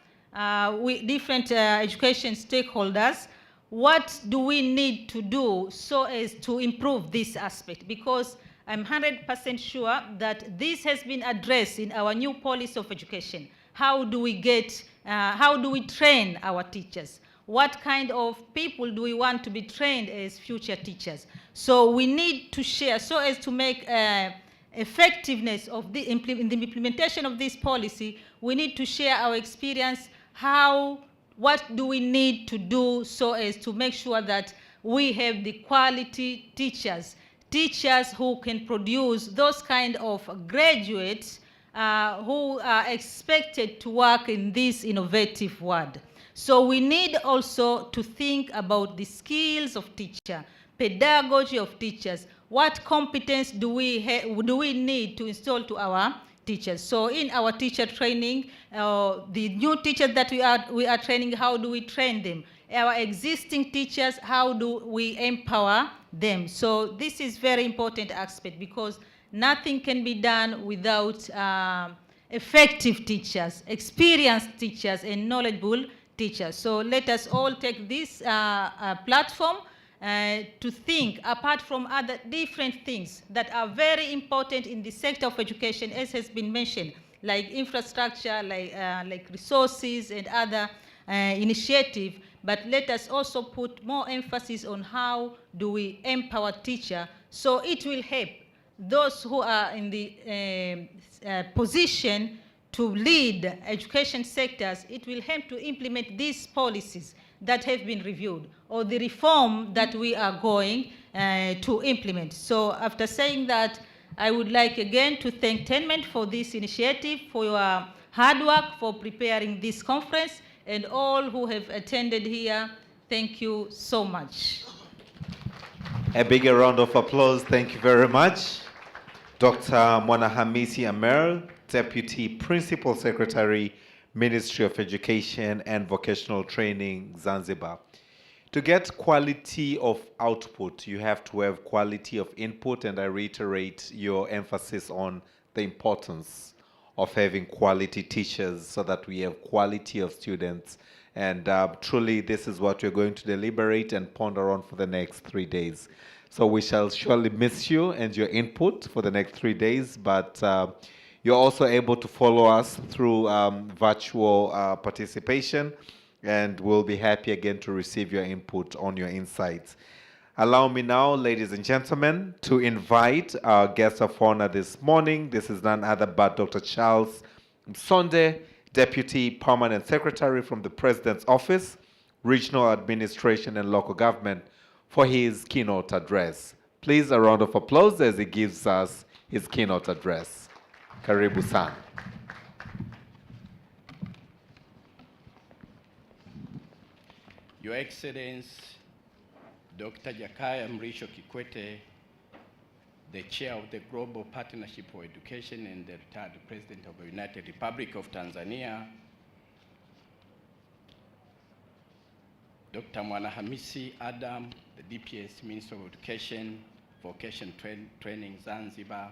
H: with different education stakeholders. What do we need to do so as to improve this aspect? Because I'm 100% sure that this has been addressed in our new policy of education. How do we train our teachers? What kind of people do we want to be trained as future teachers? So we need to share so as to make effectiveness of the implementation of this policy. We need to share our experience. What do we need to do so as to make sure that we have the quality teachers who can produce those kind of graduates who are expected to work in this innovative world. So we need also to think about the skills of teacher, pedagogy of teachers. What competence do we need to install to our teachers? So in our teacher training, the new teachers that we are training, how do we train them? Our existing teachers, how do we empower them? So this is very important aspect, because nothing can be done without effective teachers, experienced teachers, and knowledgeable teachers. So let us all take this platform to think, apart from other different things that are very important in the sector of education, as has been mentioned, like infrastructure, like resources and other initiative. but let us also put more emphasis on how do we empower teacher, so it will help those who are in the position to lead education sectors. It will help to implement these policies that have been reviewed, or the reform that we are going to implement. So after saying that, I would like again to thank TENMENT for this initiative, for your hard work, for preparing this conference, and all who have attended here. Thank you so much.
A: A bigger round of applause. Thank you very much. Dr. Mwanahamisi Amer, Deputy Principal Secretary, Ministry of Education and Vocational Training, Zanzibar. To get quality of output, you have to have quality of input, and I reiterate your emphasis on the importance of having quality teachers so that we have quality of students. And truly, this is what we're going to deliberate and ponder on for the next 3 days. So we shall surely miss you and your input for the next 3 days, but you're also able to follow us through virtual participation, and we'll be happy again to receive your input on your insights. Allow me now, ladies and gentlemen, to invite our guest of honor this morning. This is none other but Dr. Charles Msonde, Deputy Permanent Secretary from the President's Office, Regional Administration and Local Government, for his keynote address. Please, a round of applause as he gives us his keynote address. Karibu sana.
I: Your Excellency, Dr. Jakaya Mrisho Kikwete, the Chair of the Global Partnership for Education and the retired President of the United Republic of Tanzania, Dr. Mwanahamisi Adam, the DPS Minister of Education, Vocation Training, Zanzibar,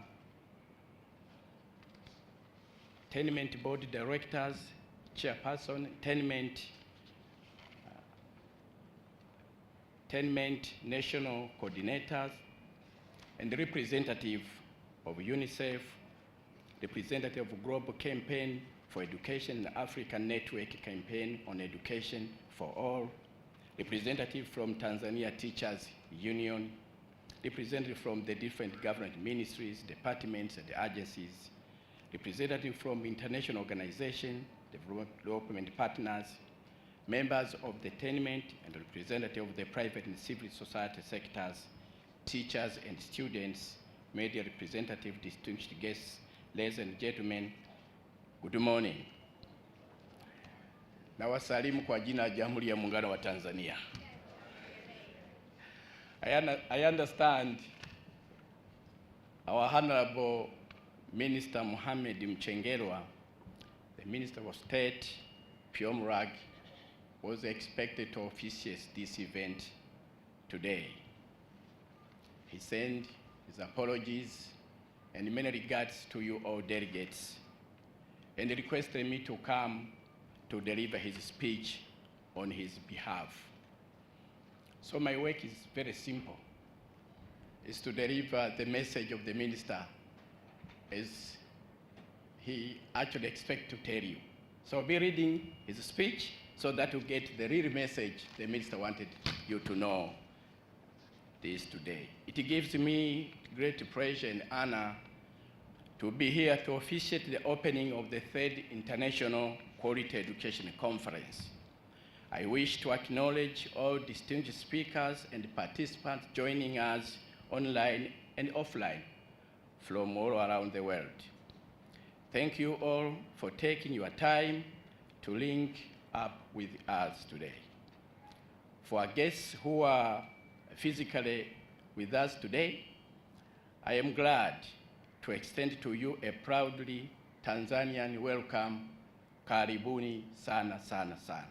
I: TENMENT Board Directors, Chairperson, TENMENT National Coordinators, and the representative of UNICEF, representative of Global Campaign for Education, the African Network Campaign on Education for All, representative from Tanzania Teachers Union, representative from the different government ministries, departments, and agencies, representative from international organizations, development partners, members of the TENMENT, and representative of the private and civil society sectors, teachers and students, media representative, distinguished guests, ladies and gentlemen, good morning. Nawasalimu kwa jina la Jamhuri ya Muungano wa Tanzania. I understand our Honorable Minister Mohamed Mchengerwa, the Minister of State, Pyomrag, was expected to officiate this event today. He sent his apologies and many regards to you all delegates, and requested me to come to deliver his speech on his behalf. So my work is very simple. It's to deliver the message of the minister as he actually expects to tell you. So I'll be reading his speech so that you get the real message the minister wanted you to know this today. It gives me great pleasure and honor to be here to officiate the opening of the 3rd International Quality Education Conference. I wish to acknowledge all distinguished speakers and participants joining us online and offline from all around the world. Thank you all for taking your time to link up with us today. For our guests who are physically with us today, I am glad to extend to you a proudly Tanzanian welcome. Karibuni sana sana sana.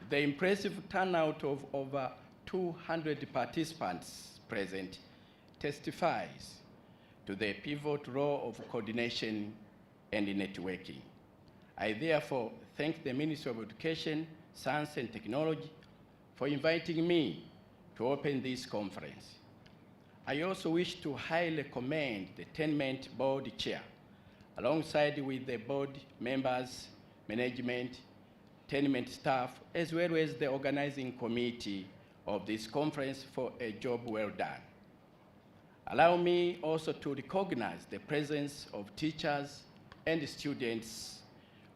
I: The impressive turnout of over 200 participants present testifies to the pivotal role of coordination and networking. I therefore thank the Ministry of Education, Science and Technology for inviting me to open this conference. I also wish to highly commend the TENMENT Board Chair, alongside with the board members, management, tenement staff, as well as the organizing committee of this conference for a job well done. Allow me also to recognize the presence of teachers and students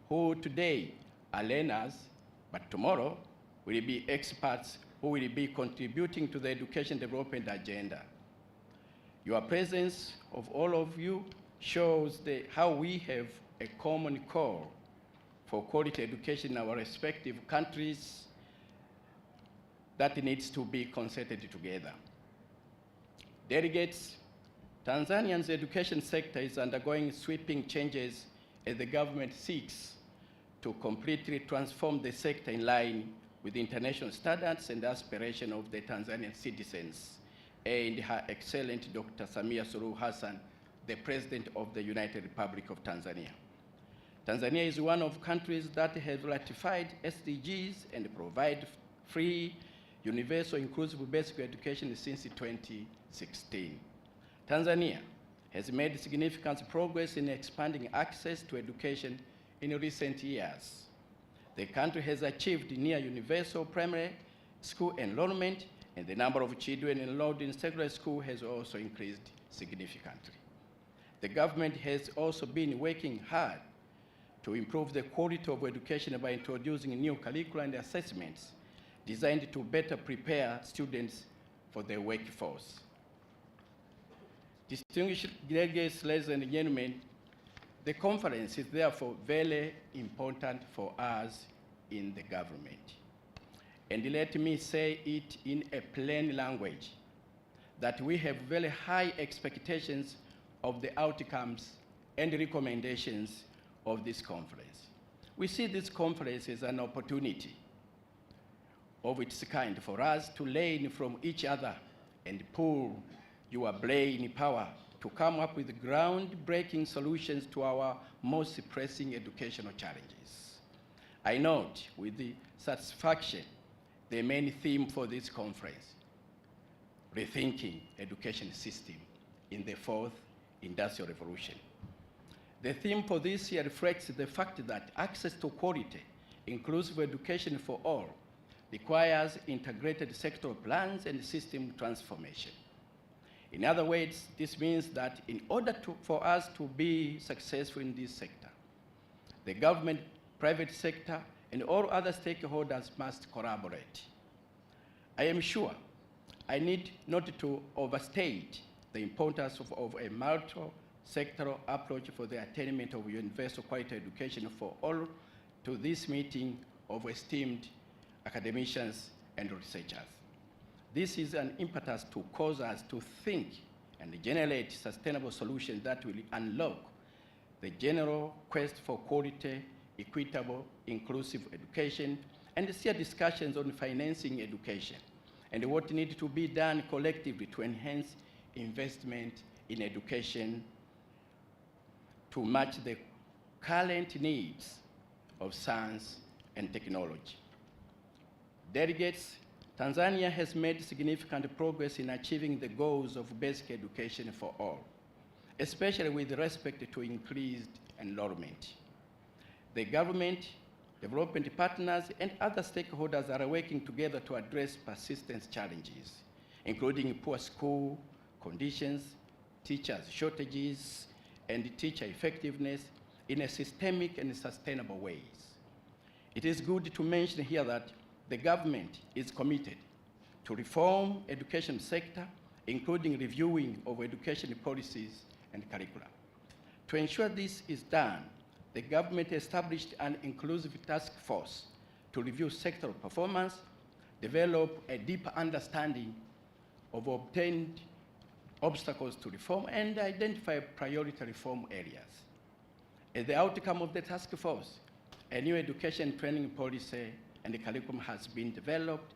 I: who today are learners, but tomorrow will be experts who will be contributing to the education development agenda. Your presence of all of you shows how we have a common call for quality education in our respective countries that needs to be concerted together. Delegates, Tanzania's education sector is undergoing sweeping changes as the government seeks to completely transform the sector in line with international standards and aspirations of the Tanzanian citizens and Her Excellency Dr. Samia Suluhu Hassan, the President of the United Republic of Tanzania. Tanzania is one of countries that have ratified SDGs and provide free, universal, inclusive basic education since 2016. Tanzania has made significant progress in expanding access to education in recent years. The country has achieved near universal primary school enrollment, and the number of children enrolled in secondary school has also increased significantly. The government has also been working hard to improve the quality of education by introducing new curricula and assessments designed to better prepare students for the workforce. Distinguished delegates, ladies and gentlemen, the conference is therefore very important for us in the government. And let me say it in a plain language, that we have very high expectations of the outcomes and recommendations of this conference. We see this conference as an opportunity of its kind for us to learn from each other and pool your brain power to come up with groundbreaking solutions to our most pressing educational challenges. I note with the satisfaction the main theme for this conference, rethinking education system in the fourth industrial revolution. The theme for this year reflects the fact that access to quality, inclusive education for all requires integrated sectoral plans and system transformation. In other words, this means that in order for us to be successful in this sector, the government, private sector, and all other stakeholders must collaborate. I am sure I need not to overstate the importance of a multi-sectoral approach for the attainment of universal quality education for all to this meeting of esteemed academicians and researchers. This is an impetus to cause us to think and generate sustainable solutions that will unlock the general quest for quality, equitable, inclusive education, and steer discussions on financing education and what needs to be done collectively to enhance investment in education to match the current needs of science and technology. Delegates, Tanzania has made significant progress in achieving the goals of basic education for all, especially with respect to increased enrollment. The government, development partners, and other stakeholders are working together to address persistent challenges, including poor school conditions, teachers' shortages, and teacher effectiveness in a systemic and sustainable ways. It is good to mention here that the government is committed to reform education sector, including reviewing of education policies and curricula. To ensure this is done, the government established an inclusive task force to review sectoral performance, develop a deeper understanding of obtained obstacles to reform, and identify priority reform areas. As the outcome of the task force, a new education training policy and the curriculum has been developed,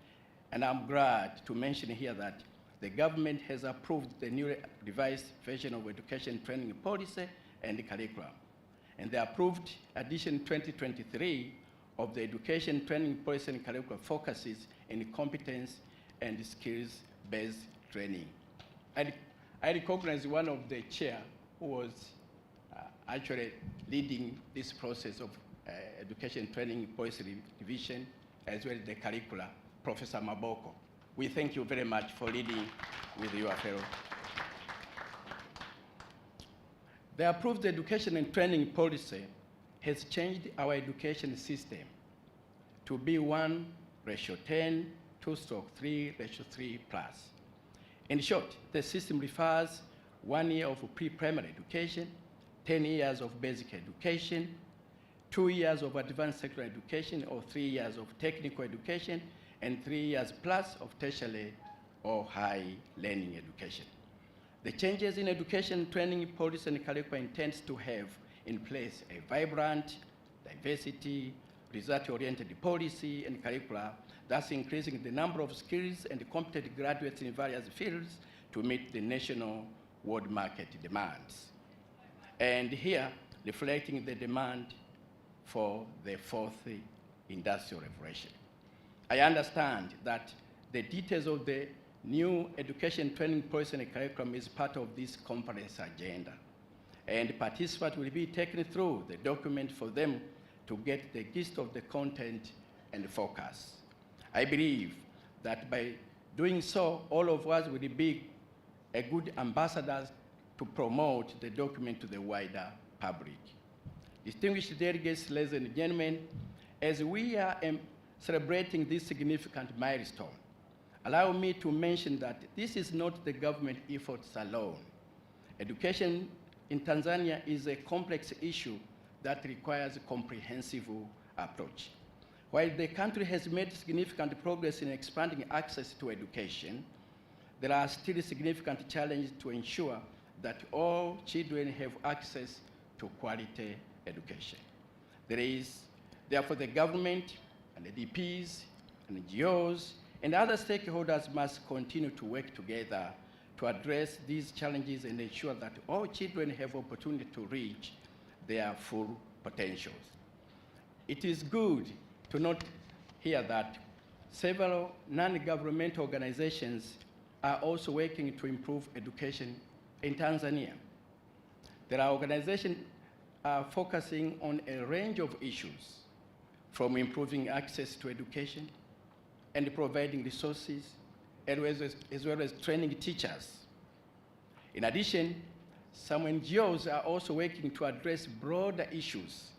I: and I'm glad to mention here that the government has approved the newly revised version of education training policy and the curriculum. And the approved edition 2023 of the education training policy and curriculum focuses in competence and skills-based training. I recognize one of the chair who was actually leading this process of Education Training Policy Division, as well as the curricula, Professor Maboko. We thank you very much for leading with your fellow. The approved education and training policy has changed our education system to be 1:10, 2/3:3+. In short, the system refers 1 year of pre-primary education, 10 years of basic education, 2 years of advanced secondary education, or 3 years of technical education, and 3 years plus of tertiary or high learning education. The changes in education, training, policy, and curriculum intends to have in place a vibrant, diversity, result-oriented policy and curricula, thus increasing the number of skills and competent graduates in various fields to meet the national world market demands. And here, reflecting the demand for the fourth industrial revolution. I understand that the details of the new education training policy and curriculum is part of this conference agenda. And participants will be taken through the document for them to get the gist of the content and focus. I believe that by doing so, all of us will be a good ambassadors to promote the document to the wider public. Distinguished delegates, ladies and gentlemen, as we are celebrating this significant milestone, allow me to mention that this is not the government efforts alone. Education in Tanzania is a complex issue that requires a comprehensive approach. While the country has made significant progress in expanding access to education, there are still significant challenges to ensure that all children have access to quality education. There is, therefore, the government and the DPs and NGOs and other stakeholders must continue to work together to address these challenges and ensure that all children have opportunity to reach their full potentials. It is good to note here that several non-governmental organizations are also working to improve education in Tanzania. There are organizations focusing on a range of issues, from improving access to education and providing resources, as well as training teachers. In addition, some NGOs are also working to address broader issues,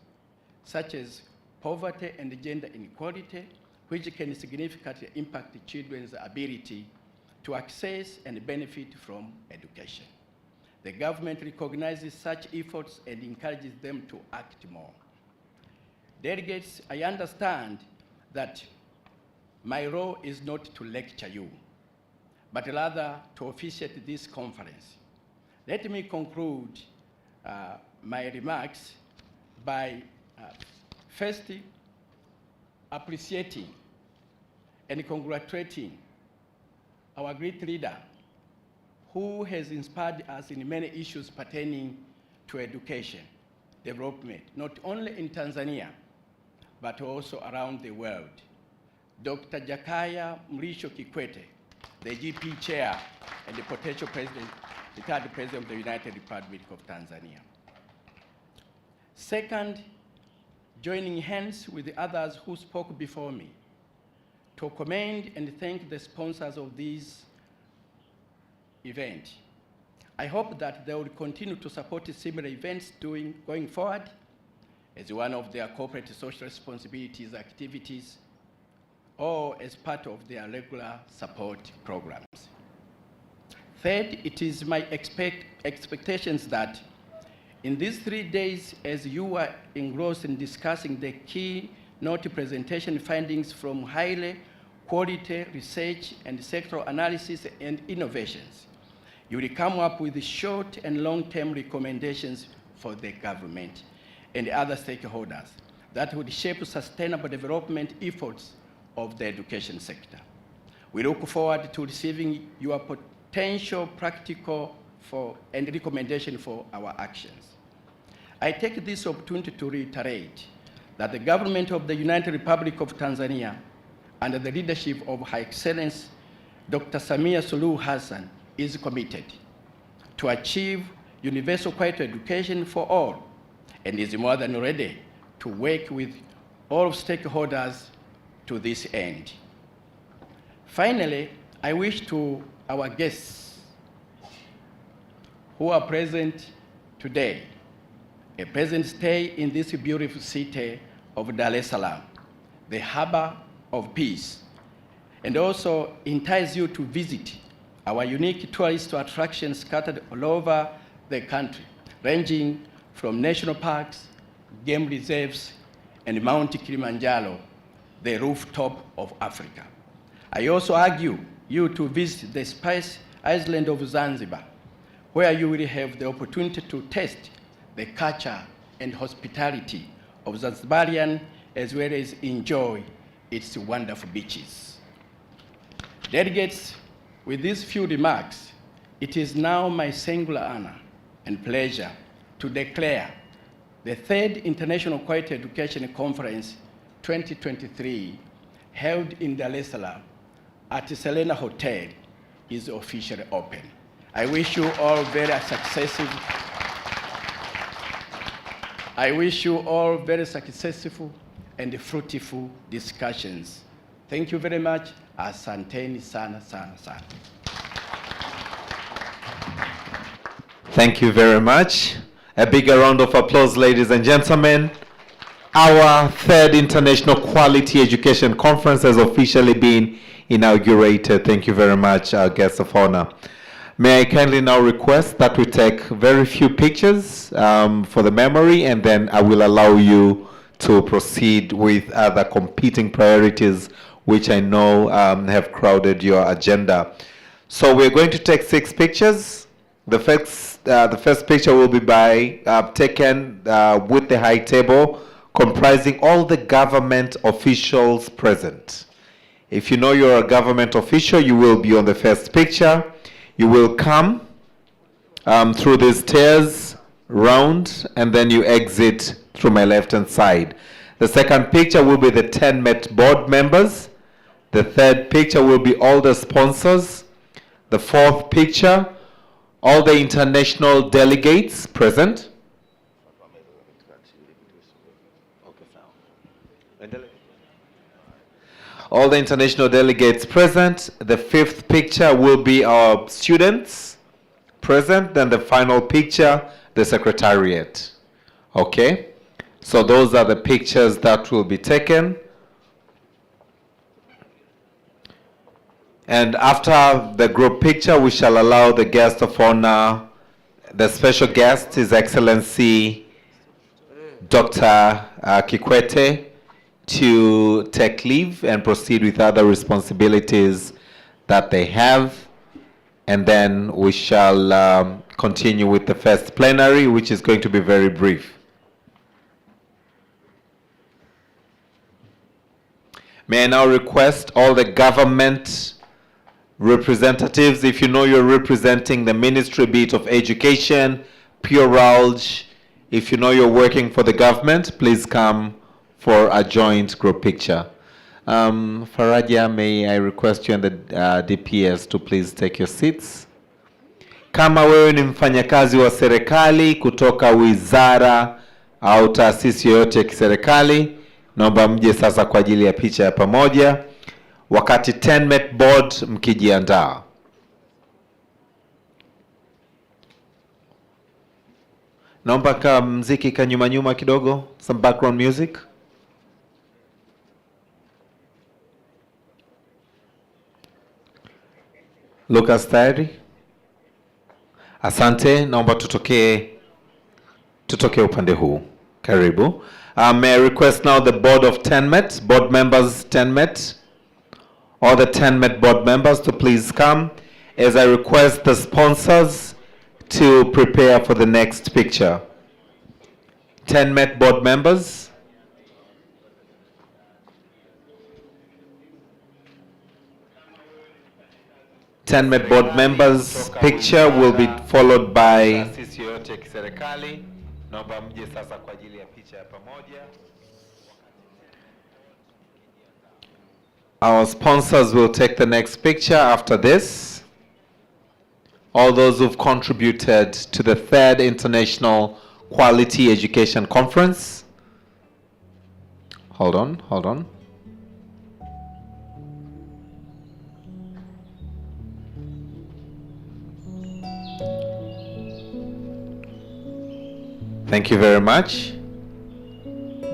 I: such as poverty and gender inequality, which can significantly impact children's ability to access and benefit from education. The government recognizes such efforts and encourages them to act more. Delegates, I understand that my role is not to lecture you, but rather to officiate this conference. Let me conclude my remarks by first appreciating and congratulating our great leader who has inspired us in many issues pertaining to education development, not only in Tanzania, but also around the world. Dr. Jakaya Mrisho Kikwete, the GP chair and the potential president, the third president of the United Republic of Tanzania. Second, joining hands with the others who spoke before me to commend and thank the sponsors of this event. I hope that they will continue to support similar events going forward as one of their corporate social responsibilities activities or as part of their regular support programs. Third, it is my expectations that in these 3 days, as you are engrossed in discussing the keynote presentation findings from highly quality research and sectoral analysis and innovations, you will come up with short and long-term recommendations for the government and other stakeholders that would shape sustainable development efforts of the education sector. We look forward to receiving your potential practical and recommendation for our actions. I take this opportunity to reiterate that the government of the United Republic of Tanzania, under the leadership of Her Excellency Dr. Samia Suluhu Hassan, is committed to achieve universal quality education for all and is more than ready to work with all stakeholders to this end. Finally, I wish to our guests who are present today a pleasant stay in this beautiful city of Dar es Salaam, the harbor of peace, and also entice you to visit our unique tourist attractions scattered all over the country, ranging from national parks, game reserves, and Mount Kilimanjaro, the rooftop of Africa. I also urge you to visit the Spice Island of Zanzibar, where you will have the opportunity to taste the culture and hospitality of Zanzibarian, as well as enjoy its wonderful beaches. Delegates, with these few remarks, it is now my singular honor and pleasure to declare the third International Quality Education Conference 2023, held in Dar es Salaam at Selena Hotel, is officially open. I wish you all very successful and fruitful discussions. Thank you very much. Asanteni sana sana sana.
A: Thank you very much. A bigger round of applause, ladies and gentlemen. Our third International Quality Education Conference has officially been inaugurated. Thank you very much, our guests of honor. May I kindly now request that we take very few pictures for the memory, and then I will allow you to proceed with other competing priorities which I know have crowded your agenda. So we're going to take 6 pictures. The first picture will be taken with the high table, comprising all the government officials present. If you know you're a government official, you will be on the first picture. You will come through these stairs, round, and then you exit through my left-hand side. The second picture will be the 10MET board members. The third picture will be all the sponsors. The fourth picture, all the international delegates present. All the international delegates present. The fifth picture will be our students present. Then the final picture, the secretariat. Okay? So those are the pictures that will be taken. And after the group picture, we shall allow the guest of honor, the special guest, His Excellency Dr. Kikwete, to take leave and proceed with other responsibilities that they have. And then we shall continue with the first plenary, which is going to be very brief. May I now request all the government representatives, if you know you're representing the Ministry, be it of Education, Puralge, if you know you're working for the government, please come for a joint group picture. Faraja, may I request you and the DPS to please take your seats. Kama wewe ni mfanyakazi wa serikali kutoka wizara au taasisi yoyote ya kiserikali, naomba mje sasa kwa ajili ya picha ya pamoja. Wakati 10MET board mkijiandaa. Naomba ka mziki ka nyuma nyuma kidogo, some background music. Lucas tayari? Asante, naomba tutoke upande huu. Karibu. May I request now the board of 10MET, board members 10MET, all the 10MET board members to please come, as I request the sponsors to prepare for the next picture. 10MET board members. TENMET board members picture will be followed by our sponsors will take the next picture after this. All those who've contributed to the third International Quality Education Conference. Hold on, hold on. Thank you very much.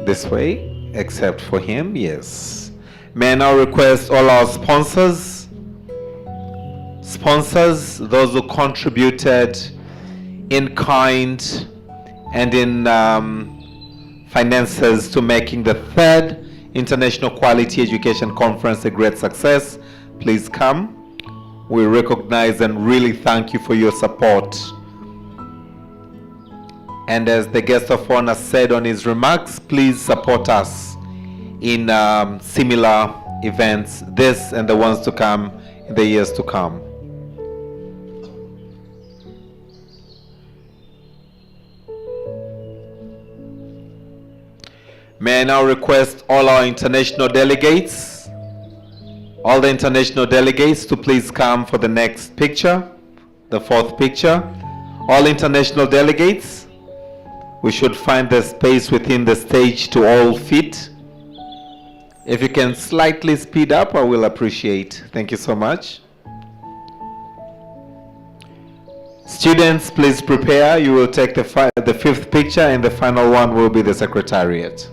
A: This way, except for him, yes. May I now request all our sponsors, those who contributed in kind and in finances to making the 3rd International Quality Education Conference a great success, please come. We recognize and really thank you for your support. And as the guest of honor said on his remarks, please support us in similar events, this and the ones to come in the years to come. May I now request all our international delegates, all the international delegates to please come for the next picture, the 4th picture. All international delegates, we should find the space within the stage to all fit. If you can slightly speed up, I will appreciate. Thank you so much. Students, please prepare. You will take the 5th picture, and the final one will be the Secretariat.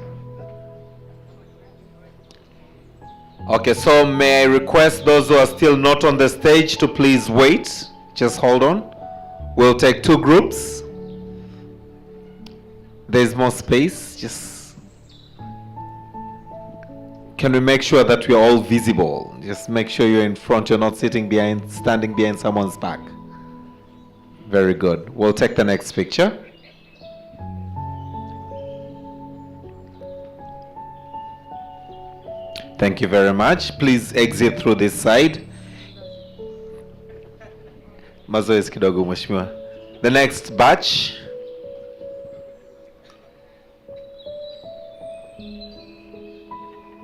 A: Okay, so may I request those who are still not on the stage to please wait. Just hold on. We'll take 2 groups. There's more space. Just can we make sure that we're all visible? Just make sure you're in front. You're not standing behind someone's back. Very good. We'll take the next picture. Thank you very much. Please exit through this side. Mazoezi kidogo mheshimiwa. The next batch.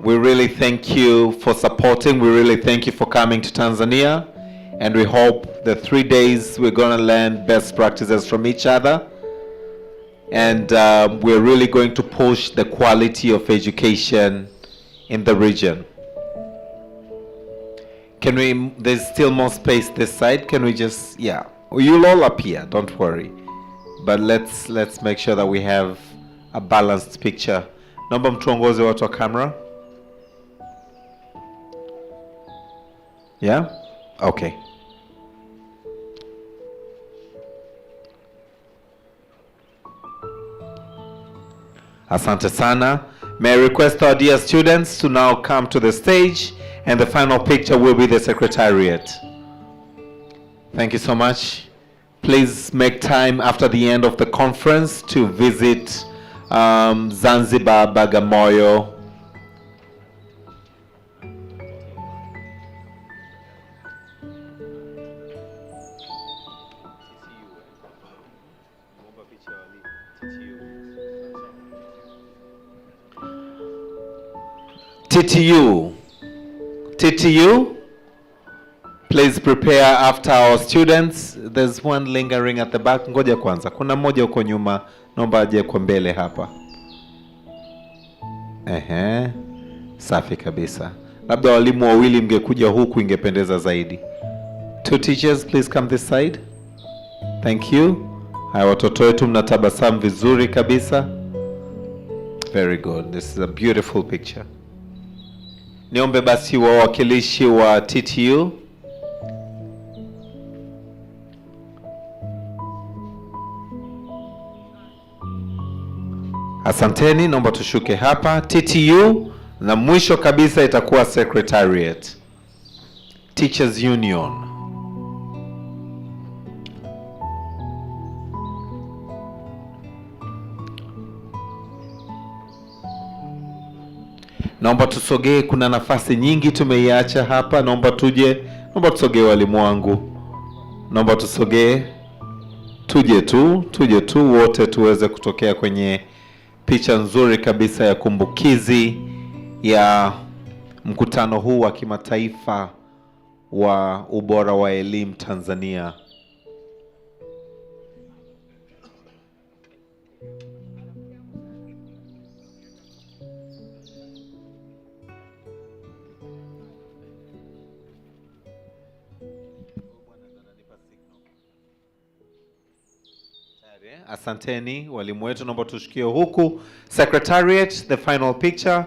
A: We really thank you for supporting. We really thank you for coming to Tanzania. And we hope the 3 days we're going to learn best practices from each other. And we're really going to push the quality of education in the region. Can we, there's still more space this side. Can we just, yeah. You'll all appear, don't worry. But let's make sure that we have a balanced picture. Naomba mtuongoze watu wa camera. Yeah? Okay. Asante sana. May I request our dear students to now come to the stage, and the final picture will be the Secretariat. Thank you so much. Please make time after the end of the conference to visit Zanzibar, Bagamoyo. TTU, please prepare after our students. There's one lingering at the back. Ngoja kwanza, kuna mmoja huko nyuma, naomba aje kwa mbele hapa. Safi kabisa. Labda walimu wawili mngekuja huku ingependeza zaidi. 2 teachers, please come this side. Thank you. Haya watoto wetu mnatabasamu vizuri kabisa. Very good. This is a beautiful picture. Niombe basi wawakilishi wa TTU. Asanteni, naomba tushuke hapa. TTU na mwisho kabisa itakuwa Secretariat. Teachers Union. Naomba tusogee, kuna nafasi nyingi tumeiacha hapa. Naomba tusogee walimu wangu. Naomba tusogee. Tuje tu wote tuweze kutokea kwenye picha nzuri kabisa ya kumbukizi ya mkutano huu wa kimataifa wa ubora wa elimu Tanzania. Asanteni walimu wetu, naomba tushikie huku. Secretariat, the final picture.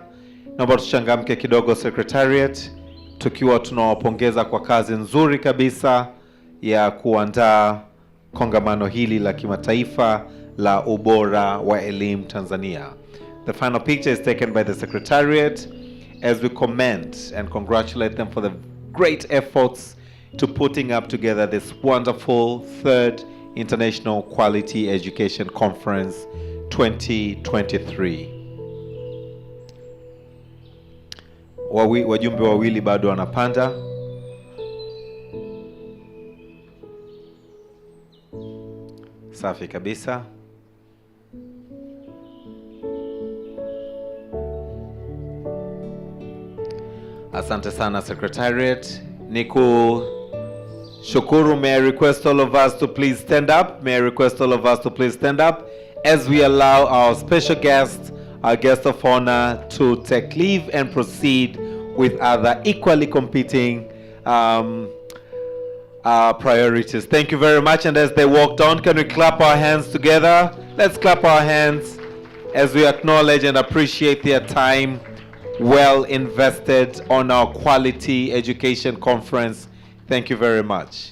A: Naomba tuchangamke kidogo Secretariat, tukiwa tunawapongeza kwa kazi nzuri kabisa ya kuandaa kongamano hili la kimataifa la ubora wa elimu Tanzania. The final picture is taken by the Secretariat as we commend and congratulate them for the great efforts to putting up together this wonderful third International Quality Education Conference 2023. Wajumbe wawili bado wanapanda. Safi kabisa. Asante sana Secretariat. Niku shukuru, may I request all of us to please stand up. May I request all of us to please stand up as we allow our special guest, our guest of honor, to take leave and proceed with other equally competing priorities. Thank you very much. And as they walk down, can we clap our hands together? Let's clap our hands as we acknowledge and appreciate their time well invested on our quality education conference. Thank you very much.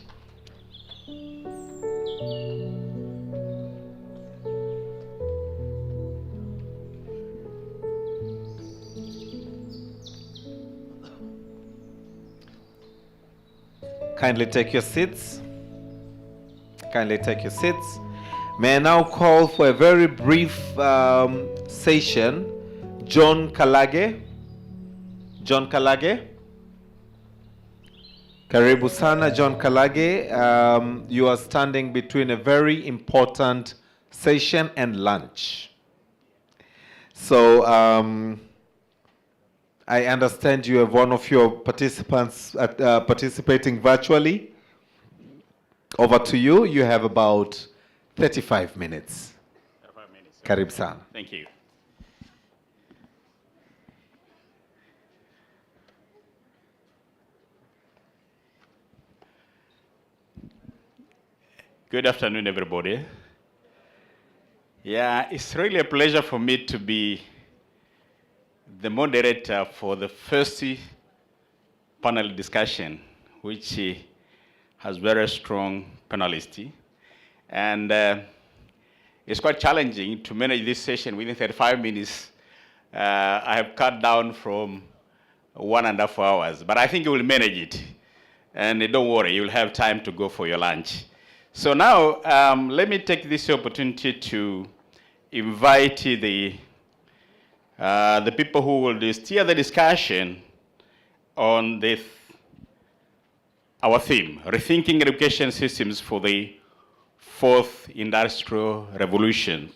A: Kindly take your seats. Kindly take your seats. May I now call for a very brief session. John Kalage. John Kalage. Karibu sana, John Kalage. You are standing between a very important session and lunch. So I understand you have one of your participants participating virtually. Over to you. You have about 35 minutes.
J: 35 minutes.
A: Karibu sana.
J: Thank you. Good afternoon, everybody. Yeah, it's really a pleasure for me to be the moderator for the first panel discussion, which has very strong panelists. And it's quite challenging to manage this session within 35 minutes. I have cut down from 1.5 hours, but I think you will manage it. And don't worry, you'll have time to go for your lunch. So now, let me take this opportunity to invite the people who will steer the discussion on this, our theme, Rethinking Education Systems for the Fourth Industrial Revolution.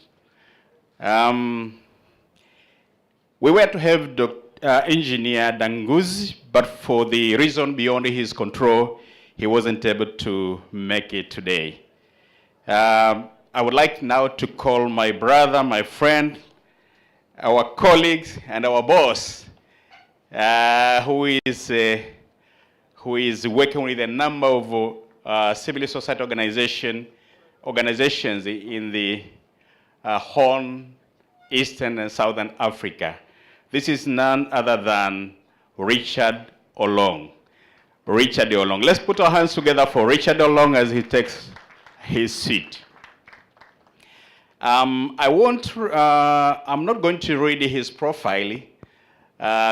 J: We were to have Engineer Danguzi, but for the reason beyond his control, he wasn't able to make it today. I would like now to call my brother, my friend, our colleagues, and our boss, who is working with a number of civil society organizations in the Horn, Eastern and Southern Africa. This is none other than Richard Olong. Richard Olong. Let's put our hands together for Richard Olong as he takes his seat. I'm not going to read his profile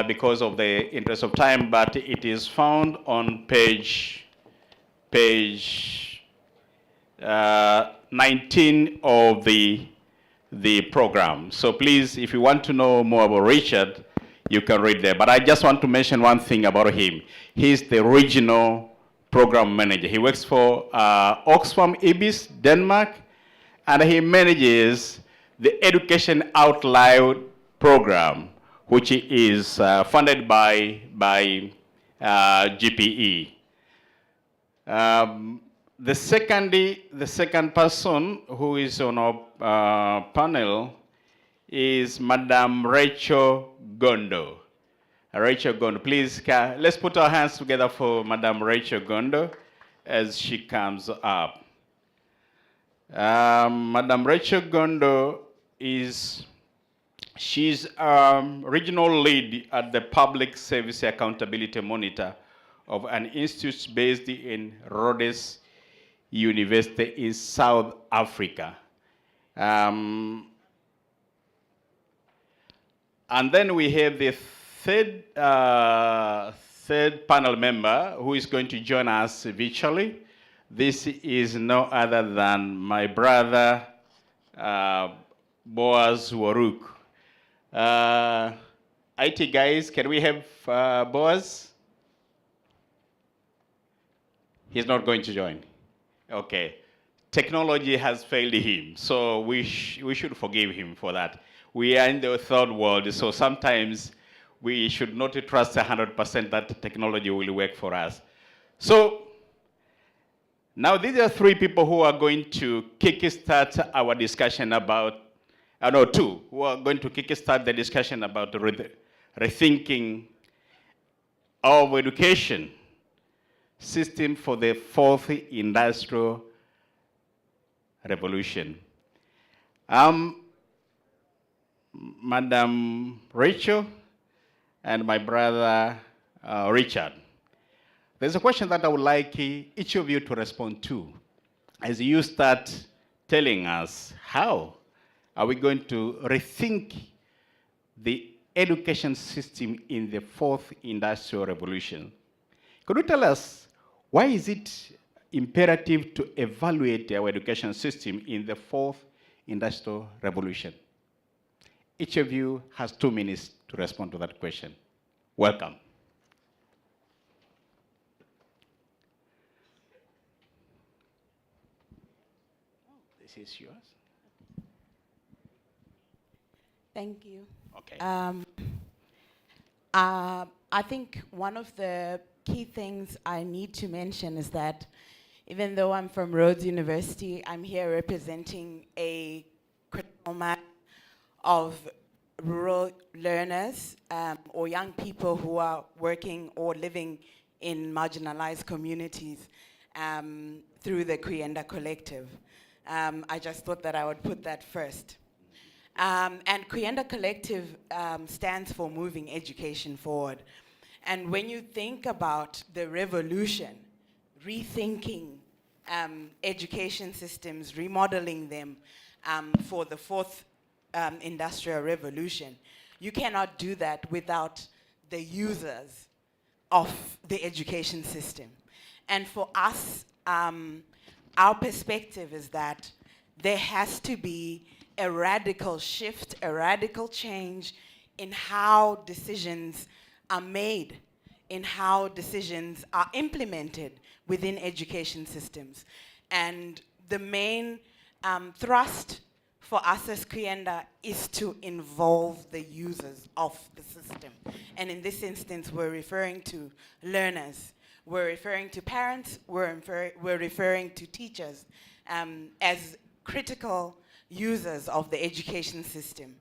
J: because of the interest of time, but it is found on page 19 of the program. So please, if you want to know more about Richard, you can read there. But I just want to mention one thing about him. He's the regional program manager. He works for Oxfam IBIS, Denmark, and he manages the Education Out Loud program, which is funded by GPE. The second person who is on our panel is Madam Rachel Gondo. Rachel Gondo, please, let's put our hands together for Madam Rachel Gondo as she comes up. Madam Rachel Gondo she's regional lead at the Public Service Accountability Monitor of an institute based in Rhodes University in South Africa. And then we have the third panel member who is going to join us virtually. This is no other than my brother, Boaz Waruk. IT guys, can we have Boaz? He's not going to join. Okay. Technology has failed him, so we should forgive him for that. We are in the third world, so sometimes we should not trust 100% that technology will work for us. So now these are three people who are going to kickstart our discussion about, two, who are going to kickstart the discussion about rethinking our education system for the fourth industrial revolution. Madam Rachel and my brother Richard. There's a question that I would like each of you to respond to as you start telling us how are we going to rethink the education system in the fourth industrial revolution. Could you tell us why is it imperative to evaluate our education system in the fourth industrial revolution? Each of you has 2 minutes to respond to that question. Welcome. This is yours.
K: Thank you.
J: Okay.
K: I think one of the key things I need to mention is that even though I'm from Rhodes University, I'm here representing a critical mass of rural learners or young people who are working or living in marginalized communities through the Kuyenda Collective. I just thought that I would put that first. And Kuyenda Collective stands for Moving Education Forward. And when you think about the revolution, rethinking education systems, remodeling them for the fourth industrial revolution, you cannot do that without the users of the education system. And for us, our perspective is that there has to be a radical shift, a radical change in how decisions are made, in how decisions are implemented within education systems. And the main thrust for us as Kuyenda is to involve the users of the system. And in this instance, we're referring to learners, we're referring to parents, we're referring to teachers as critical users of the education system.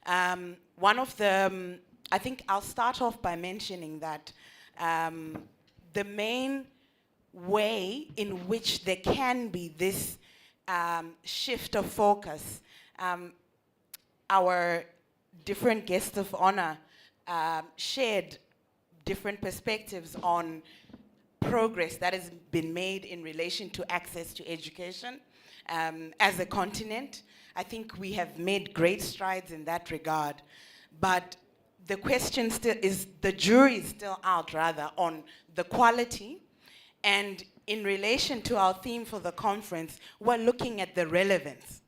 K: One of the, I think I'll start off by mentioning that the main way in which there can be this shift of focus, our different guests of honor shared different perspectives on progress that has been made in relation to access to education. As a continent, I think we have made great strides in that regard, but the question still is, the jury is still out rather on the quality, and in relation to our theme for the conference, we're looking at the relevance.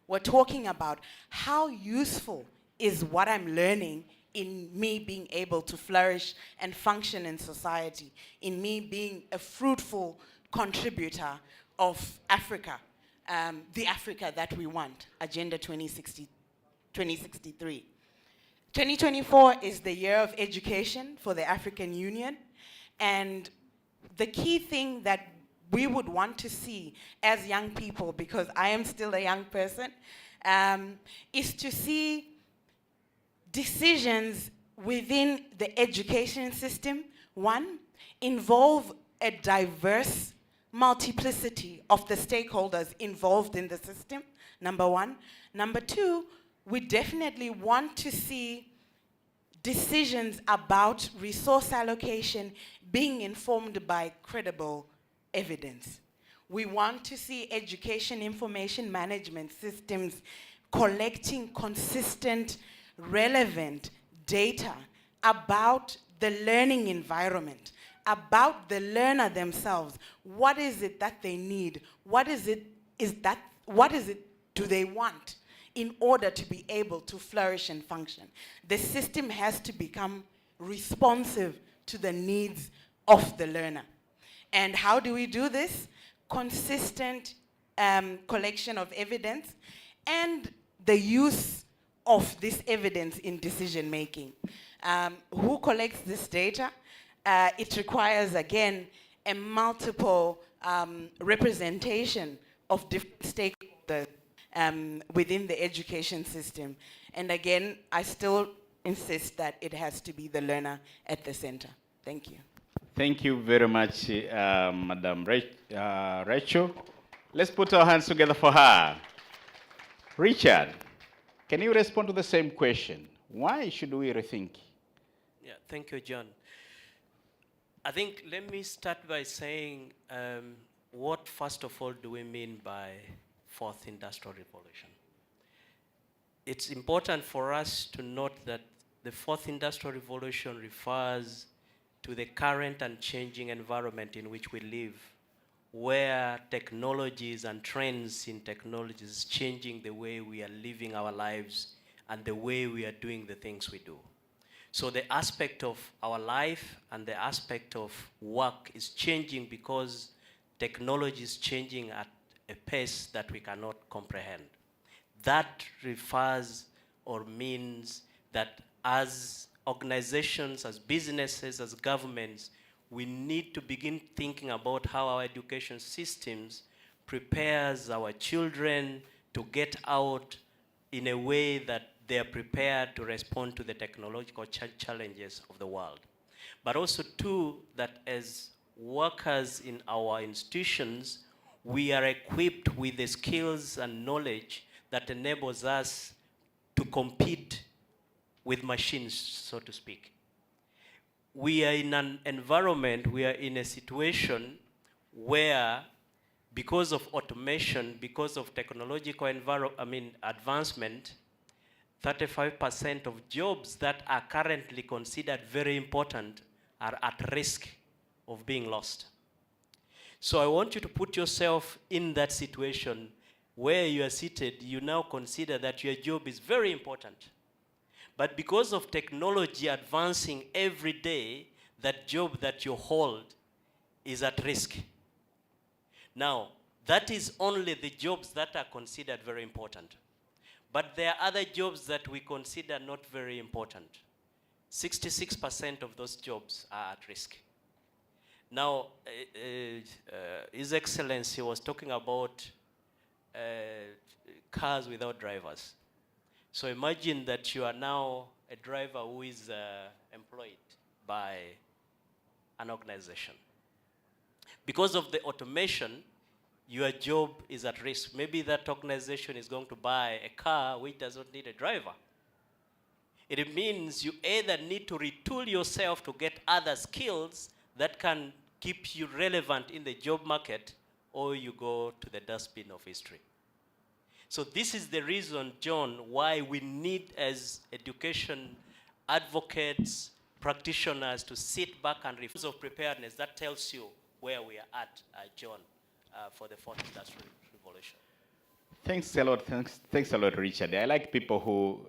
K: We're talking about how useful is what I'm learning in me being able to flourish and function in society, in me being a fruitful contributor of Africa. The Africa that we want, Agenda 2063. 2024 is the year of education for the African Union, and the key thing that we would want to see as young people, because I am still a young person, is to see decisions within the education system, one, involve a diverse multiplicity of the stakeholders involved in the system, number one. Number two, we definitely want to see decisions about resource allocation being informed by credible evidence. We want to see education information management systems collecting consistent, relevant data about the learning environment, about the learner themselves. What is it that they need? What is it do they want in order to be able to flourish and function? The system has to become responsive to the needs of the learner. And how do we do this? Consistent collection of evidence and the use of this evidence in decision making. Who collects this data? It requires, again, a multiple representation of different stakeholders within the education system. And again, I still insist that it has to be the learner at the center. Thank you.
J: Thank you very much, Madam Rachel. Let's put our hands together for her. Richard, can you respond to the same question? Why should we rethink?
L: Yeah, thank you, John. I think let me start by saying what, first of all, do we mean by fourth industrial revolution? It's important for us to note that the fourth industrial revolution refers to the current and changing environment in which we live, where technologies and trends in technologies is changing the way we are living our lives and the way we are doing the things we do. So the aspect of our life and the aspect of work is changing because technology is changing at a pace that we cannot comprehend. That refers or means that as organizations, as businesses, as governments, we need to begin thinking about how our education systems prepares our children to get out in a way that they are prepared to respond to the technological challenges of the world. But also, too, that as workers in our institutions, we are equipped with the skills and knowledge that enables us to compete with machines, so to speak. We are in an environment, we are in a situation where, because of automation, because of technological advancement, 35% of jobs that are currently considered very important are at risk of being lost. So I want you to put yourself in that situation where you are seated. You now consider that your job is very important. But because of technology advancing every day, that job that you hold is at risk. Now, that is only the jobs that are considered very important. But there are other jobs that we consider not very important. 66% of those jobs are at risk. Now, His Excellency was talking about cars without drivers. So imagine that you are now a driver who is employed by an organization. Because of the automation, your job is at risk. Maybe that organization is going to buy a car which does not need a driver. It means you either need to retool yourself to get other skills that can keep you relevant in the job market, or you go to the dustbin of history. So this is the reason, John, why we need, as education advocates, practitioners, to sit back and reflect of preparedness. That tells you where we are at, John, for the fourth industrial revolution.
J: Thanks a lot. Thanks a lot, Richard. I like people who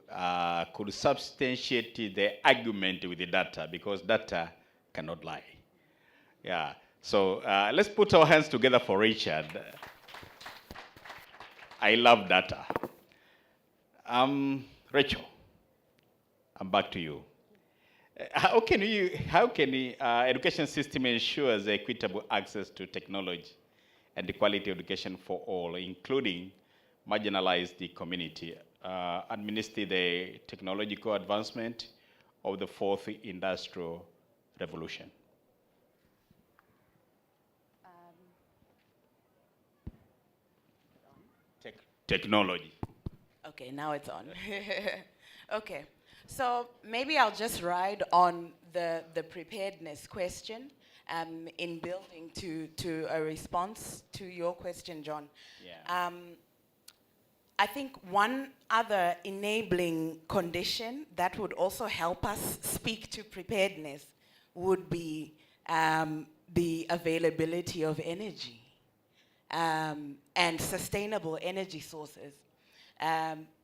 J: could substantiate the argument with the data, because data cannot lie. Yeah. So let's put our hands together for Richard. I love data. Rachel, I'm back to you. How can the education system ensures equitable access to technology and the quality education for all, including marginalized community, administer the technological advancement of the fourth industrial revolution? technology.
K: Okay, now it's on. Okay, so maybe I'll just ride on the preparedness question in building to a response to your question, John.
J: Yeah.
K: I think one other enabling condition that would also help us speak to preparedness would be the availability of energy and sustainable energy sources.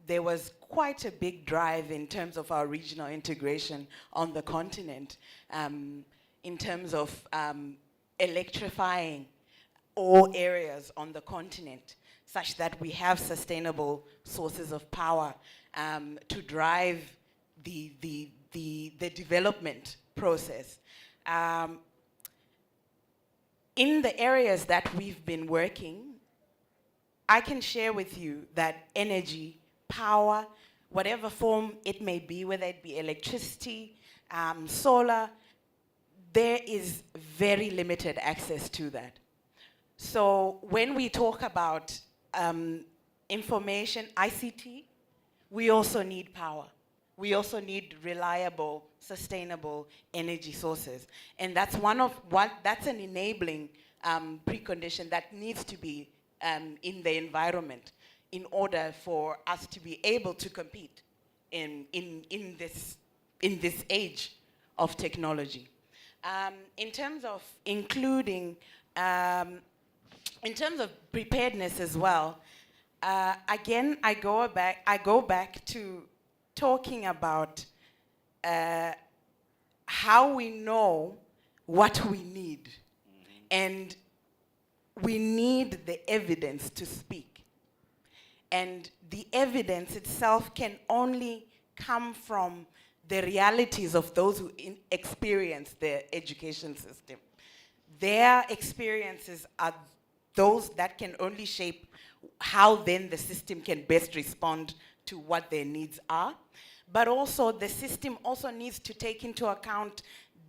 K: There was quite a big drive in terms of our regional integration on the continent, in terms of electrifying all areas on the continent, such that we have sustainable sources of power to drive the development process. In the areas that we've been working, I can share with you that energy, power, whatever form it may be, whether it be electricity, solar, there is very limited access to that. So when we talk about information, ICT, we also need power. We also need reliable, sustainable energy sources. And that's that's an enabling precondition that needs to be in the environment in order for us to be able to compete in this age of technology. In terms of including, in terms of preparedness as well, again, I go back to talking about how we know what we need. And we need the evidence to speak. And the evidence itself can only come from the realities of those who experience the education system. Their experiences are those that can only shape how then the system can best respond to what their needs are. But also the system also needs to take into account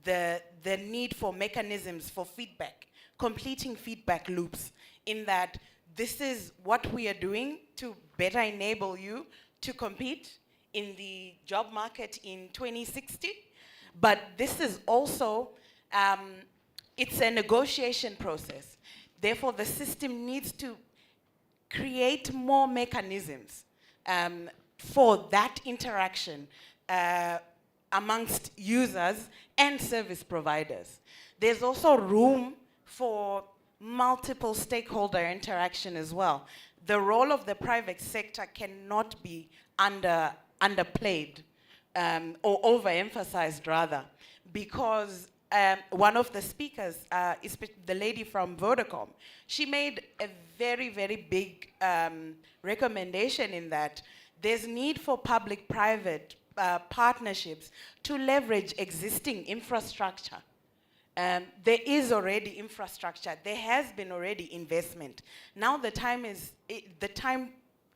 K: the need for mechanisms for feedback, completing feedback loops, in that this is what we are doing to better enable you to compete in the job market in 2060. But this is also, it's a negotiation process. Therefore, the system needs to create more mechanisms for that interaction amongst users and service providers. There's also room for multiple stakeholder interaction as well. The role of the private sector cannot be underplayed or overemphasized rather, because one of the speakers, the lady from Vodacom, she made a very, very big recommendation in that there's need for public-private partnerships to leverage existing infrastructure. There is already infrastructure. There has been already investment. Now the time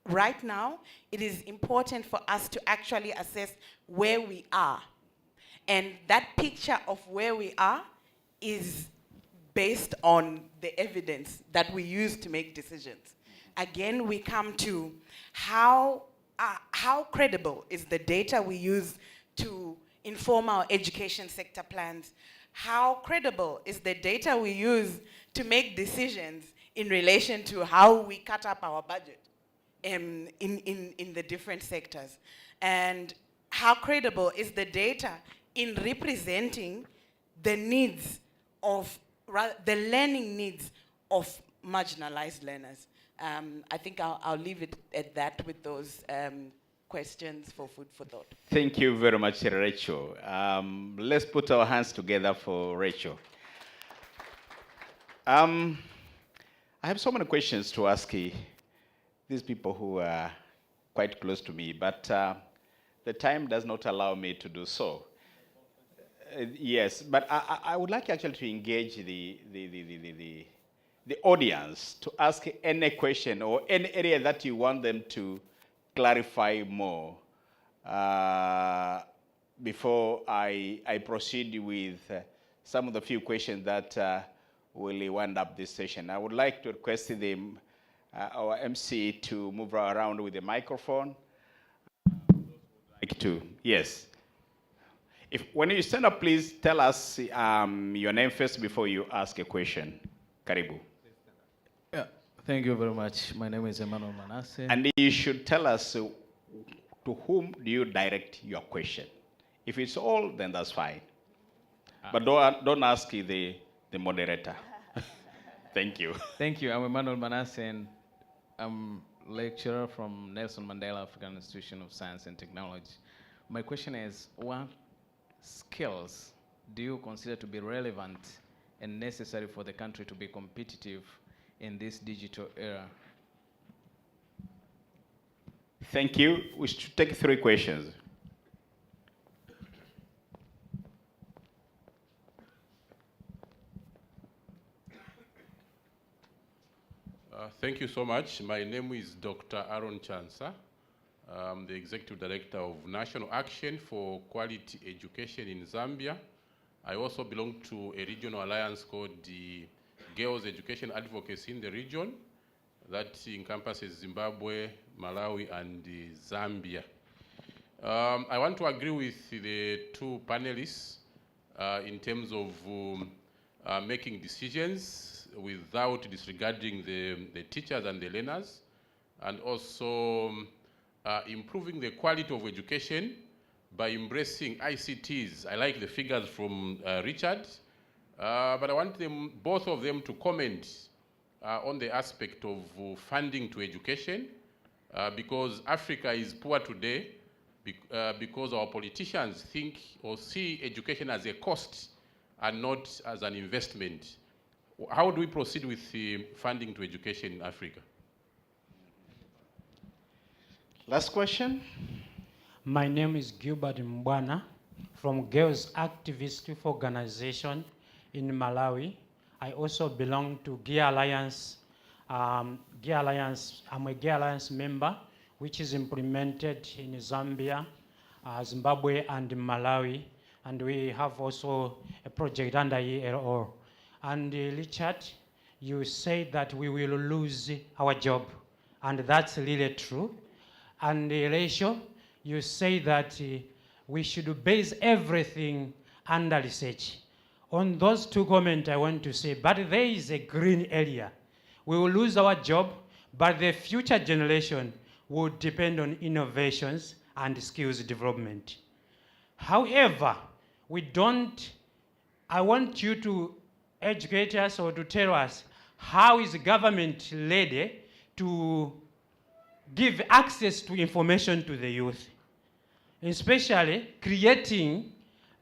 K: right now, it is important for us to actually assess where we are. And that picture of where we are is based on the evidence that we use to make decisions. Again, we come to how credible is the data we use to inform our education sector plans? How credible is the data we use to make decisions in relation to how we cut up our budget in the different sectors? And how credible is the data in representing the needs of, the learning needs of marginalized learners? I think I'll leave it at that with those questions for food for thought.
J: Thank you very much, Rachel. Let's put our hands together for Rachel. I have so many questions to ask these people who are quite close to me, but the time does not allow me to do so. Yes, but I would like actually to engage the audience to ask any question or any area that you want them to clarify more before I proceed with some of the few questions that will wind up this session. I would like to request the our MC to move around with the microphone. Like to, yes. When you stand up, please tell us your name first before you ask a question. Karibu.
M: Yeah, thank you very much. My name is Emmanuel Manasseh.
J: And you should tell us to whom do you direct your question. If it's all, then that's fine. But don't ask the moderator. Thank you.
M: Thank you. I'm Emmanuel Manasseh, and I'm lecturer from Nelson Mandela African Institution of Science and Technology. My question is, what skills do you consider to be relevant and necessary for the country to be competitive in this digital era?
J: Thank you. We should take 3 questions.
N: Thank you so much. My name is Dr. Aaron Chansa. I'm the Executive Director of National Action for Quality Education in Zambia. I also belong to a regional alliance called the Girls Education Advocacy in the region that encompasses Zimbabwe, Malawi, and Zambia. I want to agree with the 2 panelists in terms of making decisions without disregarding the teachers and the learners, and also improving the quality of education by embracing ICTs. I like the figures from Richard, but I want both of them to comment on the aspect of funding to education, because Africa is poor today because our politicians think or see education as a cost and not as an investment. How do we proceed with the funding to education in Africa?
J: Last question.
O: My name is Gilbert Mbwana from Girls Activist Youth Organization in Malawi. I also belong to Gear Alliance. I'm a Gear Alliance member, which is implemented in Zambia, Zimbabwe, and Malawi. And we have also a project under ELO. And Richard, you say that we will lose our job, and that's really true. And Rachel, you say that we should base everything under research. On those 2 comments, I want to say, but there is a green area. We will lose our job, but the future generation will depend on innovations and skills development. However, I want you to educate us or to tell us how is the government ready to give access to information to the youth, especially creating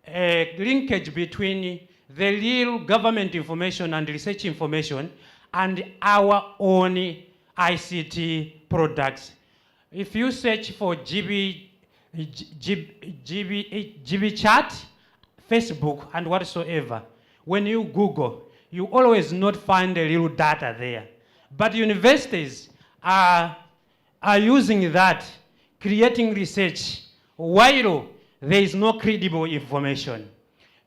O: a linkage between the real government information and research information and our own ICT products. If you search for GB chat, Facebook, and whatsoever, when you Google, you always not find the real data there. But universities are using that, creating research, while there is no credible information.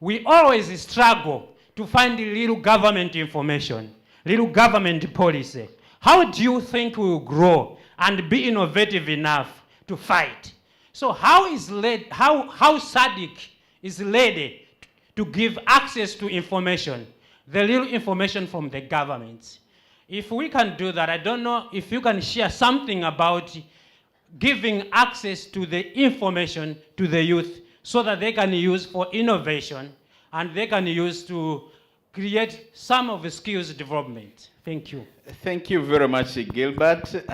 O: We always struggle to find the real government information, real government policy. How do you think we will grow and be innovative enough to fight? So how SADC is ready to give access to information, the real information from the government? If we can do that, I don't know if you can share something about giving access to the information to the youth so that they can use for innovation and they can use to create some of the skills development. Thank you.
J: Thank you very much, Gilbert.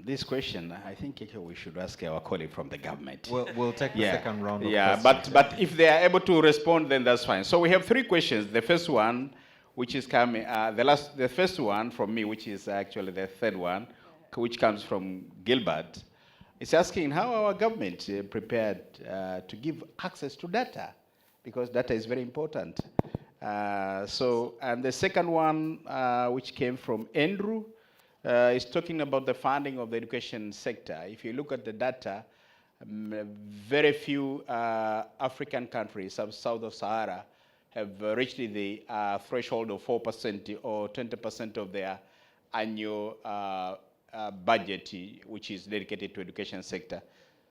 J: This question, I think we should ask our colleague from the government.
A: We'll take the second round of
J: questions. But if they are able to respond, then that's fine. So we have 3 questions. The first one, which is coming, the first one from me, which is actually the third one, which comes from Gilbert. It's asking how our government prepared to give access to data, because data is very important. And the second one, which came from Andrew, is talking about the funding of the education sector. If you look at the data, very few African countries south of Sahara have reached the threshold of 4% or 20% of their annual budget, which is dedicated to education sector.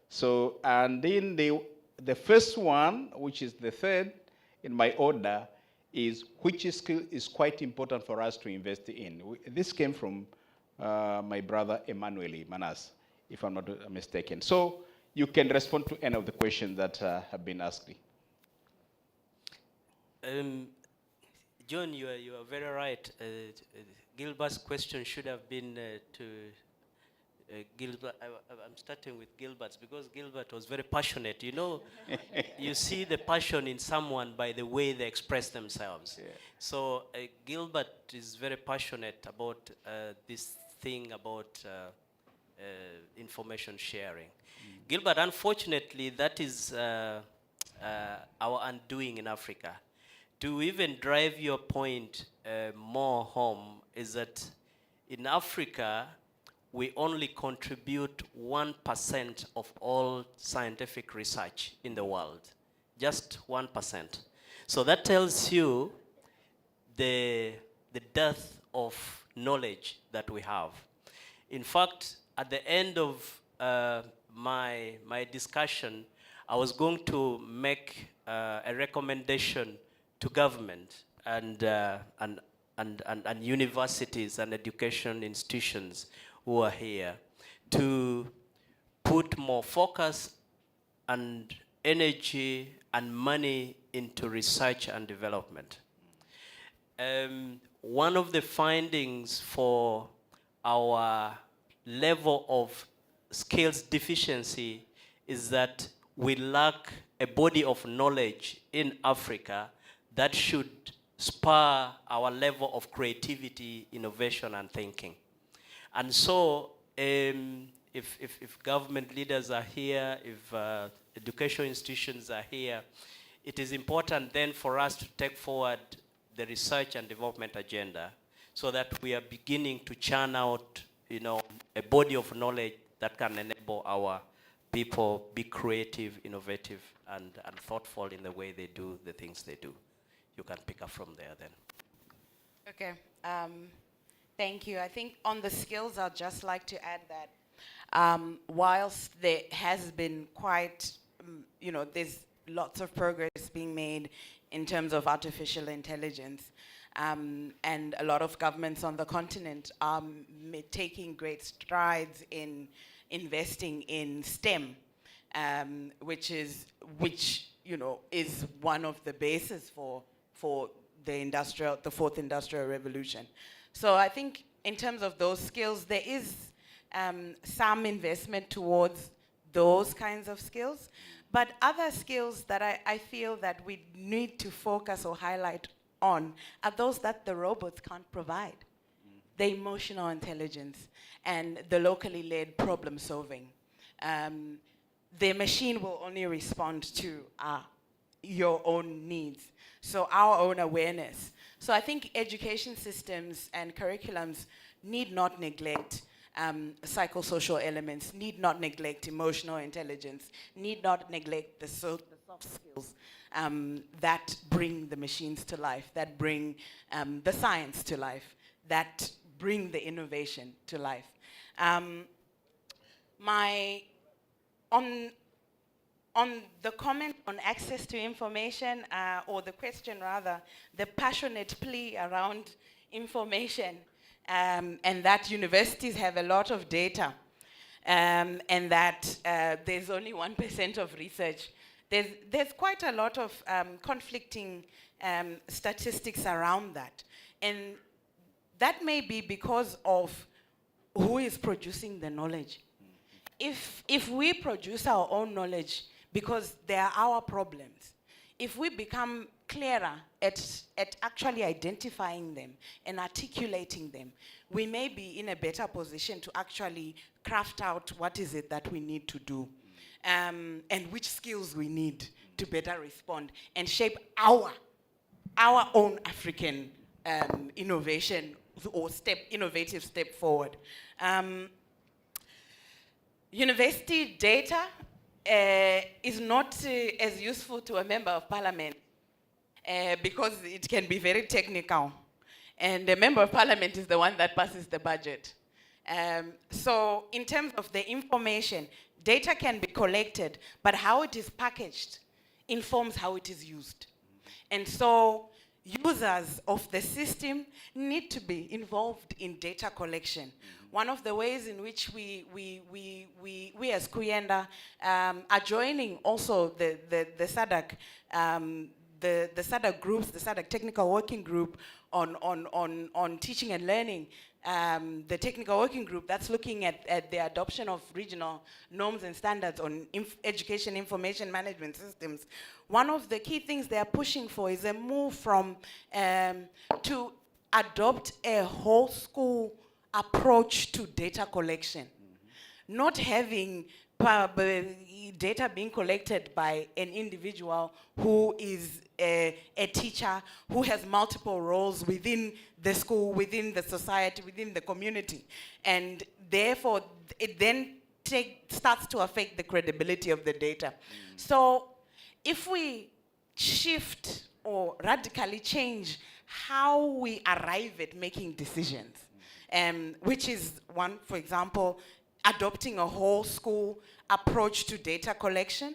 J: So, and then the first one, which is the third in my order, is which skill is quite important for us to invest in. This came from my brother Emmanuel Manas, if I'm not mistaken. So you can respond to any of the questions that have been asked.
L: John, you are very right. Gilbert's question should have been to Gilbert. I'm starting with Gilbert's because Gilbert was very passionate. You know, you see the passion in someone by the way they express themselves. Yeah. So Gilbert is very passionate about this thing about information sharing. Gilbert, unfortunately, that is our undoing in Africa. To even drive your point more home is that in Africa, we only contribute 1% of all scientific research in the world, just 1%. So that tells you the depth of knowledge that we have. In fact, at the end of my discussion, I was going to make a recommendation to government and universities and education institutions who are here to put more focus and energy and money into research and development. One of the findings for our level of skills deficiency is that we lack a body of knowledge in Africa that should spur our level of creativity, innovation, and thinking. And so if government leaders are here, if education institutions are here, it is important then for us to take forward the research and development agenda so that we are beginning to churn out, you know, a body of knowledge that can enable our people be creative, innovative, and thoughtful in the way they do the things they do. You can pick up from there then.
K: Okay. Thank you. I think on the skills, I'd just like to add that whilst there has been quite, you know, there's lots of progress being made in terms of artificial intelligence, and a lot of governments on the continent are taking great strides in investing in STEM, which you know is one of the bases for the fourth industrial revolution. So I think in terms of those skills, there is some investment towards those kinds of skills. But other skills that I feel that we need to focus or highlight on are those that the robots can't provide. The emotional intelligence and the locally led problem solving. The machine will only respond to your own needs. So our own awareness. So I think education systems and curriculums need not neglect psychosocial elements, need not neglect emotional intelligence, need not neglect the soft skills that bring the machines to life, that bring the science to life, that bring the innovation to life. On the comment on access to information, or the question rather, the passionate plea around information, and that universities have a lot of data, and that there's only 1% of research. There's quite a lot of conflicting statistics around that. And that may be because of who is producing the knowledge. If we produce our own knowledge because they are our problems, if we become clearer at actually identifying them and articulating them, we may be in a better position to actually craft out what is it that we need to do, and which skills we need to better respond and shape our own African innovation or innovative step forward. University data is not as useful to a member of parliament because it can be very technical. and the member of parliament is the one that passes the budget. So in terms of the information, data can be collected, but how it is packaged informs how it is used. And so users of the system need to be involved in data collection. One of the ways in which we as Kuyenda are joining also the SADC, the SADC groups, the SADC technical working group on teaching and learning, the technical working group that's looking at the adoption of regional norms and standards on education information management systems. One of the key things they are pushing for is a move from to adopt a whole school approach to data collection. Not having data being collected by an individual who is a teacher, who has multiple roles within the school, within the society, within the community. And therefore, it then starts to affect the credibility of the data. So if we shift or radically change how we arrive at making decisions, which is one, for example, adopting a whole school approach to data collection,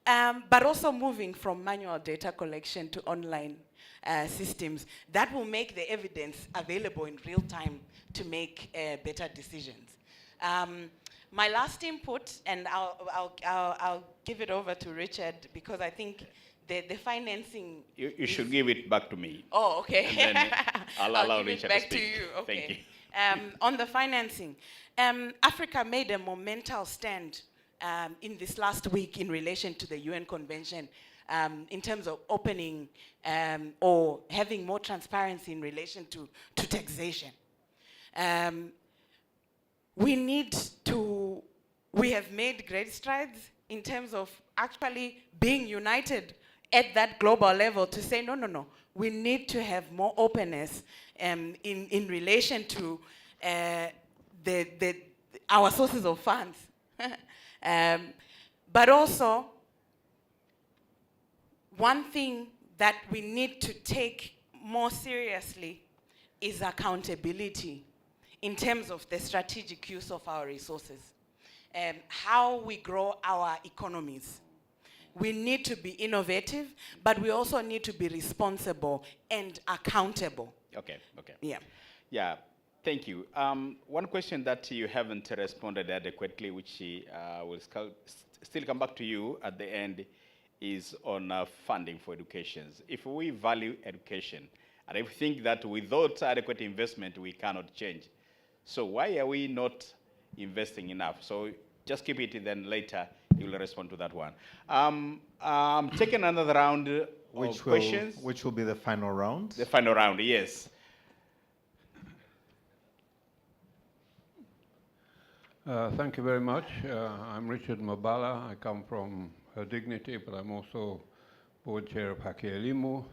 K: but also moving from manual data collection to online systems. That will make the evidence available in real time to make better decisions. My last input, and I'll give it over to Richard, because I think the financing...
J: You should give it back to me.
K: Oh, okay.
J: And then I'll allow
K: give
J: Richard
K: it back
J: to speak.
K: to you. Okay.
J: Thank you.
K: On the financing, Africa made a monumental stand in this last week in relation to the UN Convention in terms of opening or having more transparency in relation to taxation. We have made great strides in terms of actually being united at that global level to say, no, we need to have more openness in relation to our sources of funds. But also, one thing that we need to take more seriously is accountability in terms of the strategic use of our resources, how we grow our economies. We need to be innovative, but we also need to be responsible and accountable.
J: Okay.
K: Yeah.
J: Yeah, thank you. One question that you haven't responded adequately, which will still come back to you at the end, is on funding for education. If we value education, and if we think that without adequate investment, we cannot change, so why are we not investing enough? So just keep it, and then later you will respond to that one. I'm taking another round of questions.
A: Which will be the final round?
J: The final round, yes.
P: Thank you very much. I'm Richard Mabala. I come from Her Dignity, but I'm also board chair of Haki Elimu,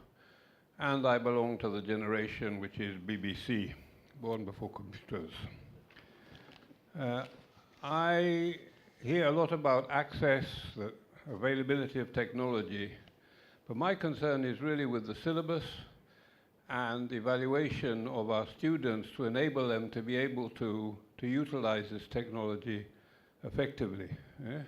P: and I belong to the generation which is BBC, born before computers. I hear a lot about access, the availability of technology, but my concern is really with the syllabus and evaluation of our students to enable them to be able to utilize this technology effectively. Yeah?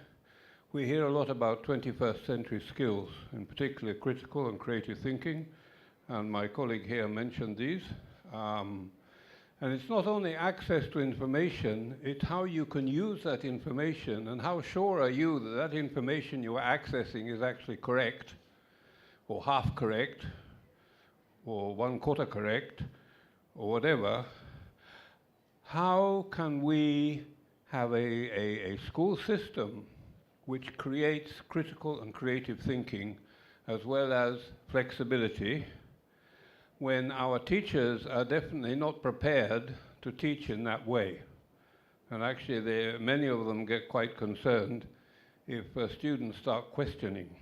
P: We hear a lot about 21st century skills, in particular critical and creative thinking, and my colleague here mentioned these. And it's not only access to information, it's how you can use that information, and how sure are you that that information you are accessing is actually correct, or half correct, or 1/4 correct, or whatever. How can we have a school system which creates critical and creative thinking as well as flexibility, when our teachers are definitely not prepared to teach in that way? And actually, many of them get quite concerned if students start questioning.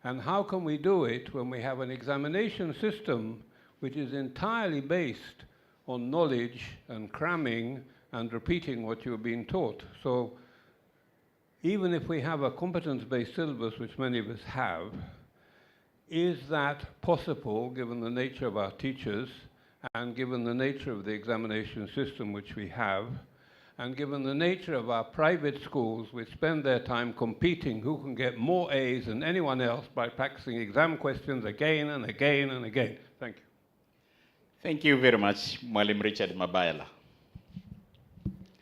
P: And how can we do it when we have an examination system which is entirely based on knowledge and cramming and repeating what you're being taught? So even if we have a competence-based syllabus, which many of us have, is that possible given the nature of our teachers And given the nature of the examination system which we have, and given the nature of our private schools, which spend their time competing who can get more A's than anyone else by practicing exam questions again and again and again. Thank you.
J: Thank you very much, Mwalim Richard Mabayala.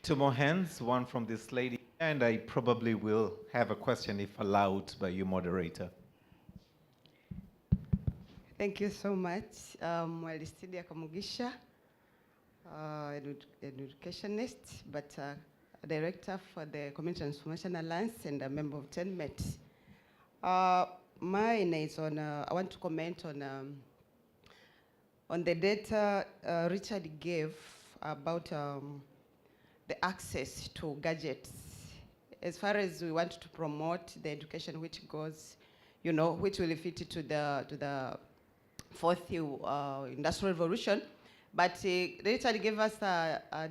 A: Two more hands, one from this lady, and I probably will have a question if allowed by you, moderator.
Q: Thank you so much. Walistidia Kamugisha, educationist, but director for the Community Transformation Alliance and a member of TENMET. Mine is on, I want to comment on the data Richard gave about the access to gadgets. As far as we want to promote the education which goes, you know, which will fit to the fourth industrial revolution. But Richard gave us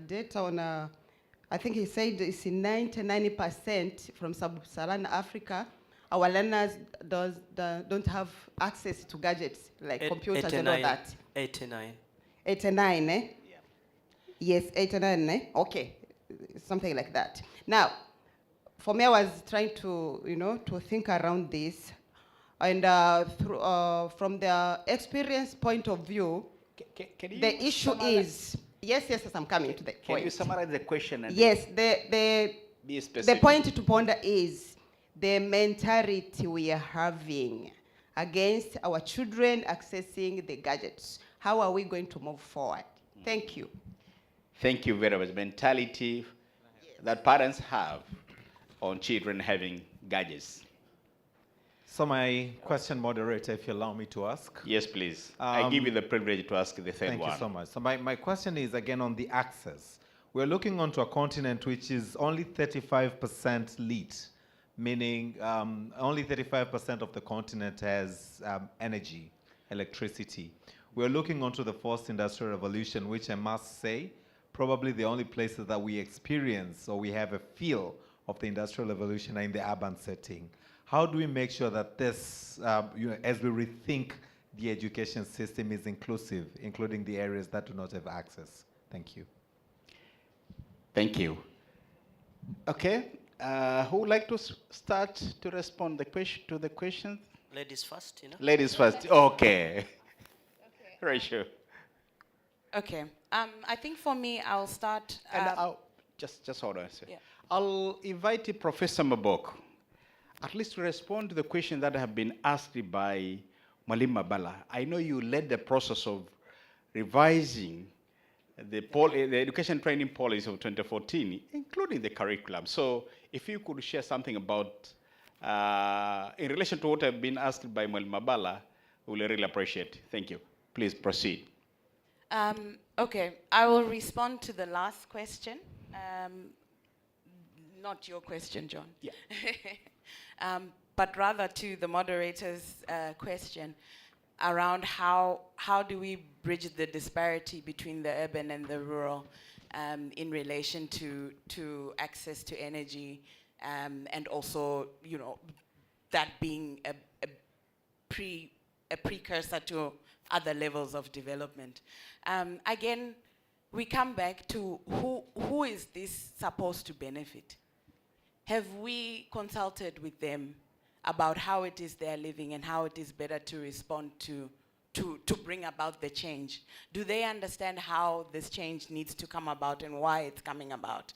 Q: data on, I think he said it's 90% from sub-Saharan Africa, our learners don't have access to gadgets like computers and all that.
L: 89.
Q: 89, eh? Yeah. Yes, 89, eh? Okay, something like that. Now, for me, I was trying to, you know, to think around this. And from the experience point of view, the issue is, yes, I'm coming to the point.
J: Can you summarize the question? And
Q: yes,
J: be specific.
Q: the point to ponder is the mentality we are having against our children accessing the gadgets. How are we going to move forward? Thank you.
J: Thank you very much. Mentality that parents have on children having gadgets.
A: So my question, moderator, if you allow me to ask.
J: Yes, please. I give you the privilege to ask the third one.
A: Thank you so much. So my question is again on the access. We're looking onto a continent which is only 35% lit, meaning only 35% of the continent has energy, electricity. We're looking onto the fourth industrial revolution, which I must say, probably the only places that we experience or we have a feel of the industrial revolution are in the urban setting. How do we make sure that this, you know, as we rethink the education system is inclusive, including the areas that do not have access? Thank you.
J: Thank you. Okay, who would like to start to respond to the questions?
L: Ladies first, you know?
J: Ladies first, okay. Right, sure.
K: Okay, I think for me, I'll start.
J: And just hold on a second.
K: Yeah.
J: I'll invite Professor Mabok at least to respond to the question that have been asked by Mwalim Mabala. I know you led the process of revising the education training policy of 2014, including the curriculum. So if you could share something about, in relation to what have been asked by Mwalim Mabala, we'll really appreciate it. Thank you. Please proceed.
K: Okay, I will respond to the last question. Not your question, John.
J: Yeah.
K: But rather to the moderator's question around how do we bridge the disparity between the urban and the rural in relation to access to energy and also, you know, that being a precursor to other levels of development. Again, we come back to who is this supposed to benefit? Have we consulted with them about how it is they're living and how it is better to respond to bring about the change? Do they understand how this change needs to come about and why it's coming about?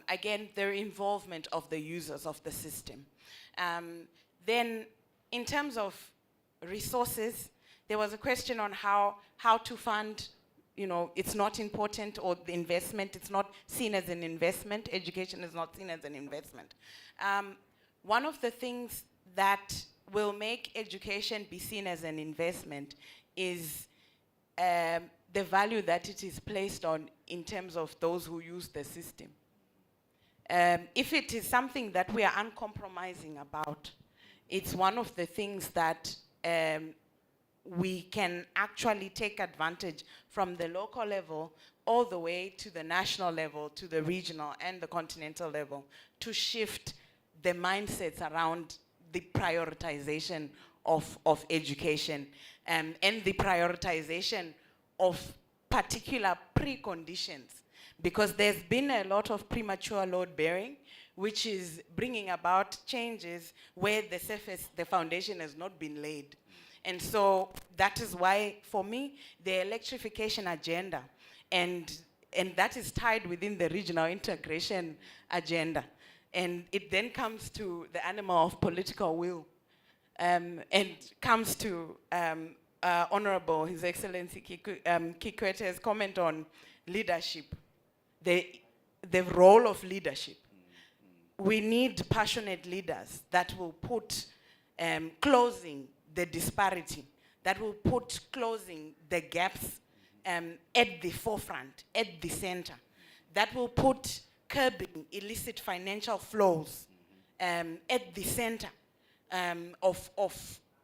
K: Again, their involvement of the users of the system. Then, in terms of resources, there was a question on how to fund. You know, it's not important, or the investment, it's not seen as an investment. Education is not seen as an investment. One of the things that will make education be seen as an investment is the value that it is placed on in terms of those who use the system. If it is something that we are uncompromising about, it's one of the things that we can actually take advantage from the local level all the way to the national level, to the regional and the continental level, to shift the mindsets around the prioritization of education and the prioritization of particular preconditions, because there's been a lot of premature load bearing, which is bringing about changes where the surface, the foundation has not been laid. And so that is why, for me, the electrification agenda, and that is tied within the regional integration agenda. And it then comes to the animal of political will, and comes to Honorable His Excellency Kikwete's comment on leadership, the role of leadership. We need passionate leaders that will put closing the disparity, that will put closing the gaps at the forefront, at the center, that will put curbing illicit financial flows at the center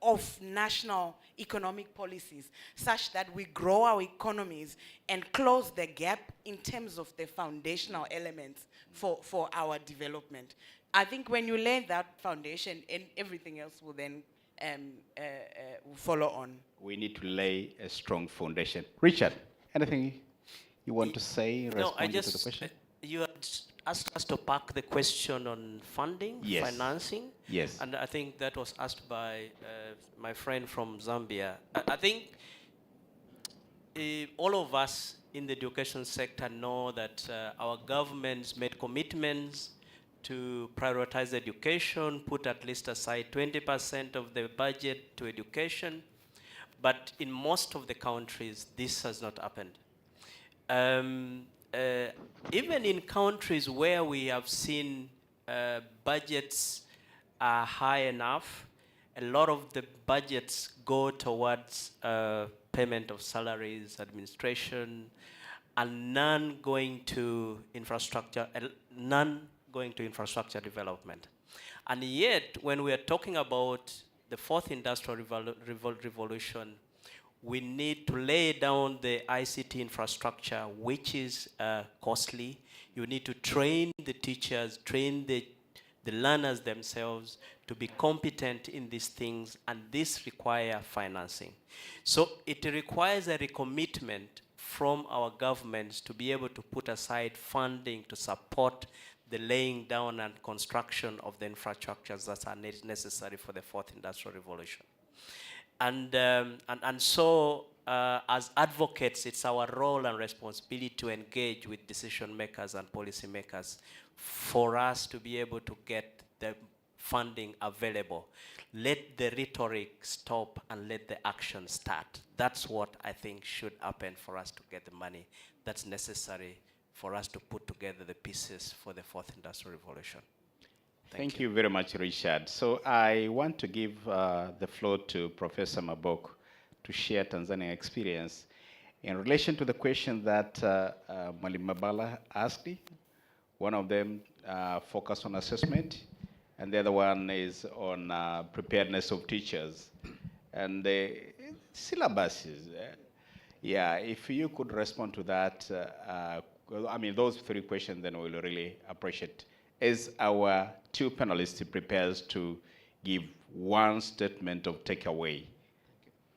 K: of national economic policies, such that we grow our economies and close the gap in terms of the foundational elements for our development. I think when you lay that foundation, and everything else will then will follow on.
J: We need to lay a strong foundation. Richard, anything you want to say in response to the question?
L: You had asked us to park the question on funding,
J: Yes.
L: financing.
J: Yes.
L: And I think that was asked by my friend from Zambia. I think all of us in the education sector know that our governments made commitments to prioritize education, put at least aside 20% of the budget to education. But in most of the countries, this has not happened. Even in countries where we have seen budgets are high enough, a lot of the budgets go towards payment of salaries, administration, and none going to infrastructure, development. And yet, when we are talking about the fourth industrial revolution, we need to lay down the ICT infrastructure, which is costly. You need to train the teachers, train the learners themselves to be competent in these things, and this requires financing. So it requires a recommitment from our governments to be able to put aside funding to support the laying down and construction of the infrastructures that are necessary for the fourth industrial revolution. And so, as advocates, it's our role and responsibility to engage with decision makers and policy makers for us to be able to get the funding available. Let the rhetoric stop and let the action start. That's what I think should happen for us to get the money that's necessary for us to put together the pieces for the fourth industrial revolution.
J: Thank you very much, Richard. So I want to give the floor to Professor Mabok to share Tanzania experience in relation to the question that Mwalimu Mabala asked. One of them focused on assessment, and the other one is on preparedness of teachers. And the syllabuses, yeah, if you could respond to that, I mean, those three questions, then we'll really appreciate. As our two panelists prepares to give one statement of takeaway.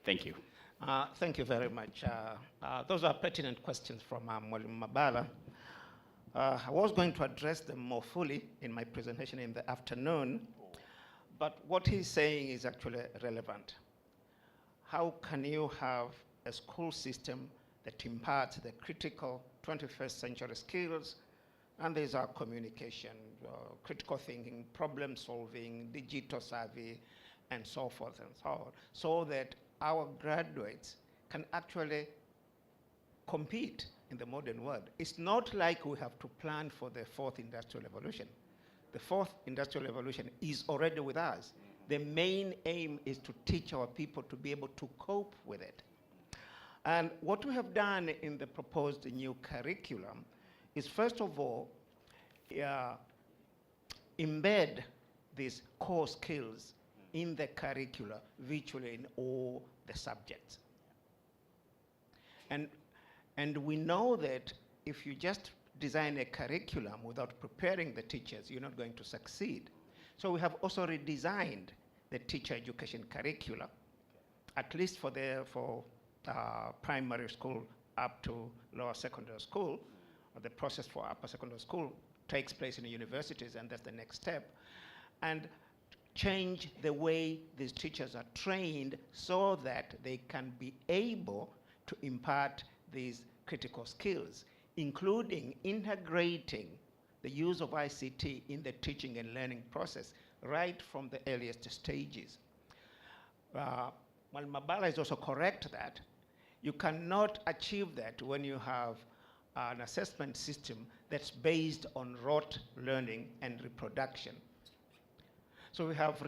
J: Thank you.
R: Thank you very much. Those are pertinent questions from Mwalimu Mabala. I was going to address them more fully in my presentation in the afternoon, but what he's saying is actually relevant. How can you have a school system that imparts the critical 21st century skills, and these are communication, critical thinking, problem solving, digital savvy, and so forth and so on, so that our graduates can actually compete in the modern world. It's not like we have to plan for the fourth industrial revolution. The fourth industrial revolution is already with us. The main aim is to teach our people to be able to cope with it. And what we have done in the proposed new curriculum is, first of all, embed these core skills in the curricula virtually in all the subjects. And we know that if you just design a curriculum without preparing the teachers, you're not going to succeed. So we have also redesigned the teacher education curricula, at least for primary school up to lower secondary school, or the process for upper secondary school takes place in the universities, and that's the next step. And change the way these teachers are trained so that they can be able to impart these critical skills, including integrating the use of ICT in the teaching and learning process right from the earliest stages. While Mabala is also correct that you cannot achieve that when you have an assessment system that's based on rote learning and reproduction. So we have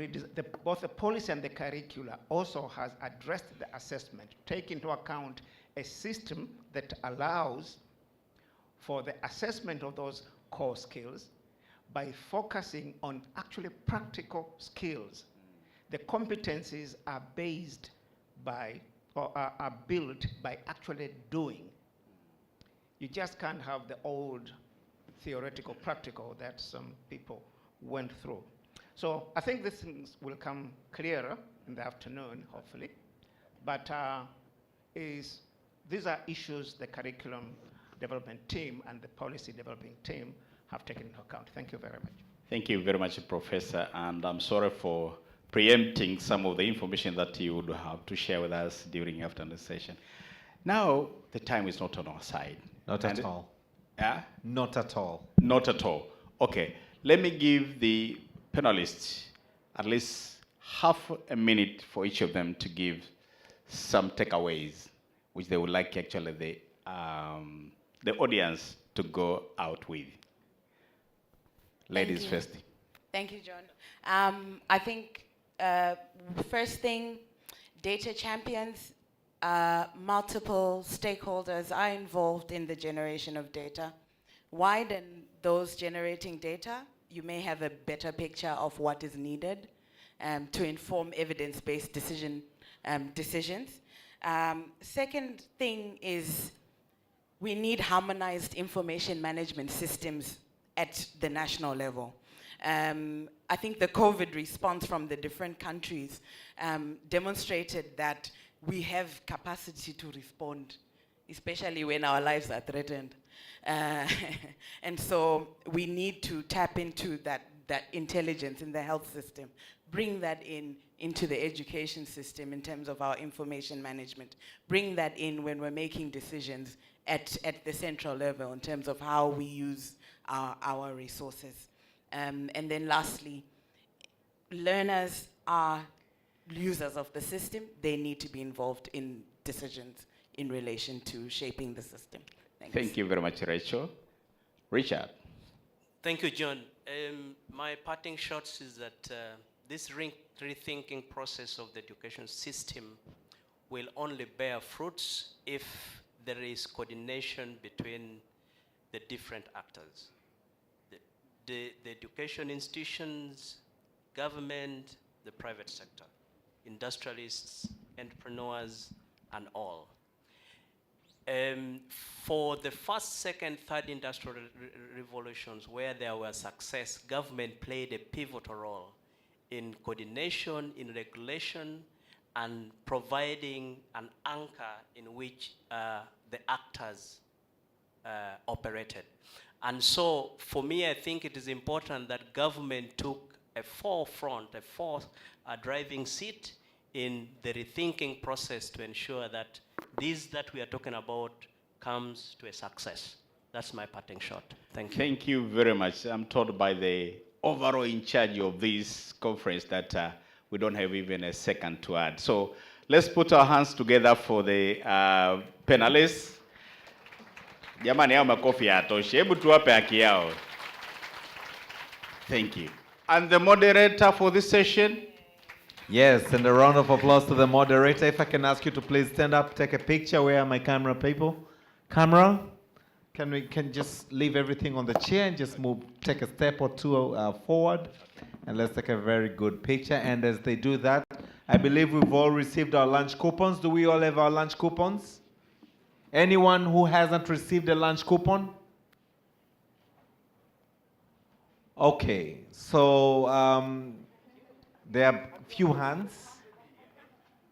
R: both the policy and the curricula also has addressed the assessment, take into account a system that allows for the assessment of those core skills by focusing on actually practical skills. The competencies are based by, or are built by actually doing. You just can't have the old theoretical practical that some people went through. So I think these things will come clearer in the afternoon, hopefully. But these are issues the curriculum development team and the policy developing team have taken into account. Thank you very much.
J: Thank you very much, Professor. And I'm sorry for preempting some of the information that you would have to share with us during afternoon session. Now, the time is not on our side.
A: Not at all.
J: Yeah?
A: Not at all.
J: Not at all. Okay. Let me give the panelists at least half a minute for each of them to give some takeaways, which they would like actually the audience to go out with. Ladies first.
K: Thank you, John. I think first thing, data champions, multiple stakeholders are involved in the generation of data. Widen those generating data, you may have a better picture of what is needed to inform evidence-based decisions. Second thing is we need harmonized information management systems at the national level. I think the COVID response from the different countries demonstrated that we have capacity to respond, especially when our lives are threatened. And so we need to tap into that intelligence in the health system, bring that into the education system in terms of our information management, bring that in when we're making decisions at the central level in terms of how we use our resources. And then lastly, learners are users of the system. They need to be involved in decisions in relation to shaping the system. Thanks.
J: Thank you very much, Rachel. Richard.
L: Thank you, John. My parting shots is that this rethinking process of the education system will only bear fruits if there is coordination between the different actors. The education institutions, government, the private sector, industrialists, entrepreneurs, and all. For the first, second, third industrial revolutions where there was success, government played a pivotal role in coordination, in regulation, and providing an anchor in which the actors operated. And so, for me, I think it is important that government took a forefront, a driving seat in the rethinking process to ensure that this that we are talking about comes to a success. That's my parting shot. Thank you.
J: Thank you very much. I'm told by the overall in charge of this conference that we don't have even a second to add. So let's put our hands together for the panelists. Jamani, hao makofi yatoshe. Hebu tuwape haki yao. Thank you. And the moderator for this session?
A: Yes, and a round of applause to the moderator. If I can ask you to please stand up, take a picture. Where are my camera people? Camera? Can just leave everything on the chair and just move, take a step or two forward, and let's take a very good picture. And as they do that, I believe we've all received our lunch coupons. Do we all have our lunch coupons? Anyone who hasn't received a lunch coupon? Okay, so there are few hands.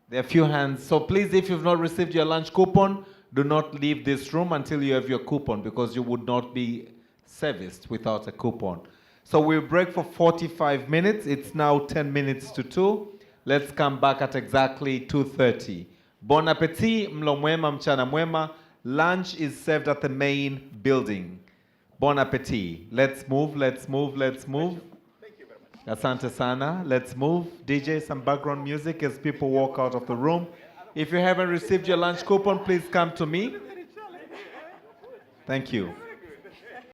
A: There are few hands. So please, if you've not received your lunch coupon, do not leave this room until you have your coupon, because you would not be serviced without a coupon. So we'll break for 45 minutes. It's now 10 minutes to 2. Let's come back at exactly 2:30. Bon appetit, mlo mwema, mchana mwema. Lunch is served at the main building. Bon appetit. Let's move, let's move, let's move. Asante sana. Let's move. DJ, some background music as people walk out of the room. If you haven't received your lunch coupon, please come to me. Thank you.